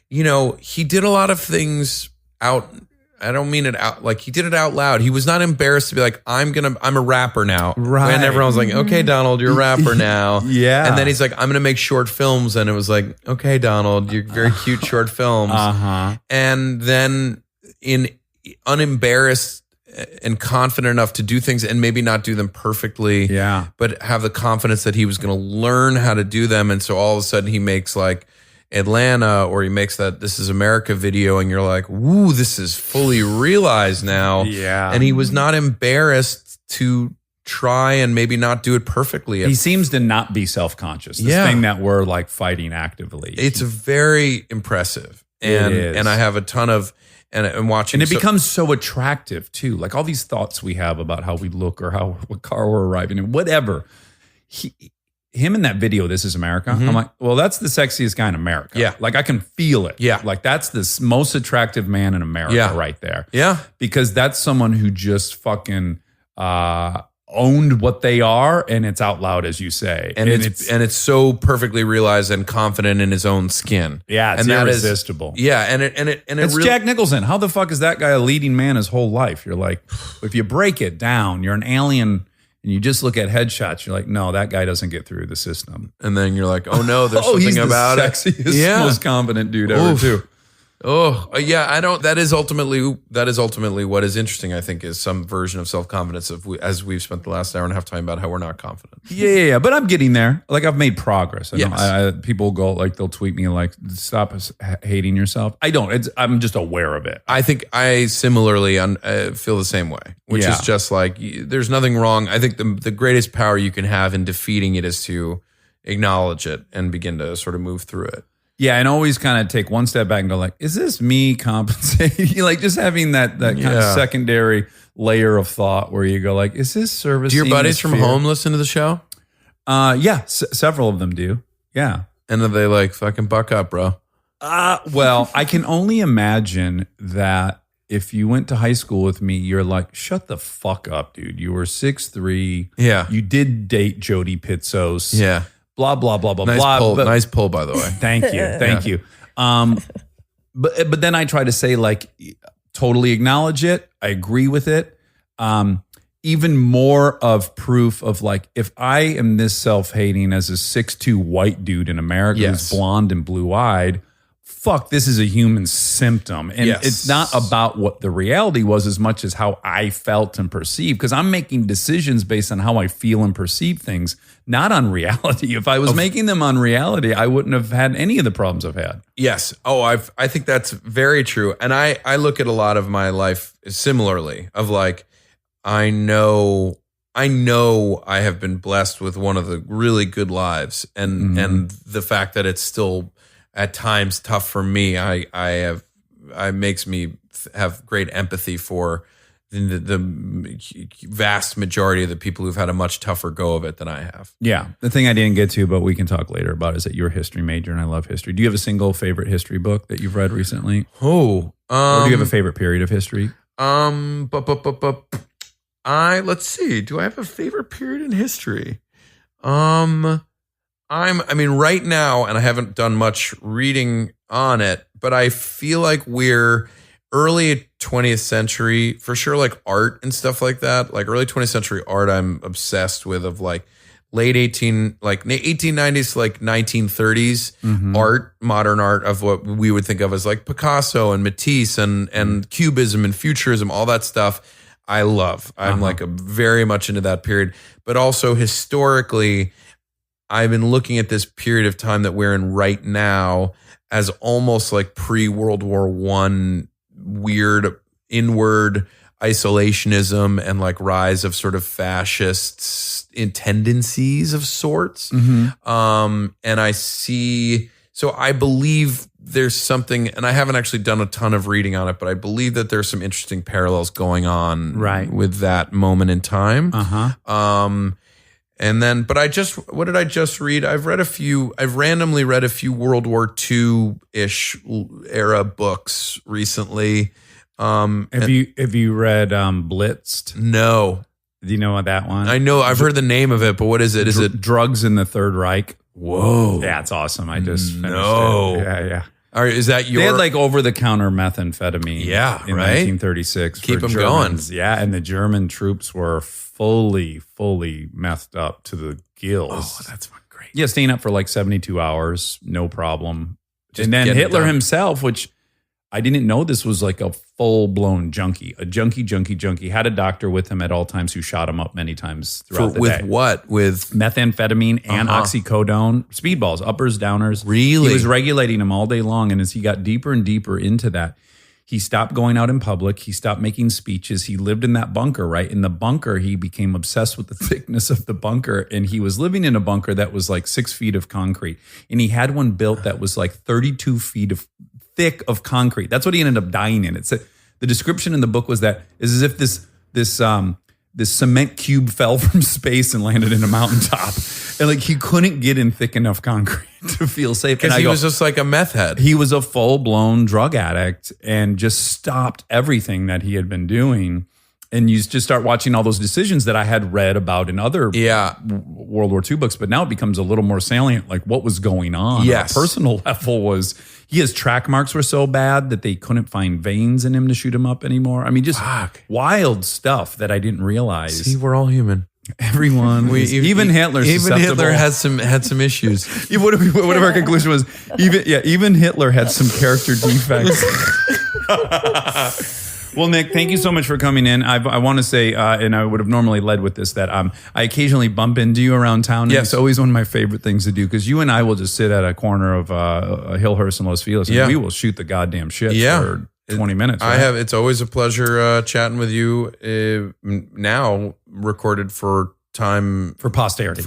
D: he did a lot of things out. I don't mean it out, like he did it out loud. He was not embarrassed to be like, I'm a rapper now.
A: Right.
D: And everyone was like, okay, Donald, you're a rapper now.
A: Yeah.
D: And then he's like, I'm going to make short films. And it was like, okay, Donald, you're very cute short films. And then unembarrassed and confident enough to do things and maybe not do them perfectly.
A: Yeah.
D: But have the confidence that he was going to learn how to do them. And so all of a sudden he makes like Atlanta, or he makes that This Is America video, and you're like, woo, this is fully realized now.
A: Yeah.
D: And he was not embarrassed to try and maybe not do it perfectly.
A: He seems to not be self-conscious. This thing that we're like fighting actively.
D: It's very impressive. And
A: It is.
D: and I have a ton of and watching,
A: and it becomes so attractive too. Like all these thoughts we have about how we look or what car we're arriving in, whatever. Him in that video, This Is America, I'm like, well, that's the sexiest guy in America.
D: Yeah.
A: Like I can feel it.
D: Yeah.
A: Like that's the most attractive man in America right there.
D: Yeah.
A: Because that's someone who just fucking owned what they are, and it's out loud, as you say.
D: And it's so perfectly realized and confident in his own skin.
A: Yeah, it's
D: and that
A: irresistible.
D: It's
A: It's Jack Nicholson. How the fuck is that guy a leading man his whole life? You're like, if you break it down, you're an alien. And you just look at headshots, you're like, no, that guy doesn't get through the system.
D: And then you're like, oh no, there's something
A: he's
D: about
A: the
D: it.
A: sexiest, most confident dude ever, too.
D: Oh, yeah, that is ultimately what is interesting, I think, is some version of self-confidence as we've spent the last hour and a half talking about how we're not confident.
A: Yeah. But I'm getting there. Like I've made progress.
D: Yes.
A: People go like, they'll tweet me like, stop hating yourself. I don't. I'm just aware of it.
D: I think I similarly feel the same way, which is just like, there's nothing wrong. I think the greatest power you can have in defeating it is to acknowledge it and begin to sort of move through it.
A: Yeah, and always kind of take one step back and go like, is this me compensating? Like just having that kind of secondary layer of thought where you go like, is this service?
D: Do your buddies from home listen to the show?
A: Yeah, several of them do. Yeah.
D: And are they like, fucking buck up, bro?
A: Well, I can only imagine that if you went to high school with me, you're like, shut the fuck up, dude. You were 6'3".
D: Yeah.
A: You did date Jody Pizzos.
D: Yeah.
A: Blah, blah, blah, blah,
D: Nice
A: blah.
D: pull,
A: But-
D: nice pull, by the way.
A: Thank you. But then I try to say like, totally acknowledge it. I agree with it. Even more of proof of like, if I am this self-hating as a 6'2" white dude in America who's blonde and blue-eyed, fuck, this is a human symptom. And it's not about what the reality was as much as how I felt and perceived, because I'm making decisions based on how I feel and perceive things, not on reality. If I was making them on reality, I wouldn't have had any of the problems I've had.
D: Yes. Oh, I think that's very true. And I look at a lot of my life similarly of like, I know I have been blessed with one of the really good lives, and the fact that it's still at times tough for me, I makes me have great empathy for the vast majority of the people who've had a much tougher go of it than I have.
A: Yeah. The thing I didn't get to, but we can talk later about, is that you're a history major and I love history. Do you have a single favorite history book that you've read recently?
D: Oh,
A: Or do you have a favorite period of history?
D: Let's see. Do I have a favorite period in history? Right now, and I haven't done much reading on it, but I feel like we're early 20th century, for sure, like art and stuff like that. Like early 20th century art, I'm obsessed with, of like late 1890s to like 1930s art, modern art, of what we would think of as like Picasso and Matisse and Cubism and Futurism, all that stuff. I love. I'm like very much into that period, but also historically, I've been looking at this period of time that we're in right now as almost like pre-World War I weird inward isolationism and like rise of sort of fascist tendencies of sorts. And I see, so I believe there's something, and I haven't actually done a ton of reading on it, but I believe that there's some interesting parallels going on with that moment in time. And then, but what did I just read? I've randomly read a few World War II-ish era books recently.
A: Have you read Blitzed?
D: No.
A: Do you know that one?
D: I know, I've heard the name of it, but what is it? Is it
A: Drugs in the Third Reich?
D: Whoa.
A: Yeah, it's awesome. I just finished it. Yeah.
D: All right, is that your?
A: They had like over-the-counter methamphetamine.
D: Yeah,
A: in
D: right?
A: 1936.
D: Keep
A: for
D: them
A: Germans.
D: going.
A: Yeah, and the German troops were fully methed up to the gills.
D: Oh, that's great.
A: Yeah, staying up for like 72 hours, no problem.
D: Just
A: and then
D: getting it
A: Hitler
D: done.
A: himself, which I didn't know this was like a full-blown junkie, a junkie, had a doctor with him at all times who shot him up many times throughout the day.
D: With what? With
A: Methamphetamine and oxycodone, speedballs, uppers, downers.
D: Really?
A: He was regulating them all day long. And as he got deeper and deeper into that, he stopped going out in public. He stopped making speeches. He lived in that bunker, right? In the bunker, he became obsessed with the thickness of the bunker. And he was living in a bunker that was like 6 feet of concrete. And he had one built that was like 32 feet of thick of concrete. That's what he ended up dying in. It's the description in the book was that is as if this cement cube fell from space and landed in a mountaintop, and like he couldn't get in thick enough concrete to feel safe.
D: because he was just like a meth head.
A: He was a full-blown drug addict and just stopped everything that he had been doing. And you just start watching all those decisions that I had read about in other World War II books, but now it becomes a little more salient, like what was going on.
D: Yes.
A: On a personal level was his track marks were so bad that they couldn't find veins in him to shoot him up anymore. I mean, just wild stuff that I didn't realize.
D: See, we're all human.
A: Everyone, even Hitler.
D: Even Hitler had some issues.
A: What if our conclusion was even Hitler had some character defects. Well, Nick, thank you so much for coming in. I want to say, and I would have normally led with this, that I occasionally bump into you around town. And it's always one of my favorite things to do because you and I will just sit at a corner of Hillhurst and Los Feliz, and we will shoot the goddamn shit for 20 minutes. Right?
D: It's always a pleasure chatting with you. Now recorded for time
A: for posterity.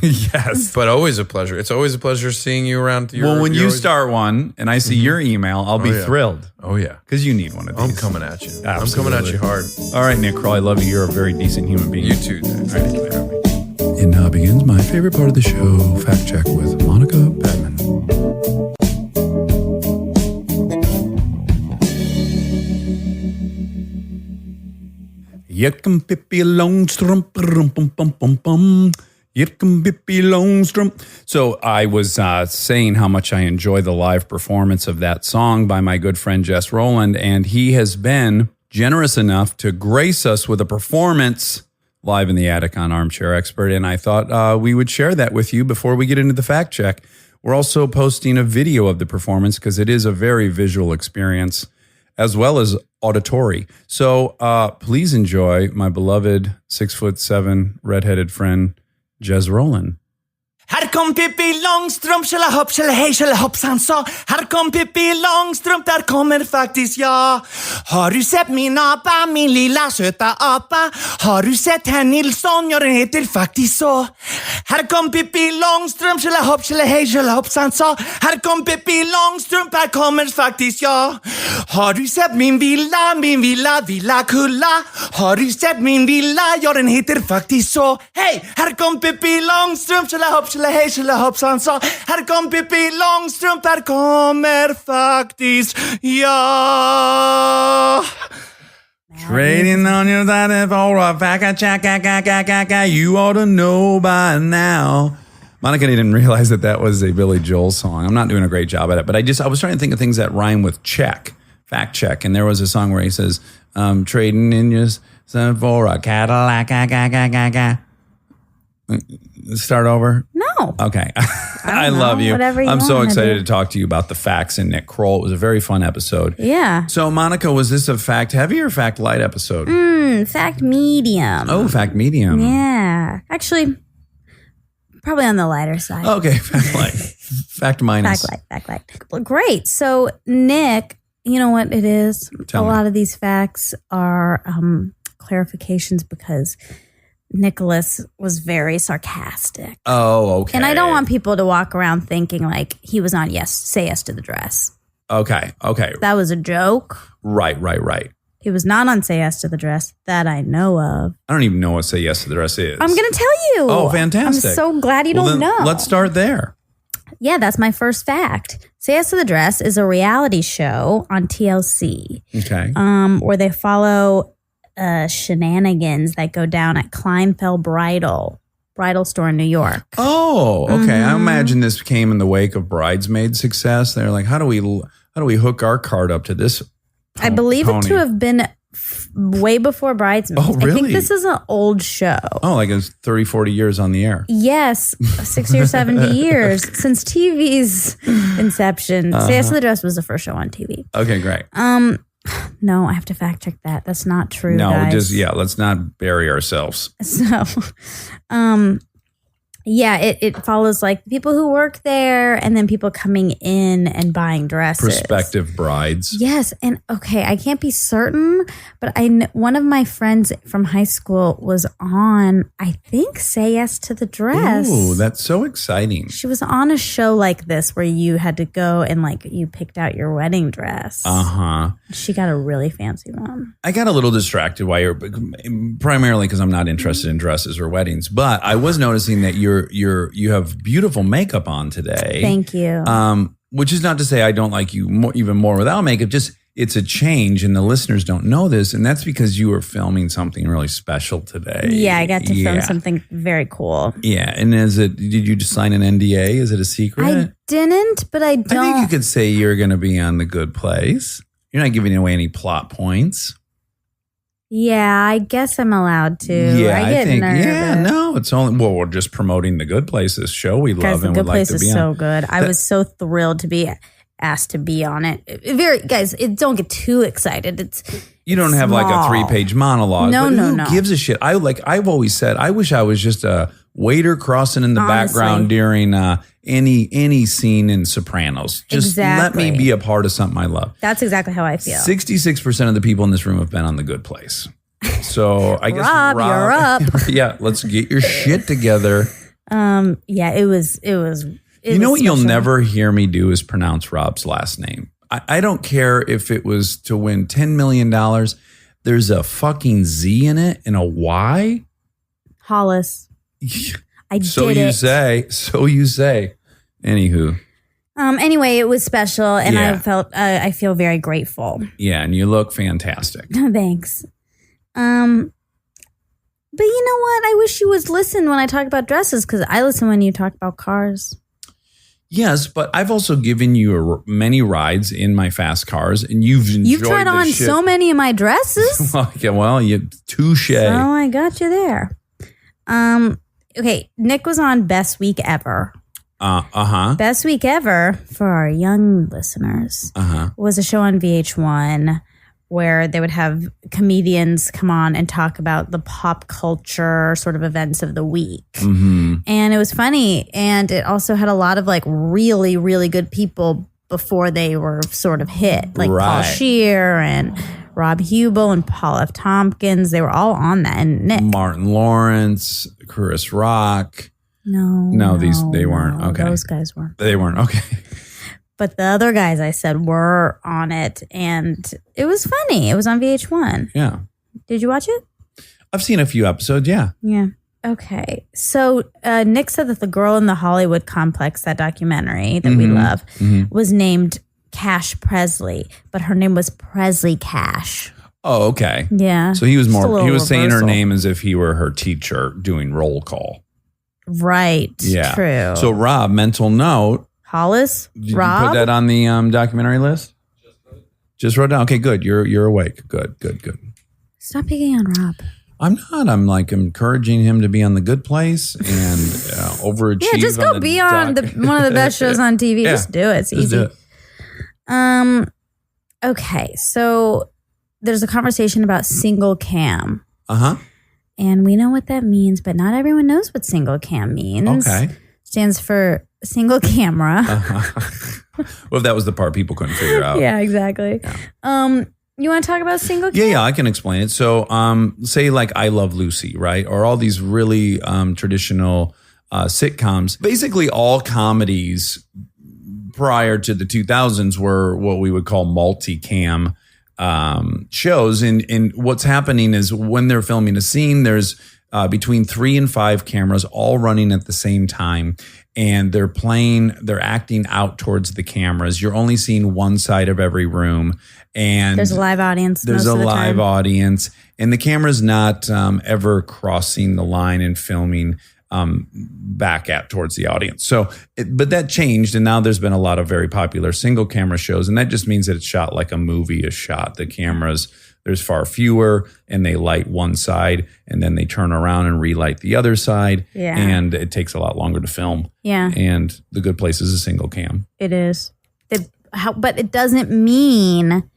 D: Yes, but always a pleasure. It's always a pleasure seeing you around.
A: When you start one and I see your email, I'll be thrilled.
D: Oh yeah,
A: because you need one of these.
D: I'm coming at you.
A: Absolutely.
D: I'm coming at you hard.
A: All right, Nick Kroll, I love you. You're a very decent human being.
D: You too. All right, thank you for having me.
A: And now begins my favorite part of the show, Fact Check with Monica Badman. Yirkum Pippi Longstrom, Yirkum Pippi Longstrom. So I was saying how much I enjoy the live performance of that song by my good friend Jess Rowland, and he has been generous enough to grace us with a performance live in the attic on Armchair Expert, and I thought we would share that with you before we get into the fact check. We're also posting a video of the performance because it is a very visual experience as well as auditory. So please enjoy my beloved 6'7" redheaded friend, Jez Rowland.
F: Här kom Pippi Långstrump, tjolahopp, tjolahej, tjolahoppsan sa. Här kom Pippi Långstrump, där kommer faktiskt jag. Har du sett min apa, min lilla söta apa? Har du sett herr Nilsson, ja den heter faktiskt så. Här kom Pippi Långstrump, tjolahopp, tjolahej, tjolahoppsan sa. Här kom Pippi Långstrump, här kommer faktiskt jag. Har du sett min villa, villa kulla? Har du sett min villa, ja den heter faktiskt så. Hej, här kom Pippi Långstrump, tjolahopp, hej tjolahoppsan sa. Här kom Pippi Långstrump, här kommer faktiskt jag.
A: Trading on your side for a fact, you ought to know by now. Monica didn't realize that was a Billy Joel song. I'm not doing a great job at it, but I was trying to think of things that rhyme with check, fact check. And there was a song where he says, trading in your side for a Cadillac, Start over?
B: No.
A: Okay. I
B: know,
A: love you.
B: whatever you
A: I'm so
B: wanna
A: excited
B: do.
A: to talk to you about the facts and Nick Kroll. It was a very fun episode.
B: Yeah.
A: So, Monica, was this a fact heavy or fact light episode?
B: Fact medium.
A: Oh, fact medium.
B: Yeah. Actually, probably on the lighter side.
A: Okay, fact light. Fact minus.
B: Fact light. Well, great. So, Nick, you know what it is?
A: Tell me.
B: A lot of these facts are clarifications because Nicholas was very sarcastic.
A: Oh, okay.
B: And I don't want people to walk around thinking like he was on Say Yes to the Dress.
A: Okay.
B: That was a joke.
A: Right.
B: He was not on Say Yes to the Dress that I know of.
A: I don't even know what Say Yes to the Dress is.
B: I'm going to tell you.
A: Oh, fantastic.
B: I'm so glad you don't
A: then
B: know.
A: Let's start there.
B: Yeah, that's my first fact. Say Yes to the Dress is a reality show on TLC.
A: Okay.
B: Where they follow shenanigans that go down at Kleinfeld bridal store in New York.
A: Oh, okay. I imagine this came in the wake of Bridesmaid success. They're like, how do we hook our card up to this?
B: I believe
A: pony?
B: it to have been way before Bridesmaids.
A: Oh, really?
B: I think this is an old show.
A: Oh, like it's 30, 40 years on the air.
B: Yes, 60 or 70 years since TV's inception. Say Yes to the Dress was the first show on TV.
A: Okay, great.
B: No, I have to fact check that. That's not true.
A: No,
B: guys.
A: let's not bury ourselves.
B: So, it follows like people who work there and then people coming in and buying dresses.
A: Prospective brides.
B: Yes. And okay, I can't be certain, but one of my friends from high school was on, I think, Say Yes to the Dress.
A: Ooh, that's so exciting.
B: She was on a show like this where you had to go and like you picked out your wedding dress.
A: Uh-huh.
B: She got a really fancy one.
A: I got a little distracted primarily because I'm not interested in dresses or weddings, but I was noticing that you have beautiful makeup on today.
B: Thank you.
A: Which is not to say I don't like you even more without makeup. Just it's a change, and the listeners don't know this, and that's because you were filming something really special today.
B: Yeah, I got to film something very cool.
A: Yeah, and did you just sign an NDA? Is it a secret?
B: I didn't, but I don't.
A: I think you could say you're going to be on The Good Place. You're not giving away any plot points.
B: Yeah, I guess I'm allowed to.
A: Yeah,
B: I get nervous.
A: Yeah, no, it's only we're just promoting The Good Place, this show we
B: Guys,
A: love
B: The
A: and
B: Good
A: would like
B: Place
A: to be
B: is
A: on.
B: so good. I was so thrilled to be asked to be on it. Don't get too excited.
A: You don't have like a 3-page monologue.
B: No,
A: but
B: no,
A: who
B: no.
A: gives a shit? I've always said I wish I was just a waiter crossing in the
B: Honestly.
A: background during any scene in Sopranos. Just let me
B: Exactly.
A: be a part of something I love.
B: That's exactly how I feel.
A: 66% of the people in this room have been on The Good Place. So I guess
B: Rob, you're up.
A: Yeah, let's get your shit together.
B: Yeah, it was.
A: You know what you'll never hear me do is pronounce Rob's last name. I don't care if it was to win $10 million. There's a fucking Z in it and a Y.
B: Hollis. I
A: So
B: did
A: you
B: it.
A: say. So you say. Anywho.
B: Anyway, it was special, and
A: Yeah.
B: I feel very grateful.
A: Yeah, and you look fantastic.
B: Thanks. But you know what? I wish you would listen when I talk about dresses because I listen when you talk about cars.
A: Yes, but I've also given you many rides in my fast cars, and you've enjoyed
B: You've tried
A: the
B: on
A: shit.
B: so many of my dresses.
A: Okay, well, you touche.
B: So I got you there. Okay, Nick was on Best Week Ever. Best Week Ever, for our young listeners, was a show on VH1 where they would have comedians come on and talk about the pop culture sort of events of the week. And it was funny. And it also had a lot of like really, really good people before they were sort of hit. Like Paul
A: Right.
B: Scheer and Rob Hubel and Paul F. Tompkins. They were all on that. And Nick.
A: Martin Lawrence, Chris Rock.
B: No,
A: they weren't. Okay.
B: Those guys weren't.
A: They weren't. Okay.
B: But the other guys I said were on it, and it was funny. It was on VH1.
A: Yeah.
B: Did you watch it?
A: I've seen a few episodes. Yeah.
B: Yeah. Okay. So Nick said that the girl in the Hollywood complex, that documentary that we love, was named Cash Presley, but her name was Presley Cash.
A: Oh, okay.
B: Yeah.
A: So he was
B: Just a
A: more.
B: little
A: He was saying her
B: reversal.
A: name as if he were her teacher doing roll call.
B: Right.
A: Yeah.
B: True.
A: So Rob, mental note.
B: Hollis?
A: Did you
B: Rob?
A: put that on the documentary list? Just wrote down. Okay, good. You're awake. Good.
B: Stop picking on Rob.
A: I'm not. I'm like encouraging him to be on The Good Place and overachieve.
B: Yeah, just go be on one of the best shows on TV.
A: Yeah,
B: Just do it. It's
A: just
B: easy.
A: do it.
B: Okay, so there's a conversation about single cam.
A: Uh-huh.
B: And we know what that means, but not everyone knows what single cam means.
A: Okay.
B: Stands for single camera.
A: Well, that was the part people couldn't figure out.
B: Yeah, exactly. You want to talk about single cam?
A: Yeah, I can explain it. So, say like I Love Lucy, right? Or all these really traditional sitcoms. Basically, all comedies prior to the 2000s were what we would call multicam shows. And what's happening is when they're filming a scene, there's between 3 and 5 cameras all running at the same time. And they're acting out towards the cameras. You're only seeing one side of every room. And
B: There's a live audience.
A: There's
B: most
A: a
B: of the
A: live
B: time.
A: audience. And the camera's not ever crossing the line and filming back towards the audience. So, but that changed. And now there's been a lot of very popular single camera shows. And that just means that it's shot like a movie is shot. The cameras, there's far fewer, and they light one side and then they turn around and relight the other side.
B: Yeah.
A: And it takes a lot longer to film.
B: Yeah.
A: And The Good Place is a single cam.
B: It is. But it doesn't mean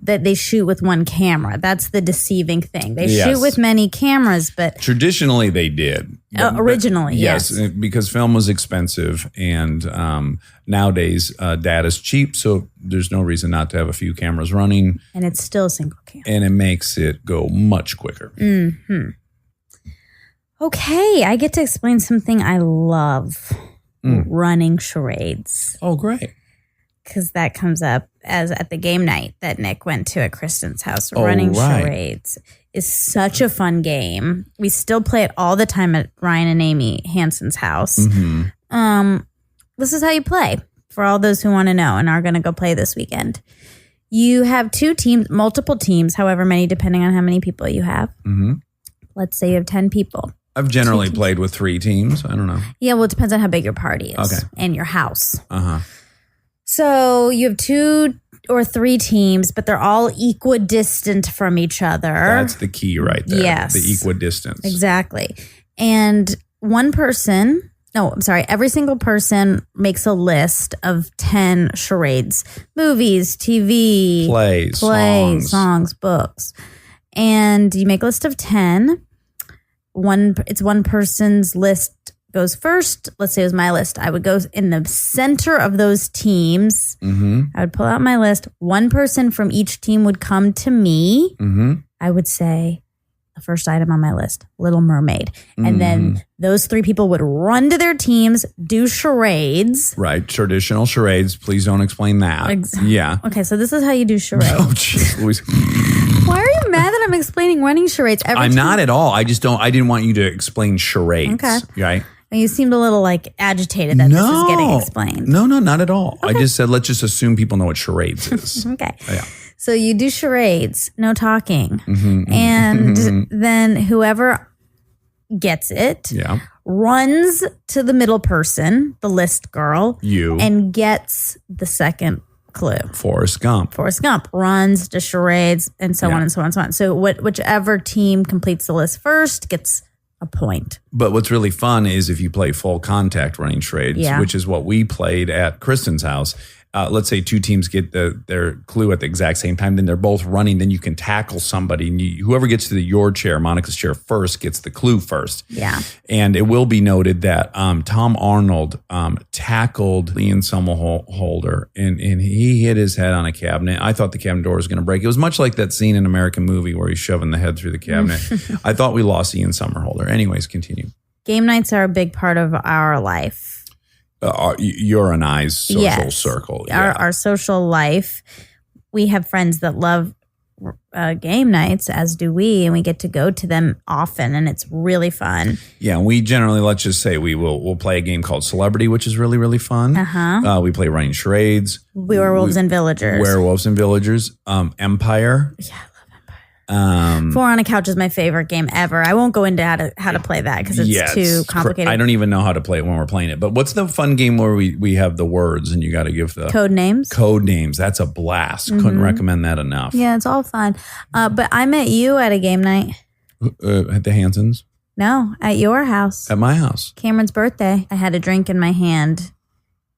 B: that they shoot with one camera. That's the deceiving thing. They
A: Yes.
B: shoot with many cameras, but
A: Traditionally, they did.
B: originally, yes.
A: Because film was expensive, and nowadays data's cheap, so there's no reason not to have a few cameras running,
B: And it's still single cam.
A: and it makes it go much quicker.
B: Okay, I get to explain something I love. Running charades.
A: Oh, great!
B: Because that comes up as at the game night that Nick went to at Kristen's house.
A: Oh,
B: Running
A: right.
B: charades is such a fun game. We still play it all the time at Ryan and Amy Hansen's house. This is how you play for all those who want to know and are going to go play this weekend. You have 2 teams, multiple teams, however many, depending on how many people you have. Let's say you have 10 people.
A: I've generally played with 3 teams. I don't know.
B: Yeah, well, it depends on how big your party is
A: Okay.
B: and your house.
A: Uh-huh.
B: So you have 2 or 3 teams, but they're all equidistant from each other.
A: That's the key right there.
B: Yes.
A: The equidistance.
B: Exactly. And every single person makes a list of 10 charades, movies, TV,
A: Plays,
B: songs, books. And you make a list of 10. It's one person's list goes first. Let's say it was my list. I would go in the center of those teams. I would pull out my list. One person from each team would come to me. I would say the first item on my list, Little Mermaid. And then those 3 people would run to their teams, do charades.
A: Right. Traditional charades. Please don't explain that. Yeah.
B: Okay, so this is how you do charades.
A: Oh, jeez Louise.
B: Why are you mad that I'm explaining running charades?
A: I'm not at all. I didn't want you to explain charades.
B: Okay.
A: Right?
B: You seemed a little agitated that this is getting explained.
A: No, not at all. I just said, let's just assume people know what charades is.
B: Okay.
A: Yeah.
B: So you do charades, no talking. And then whoever gets it runs to the middle person, the list girl,
A: You.
B: and gets the second clue.
A: Forrest Gump.
B: Forrest Gump runs to charades and so on and so on and so on. So whichever team completes the list first gets a point.
A: But what's really fun is if you play full contact running charades, which is what we played at Kristen's house. Let's say 2 teams get their clue at the exact same time, then they're both running, then you can tackle somebody. And whoever gets to your chair, Monica's chair first, gets the clue first.
B: Yeah.
A: And it will be noted that Tom Arnold tackled Ian Somerhalder, and he hit his head on a cabinet. I thought the cabinet door was going to break. It was much like that scene in American Movie where he's shoving the head through the cabinet. I thought we lost Ian Somerhalder. Anyways, continue.
B: Game nights are a big part of our life.
A: Your and I's social circle.
B: Our social life. We have friends that love game nights, as do we, and we get to go to them often, and it's really fun.
A: Yeah, we generally, let's just say we'll play a game called Celebrity, which is really, really fun. We play running charades.
B: Werewolves and Villagers.
A: Werewolves and Villagers. Empire.
B: Yeah, I love Empire. Four on a Couch is my favorite game ever. I won't go into how to play that because it's too complicated.
A: I don't even know how to play it when we're playing it. But what's the fun game where we have the words and you got to give the
B: code names?
A: Code names. That's a blast. Couldn't recommend that enough.
B: Yeah, it's all fun. But I met you at a game night.
A: At the Hansons?
B: No, at your house.
A: At my house.
B: Cameron's birthday. I had a drink in my hand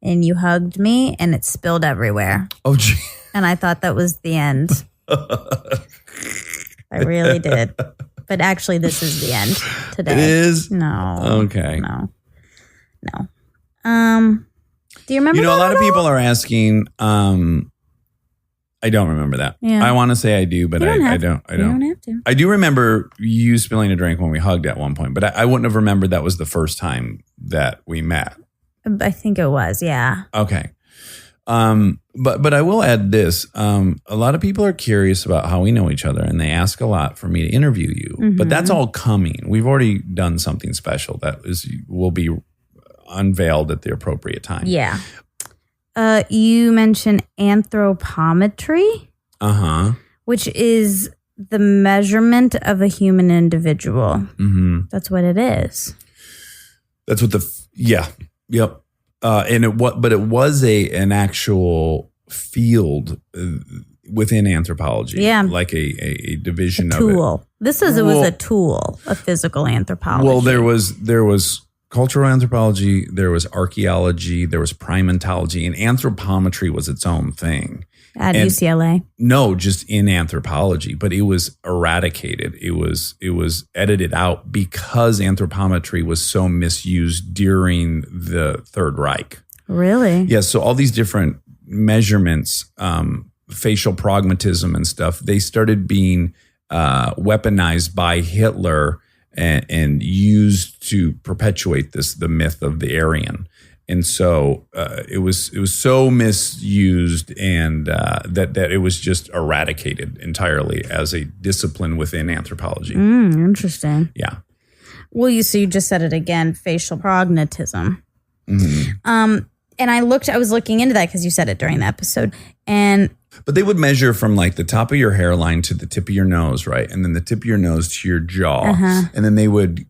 B: and you hugged me and it spilled everywhere.
A: Oh, gee.
B: And I thought that was the end. I really did. But actually, this is the end today.
A: It is?
B: No.
A: Okay.
B: No. Do you remember that
A: a lot
B: at
A: of people
B: all?
A: are asking, I don't remember that.
B: Yeah.
A: I want to say I do, but
B: You don't
A: I
B: have
A: don't.
B: to. You don't have to.
A: I do remember you spilling a drink when we hugged at one point, but I wouldn't have remembered that was the first time that we met.
B: I think it was, yeah.
A: Okay. But I will add this. A lot of people are curious about how we know each other and they ask a lot for me to interview you, but that's all coming. We've already done something special that will be unveiled at the appropriate time.
B: Yeah. You mentioned anthropometry, which is the measurement of a human individual.
A: Mm-hmm.
B: That's what it is.
A: That's what yep. And it was an actual field within anthropology.
B: Yeah.
A: Like a division of
B: Tool. It was a tool of physical anthropology.
A: Well, there was cultural anthropology, there was archaeology, there was primatology, and anthropometry was its own thing.
B: At UCLA?
A: No, just in anthropology, but it was eradicated. It was edited out because anthropometry was so misused during the Third Reich.
B: Really?
A: Yeah, so all these different measurements, facial pragmatism and stuff, they started being weaponized by Hitler and used to perpetuate the myth of the Aryan. And so it was so misused and that it was just eradicated entirely as a discipline within anthropology.
B: Interesting.
A: Yeah.
B: Well, you just said it again, facial pragmatism. And I was looking into that because you said it during the episode.
A: But they would measure from like the top of your hairline to the tip of your nose, right? And then the tip of your nose to your jaw. And then they would,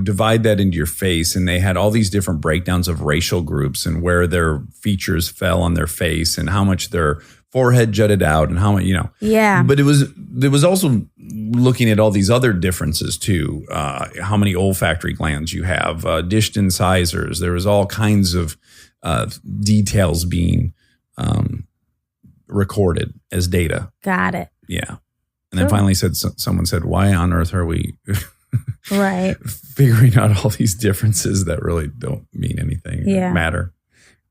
A: divide that into your face. And they had all these different breakdowns of racial groups and where their features fell on their face and how much their forehead jutted out and how much,
B: Yeah.
A: But it was also looking at all these other differences too. How many olfactory glands you have, dish incisors. There was all kinds of details being recorded as data.
B: Got it.
A: Yeah. And then finally someone said, why on earth are we
B: right
A: figuring out all these differences that really don't mean anything matter?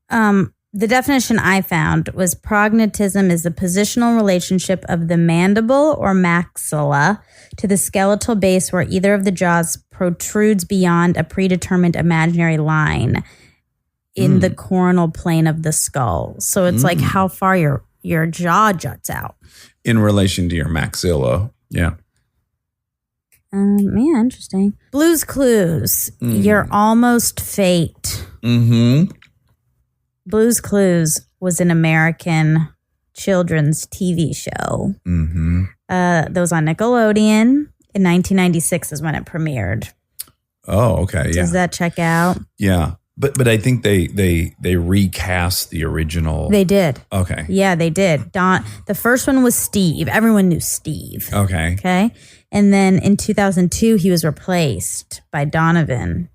B: The definition I found was prognatism is the positional relationship of the mandible or maxilla to the skeletal base where either of the jaws protrudes beyond a predetermined imaginary line in the coronal plane of the skull. So it's like how far your jaw juts out.
A: In relation to your maxilla. Yeah.
B: Yeah, interesting. Blue's Clues. Your Almost Fate. Blue's Clues was an American children's TV show. That was on Nickelodeon. In 1996 is when it premiered.
A: Oh, okay. Yeah.
B: Does that check out?
A: Yeah. But I think they recast the original.
B: They did.
A: Okay.
B: Yeah, they did. The first one was Steve. Everyone knew Steve.
A: Okay.
B: Okay. And then in 2002, he was replaced by Donovan.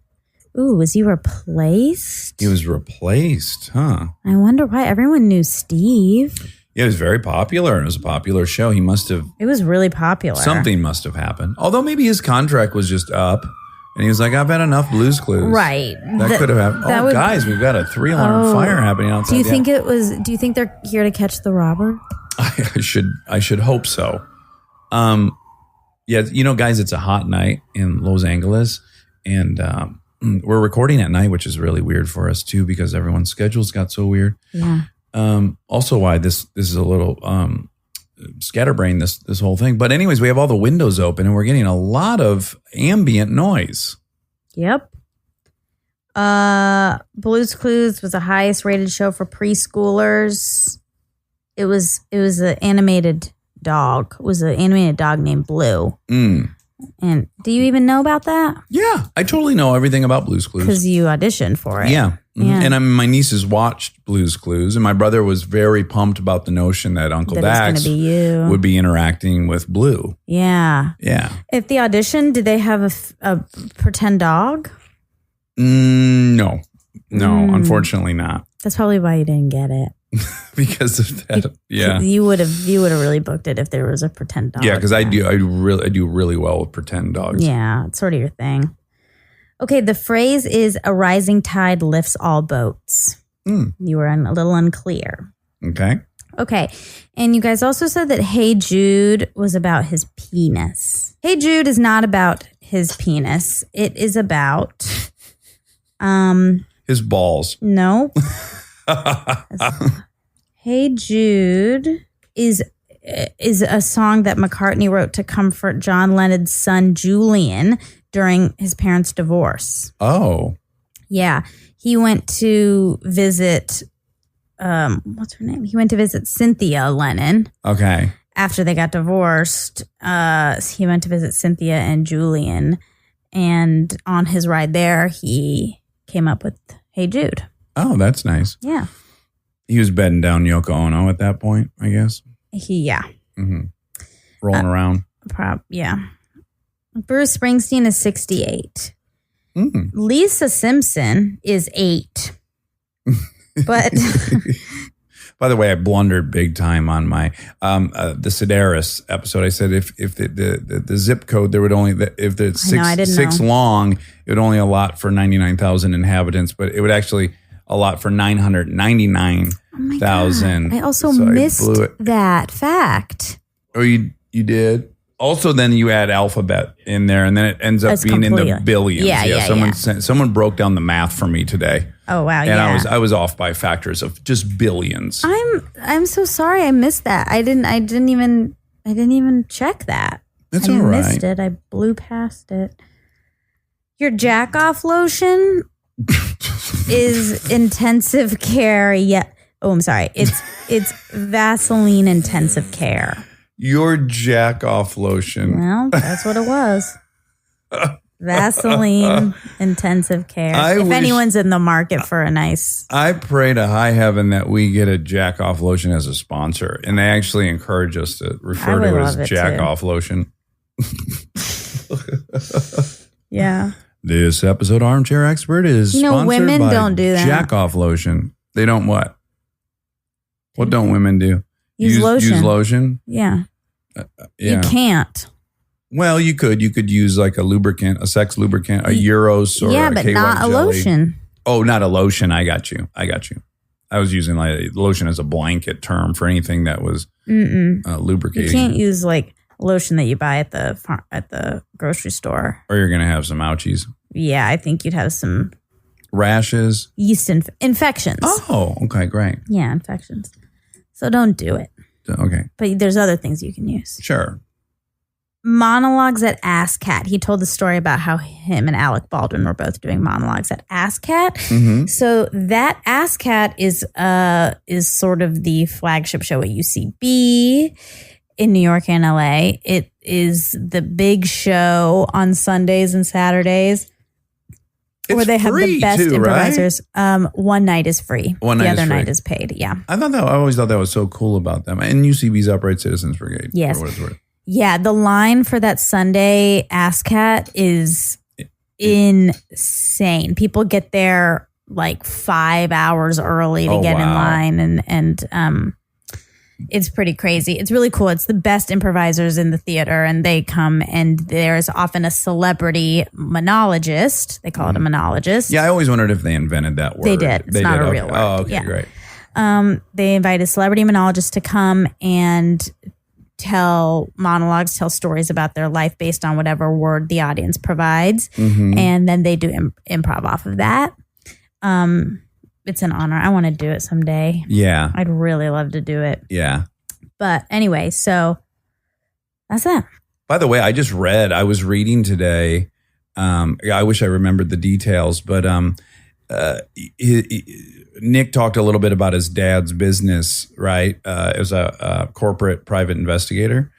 B: Ooh, was he replaced?
A: He was replaced, huh?
B: I wonder why everyone knew Steve.
A: Yeah, it was very popular, and it was a popular show. He must have.
B: It was really popular.
A: Something must have happened. Although maybe his contract was just up, and he was like, "I've had enough Blue's Clues."
B: Right.
A: That could have happened. Guys, we've got a 3-alarm fire happening outside.
B: Do you think it was? Do you think they're here to catch the robber?
A: I should hope so. Yeah, guys, it's a hot night in Los Angeles, and we're recording at night, which is really weird for us too, because everyone's schedules got so weird.
B: Yeah.
A: Also, why this is a little scatterbrain, this whole thing. But anyways, we have all the windows open, and we're getting a lot of ambient noise.
B: Yep. Blue's Clues was the highest rated show for preschoolers. It was an animated dog. It was an animated dog named Blue.
A: Mm.
B: And do you even know about that?
A: Yeah, I totally know everything about Blue's Clues.
B: Because you auditioned for it.
A: Yeah.
B: Yeah.
A: And my nieces watched Blue's Clues, and my brother was very pumped about the notion that Uncle
B: That it's
A: Dax
B: gonna be you.
A: would be interacting with Blue.
B: Yeah.
A: Yeah.
B: At the audition, did they have a pretend dog?
A: No, unfortunately not.
B: That's probably why you didn't get it.
A: Because of that. Yeah.
B: You would have really booked it if there was a pretend dog.
A: Yeah, because I do really well with pretend dogs.
B: Yeah, it's sort of your thing. Okay, the phrase is "a rising tide lifts all boats." You were a little unclear.
A: Okay.
B: Okay, and you guys also said that "Hey Jude" was about his penis. "Hey Jude" is not about his penis. It is about
A: His balls.
B: no. "Hey Jude" is a song that McCartney wrote to comfort John Lennon's son Julian during his parents' divorce.
A: Oh.
B: Yeah. He went to visit what's her name? He went to visit Cynthia Lennon
A: Okay.
B: after they got divorced. He went to visit Cynthia and Julian, and on his ride there he came up with "Hey Jude."
A: Oh, that's nice.
B: Yeah.
A: He was bedding down Yoko Ono at that point, I guess.
B: Yeah.
A: Rolling around.
B: Yeah. Bruce Springsteen is 68.
A: Mm.
B: Lisa Simpson is 8. But
A: By the way, I blundered big time on my the Sedaris episode. I said if the zip code there would only if the six long, it would only allot for 99,000 inhabitants, but it would actually allot for 999,000.
B: I also missed that fact.
A: Oh, you did? Also, then you add alphabet in there, and then it ends up
B: That's
A: being in the
B: completely-
A: billions.
B: Yeah.
A: Someone broke down the math for me today.
B: Oh wow,
A: And
B: yeah.
A: I was off by factors of just billions.
B: I'm so sorry I missed that. I didn't even check that.
A: That's
B: I
A: all right.
B: missed it. I blew past it. Your jack off lotion is intensive care. Yeah. Oh, I'm sorry. It's Vaseline intensive care.
A: Your jack off lotion.
B: Well, that's what it was. Vaseline intensive care. If
A: wish-
B: anyone's in the market for a nice,
A: I pray to high heaven that we get a jack off lotion as a sponsor, and they actually encourage us to refer
B: I
A: to
B: would
A: it as
B: love it
A: jack
B: too.
A: off lotion.
B: yeah.
A: This episode, Armchair Expert, is
B: You know,
A: sponsored
B: women
A: by
B: don't do that.
A: jack off lotion. They don't what? What don't women do?
B: Use lotion.
A: Use lotion.
B: Yeah.
A: Yeah.
B: You can't.
A: Well, you could use like a lubricant, a sex lubricant, a Euros or
B: Yeah,
A: a
B: but
A: KY
B: not a
A: jelly.
B: lotion.
A: Oh, not a lotion. I got you. I was using like lotion as a blanket term for anything that was
B: You
A: lubricating.
B: can't use like lotion that you buy at the grocery store.
A: Or you're going to have some ouchies.
B: Yeah, I think you'd have some
A: Rashes.
B: yeast infections.
A: Oh, okay, great.
B: Yeah, infections. So don't do it.
A: Okay,
B: But there's other things you can use.
A: sure.
B: Monologues at Ass Cat. He told the story about how him and Alec Baldwin were both doing monologues at Ass Cat.
A: Mm-hmm.
B: So that Ass Cat is sort of the flagship show at UCB in New York and LA. It is the big show on Sundays and Saturdays where
A: It's
B: they have the
A: free
B: best
A: too,
B: improvisers. One night is free.
A: One
B: the
A: night
B: other
A: is free.
B: night is paid. Yeah.
A: I always thought that was so cool about them. And UCB's Upright Citizens Brigade.
B: Yes.
A: For what it's worth.
B: Yeah, the line for that Sunday Ass Cat is insane. People get there like 5 hours early to get in line, and it's pretty crazy. It's really cool. It's the best improvisers in the theater, and they come, and there's often a celebrity monologist. They call it a monologist.
A: Yeah, I always wondered if they invented that word.
B: They did. It's not a real
A: Okay.
B: word.
A: Oh, okay,
B: Yeah.
A: great.
B: They invite a celebrity monologist to come and tell stories about their life based on whatever word the audience provides.
A: Mm-hmm.
B: And then they do improv off of that. It's an honor. I want to do it someday.
A: Yeah,
B: I'd really love to do it.
A: yeah.
B: But anyway, so that's that.
A: By the way, I was reading today. I wish I remembered the details, but Nick talked a little bit about his dad's business, right? As a corporate private investigator,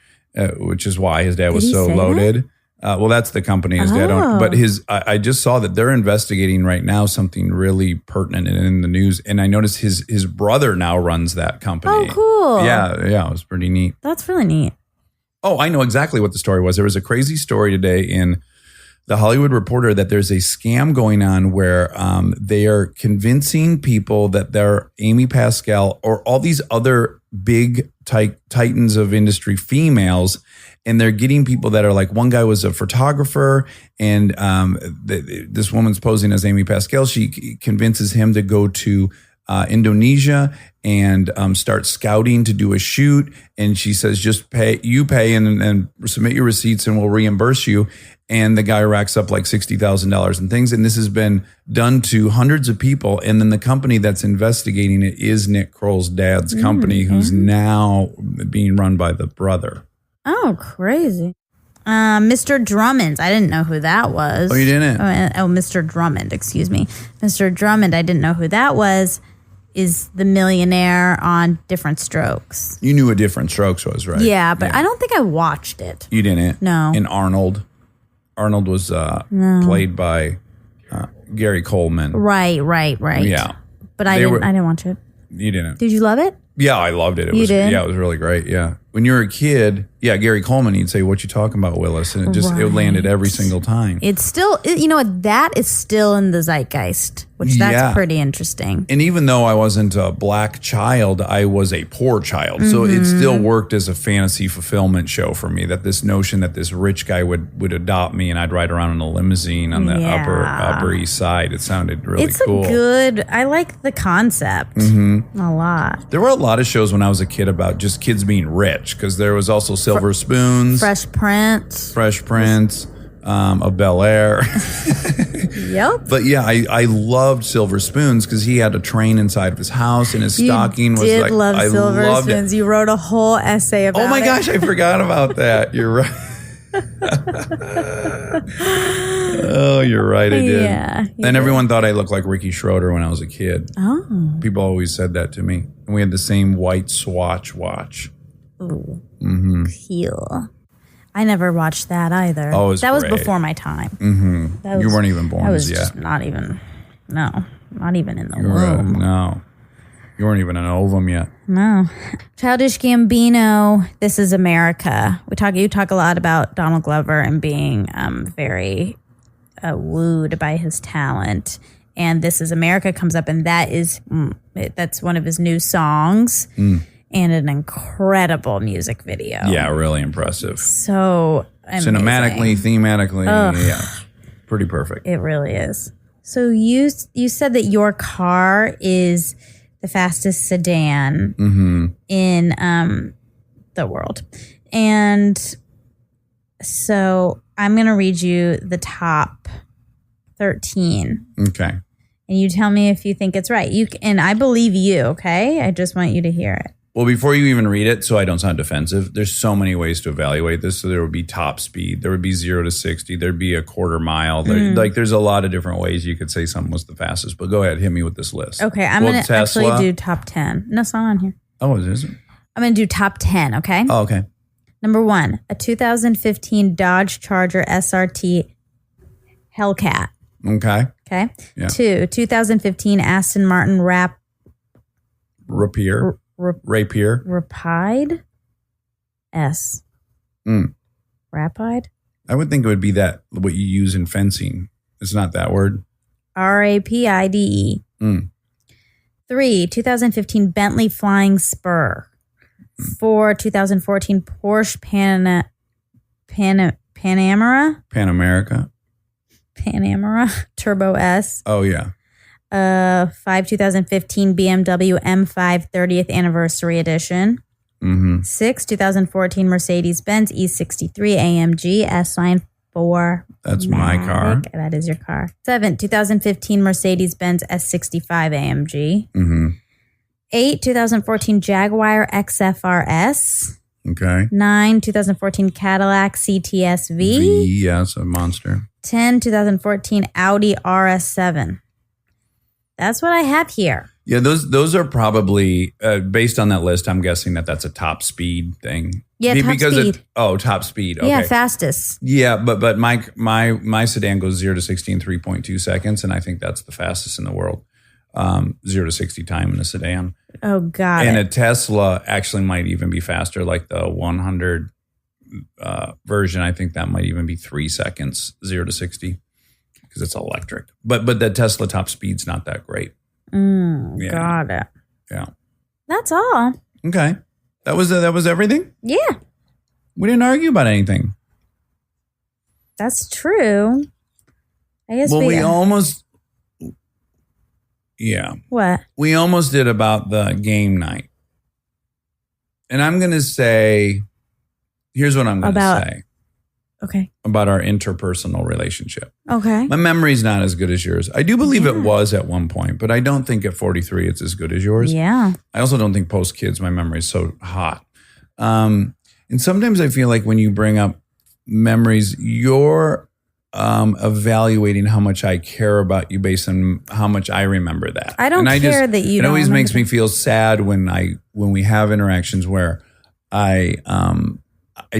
A: which is why his dad was
B: he
A: so
B: say
A: loaded. Well, that's the company his dad owned. But I just saw that they're investigating right now something really pertinent in the news. And I noticed his brother now runs that company.
B: Oh, cool.
A: Yeah, it was pretty neat.
B: That's really neat.
A: Oh, I know exactly what the story was. There was a crazy story today in The Hollywood Reporter that there's a scam going on where they are convincing people that they're Amy Pascal or all these other big titans of industry females. And they're getting people that are like, one guy was a photographer and this woman's posing as Amy Pascal. She convinces him to go to Indonesia and start scouting to do a shoot. And she says, just pay and submit your receipts and we'll reimburse you. And the guy racks up like $60,000 and things. And this has been done to hundreds of people. And then the company that's investigating it is Nick Kroll's dad's company, who's now being run by the brother.
B: Oh, crazy. Mr. Drummond. I didn't know who that was.
A: Oh, you didn't?
B: Oh, Mr. Drummond, excuse me. Mr. Drummond, I didn't know who that was, is the millionaire on Different Strokes.
A: You knew what Different Strokes was, right?
B: Yeah, but I don't think I watched it.
A: You didn't?
B: No.
A: And Arnold was played by Gary Coleman.
B: Right.
A: Yeah.
B: But I didn't watch it.
A: You didn't?
B: Did you love it?
A: Yeah, I loved it.
B: You did?
A: Yeah, it was really great. Yeah. When you were a kid, Gary Coleman, he'd say, "What you talking about, Willis?" And it landed every single time.
B: It's still, you know what, that is still in the zeitgeist, which that's pretty interesting.
A: And even though I wasn't a black child, I was a poor child. So it still worked as a fantasy fulfillment show for me, that this notion that this rich guy would adopt me and I'd ride around in a limousine on the upper east side. It sounded really cool.
B: I like the concept a lot.
A: There were a lot of shows when I was a kid about just kids being rich, because there was also Silver Spoons,
B: Fresh Prince,
A: of Bel Air.
B: Yep.
A: But yeah, I loved Silver Spoons because he had a train inside of his house and his stocking was like,
B: I Silver
A: loved
B: Spoons.
A: it.
B: You wrote a whole essay about it.
A: Oh my gosh, I forgot about that. You're right. Oh, you're right. I did.
B: Yeah.
A: And everyone thought I looked like Ricky Schroeder when I was a kid.
B: Oh.
A: People always said that to me. And we had the same white Swatch watch.
B: Ooh. Cool. I never watched that either.
A: Oh, it was
B: that was
A: great.
B: before my time.
A: Mm-hmm. You weren't even born
B: I was
A: yet.
B: just not even in the womb.
A: No. You weren't even an ovum yet.
B: No. Childish Gambino, This Is America. You talk a lot about Donald Glover and being very wooed by his talent. And This Is America comes up, and that's one of his new songs. And an incredible music video.
A: Yeah, really impressive.
B: So amazing.
A: Cinematically, thematically, yeah, pretty perfect.
B: It really is. So you said that your car is the fastest sedan in the world. And so I'm going to read you the top 13.
A: Okay.
B: And you tell me if you think it's right. And I believe you, okay? I just want you to hear it.
A: Well, before you even read it, so I don't sound defensive, there's so many ways to evaluate this. So there would be top speed, there would be 0 to 60, there'd be a quarter mile. There's a lot of different ways you could say something was the fastest. But go ahead, hit me with this list.
B: Okay, I'm going to actually do top 10. No, it's not on here.
A: Oh, is it?
B: I'm going to do top 10, okay?
A: Oh, okay.
B: Number 1, a 2015 Dodge Charger SRT Hellcat.
A: Okay.
B: Okay.
A: Yeah.
B: 2, 2015 Aston Martin
A: Rapier.
B: Rapide S. Rapide?
A: I would think it would be that, what you use in fencing. It's not that word.
B: RAPIDE. 3, 2015 Bentley Flying Spur. 4, 2014 Porsche Panamera Turbo S.
A: Oh, yeah.
B: 5, 2015 BMW M5 30th Anniversary Edition. 6, 2014 Mercedes-Benz E63 AMG S-Line 4.
A: That's my car.
B: That is your car. 7, 2015 Mercedes-Benz S65 AMG. 8, 2014 Jaguar XFRS.
A: Okay.
B: 9, 2014 Cadillac CTS-V.
A: V, yes, a monster.
B: 10, 2014 Audi RS7. That's what I have here.
A: Yeah, those are probably based on that list. I'm guessing that's a top speed thing.
B: Yeah, top speed.
A: Top speed. Okay.
B: Yeah, fastest.
A: Yeah, but my sedan goes 0 to 60 in 3.2 seconds, and I think that's the fastest in the world. 0 to 60 time in a sedan.
B: Oh, God.
A: And a Tesla actually might even be faster, like the 100 version. I think that might even be 3 seconds, 0 to 60, because it's electric. But the Tesla top speed's not that great.
B: Yeah. Got it.
A: Yeah.
B: That's all.
A: Okay. That was everything?
B: Yeah.
A: We didn't argue about anything.
B: That's true. I guess
A: we almost... Yeah.
B: What?
A: We almost did about the game night. And I'm going to say... Here's what I'm going to say.
B: Okay.
A: About our interpersonal relationship.
B: Okay.
A: My memory's not as good as yours. I do believe it was at one point, but I don't think at 43 it's as good as yours.
B: Yeah.
A: I also don't think post kids my memory is so hot. And sometimes I feel like when you bring up memories, you're evaluating how much I care about you based on how much I remember that.
B: I don't care that you.
A: It
B: don't
A: always
B: remember
A: makes me feel sad when we have interactions where I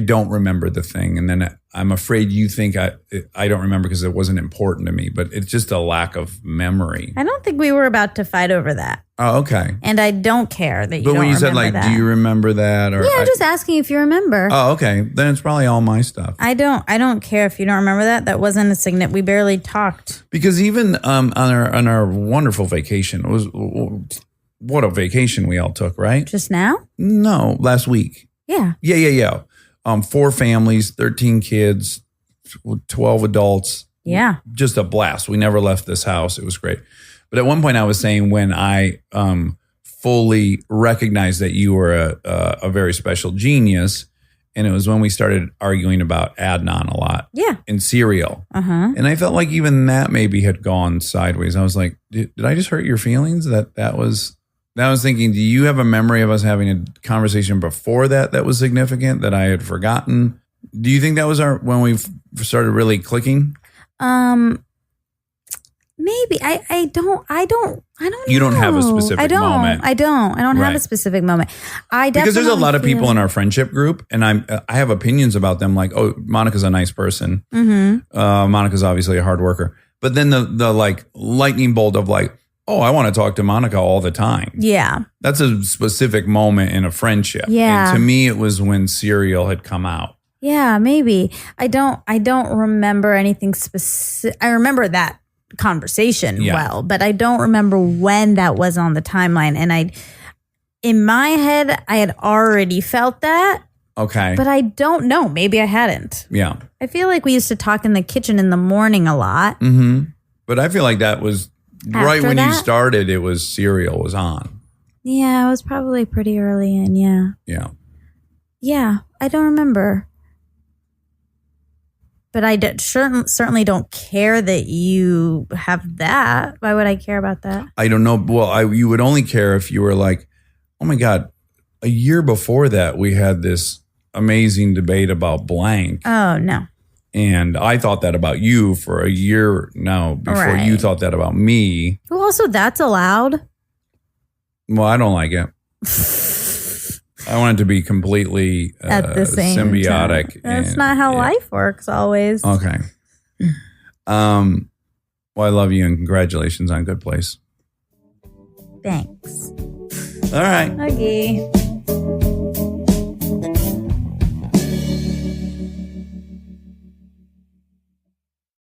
A: don't remember the thing, and then I'm afraid you think I don't remember because it wasn't important to me. But it's just a lack of memory.
B: I don't think we were about to fight over that.
A: Oh, okay.
B: And I don't care that you.
A: But
B: don't
A: when you said
B: remember that.
A: do you remember that? Or
B: yeah, I'm just asking if you remember.
A: Oh, okay. Then it's probably all my stuff.
B: I don't care if you don't remember that. That wasn't a significant. We barely talked.
A: Because even on our wonderful vacation, what a vacation we all took, right?
B: Just now?
A: No, last week.
B: Yeah.
A: Yeah. 4 families, 13 kids, 12 adults.
B: Yeah.
A: Just a blast. We never left this house. It was great. But at one point I was saying when I fully recognized that you were a very special genius, and it was when we started arguing about Adnan a lot.
B: Yeah.
A: In cereal.
B: Uh-huh.
A: And I felt like even that maybe had gone sideways. I was like, did I just hurt your feelings? That was... Now I was thinking, do you have a memory of us having a conversation before that was significant that I had forgotten? Do you think that was when we started really clicking?
B: Maybe. I don't know.
A: You don't have a specific moment.
B: I don't have a specific moment.
A: Because there's a lot of people in our friendship group, and I have opinions about them. Like, oh, Monica's a nice person. Mm-hmm. Monica's obviously a hard worker. But then the like lightning bolt of like, oh, I want to talk to Monica all the time.
B: Yeah.
A: That's a specific moment in a friendship.
B: Yeah.
A: And to me, it was when Serial had come out.
B: Yeah, maybe. I don't remember anything specific. I remember that conversation well, but I don't remember when that was on the timeline. And in my head, I had already felt that.
A: Okay.
B: But I don't know. Maybe I hadn't.
A: Yeah.
B: I feel like we used to talk in the kitchen in the morning a lot.
A: Mm-hmm. But I feel like that was... Right when you
B: that?
A: started, it was Serial was on.
B: Yeah, it was probably pretty early in, yeah.
A: Yeah.
B: Yeah, I don't remember. But I certainly don't care that you have that. Why would I care about that?
A: I don't know. Well, you would only care if you were like, oh my God, a year before that, we had this amazing debate about blank.
B: Oh, no.
A: And I thought that about you for a year now before you thought that about me.
B: Well, also, that's allowed.
A: Well, I don't like it. I want it to be completely
B: at the same
A: symbiotic.
B: Time. That's not how life works always.
A: Okay. Well, I love you and congratulations on Good Place.
B: Thanks.
A: All right.
B: Okay.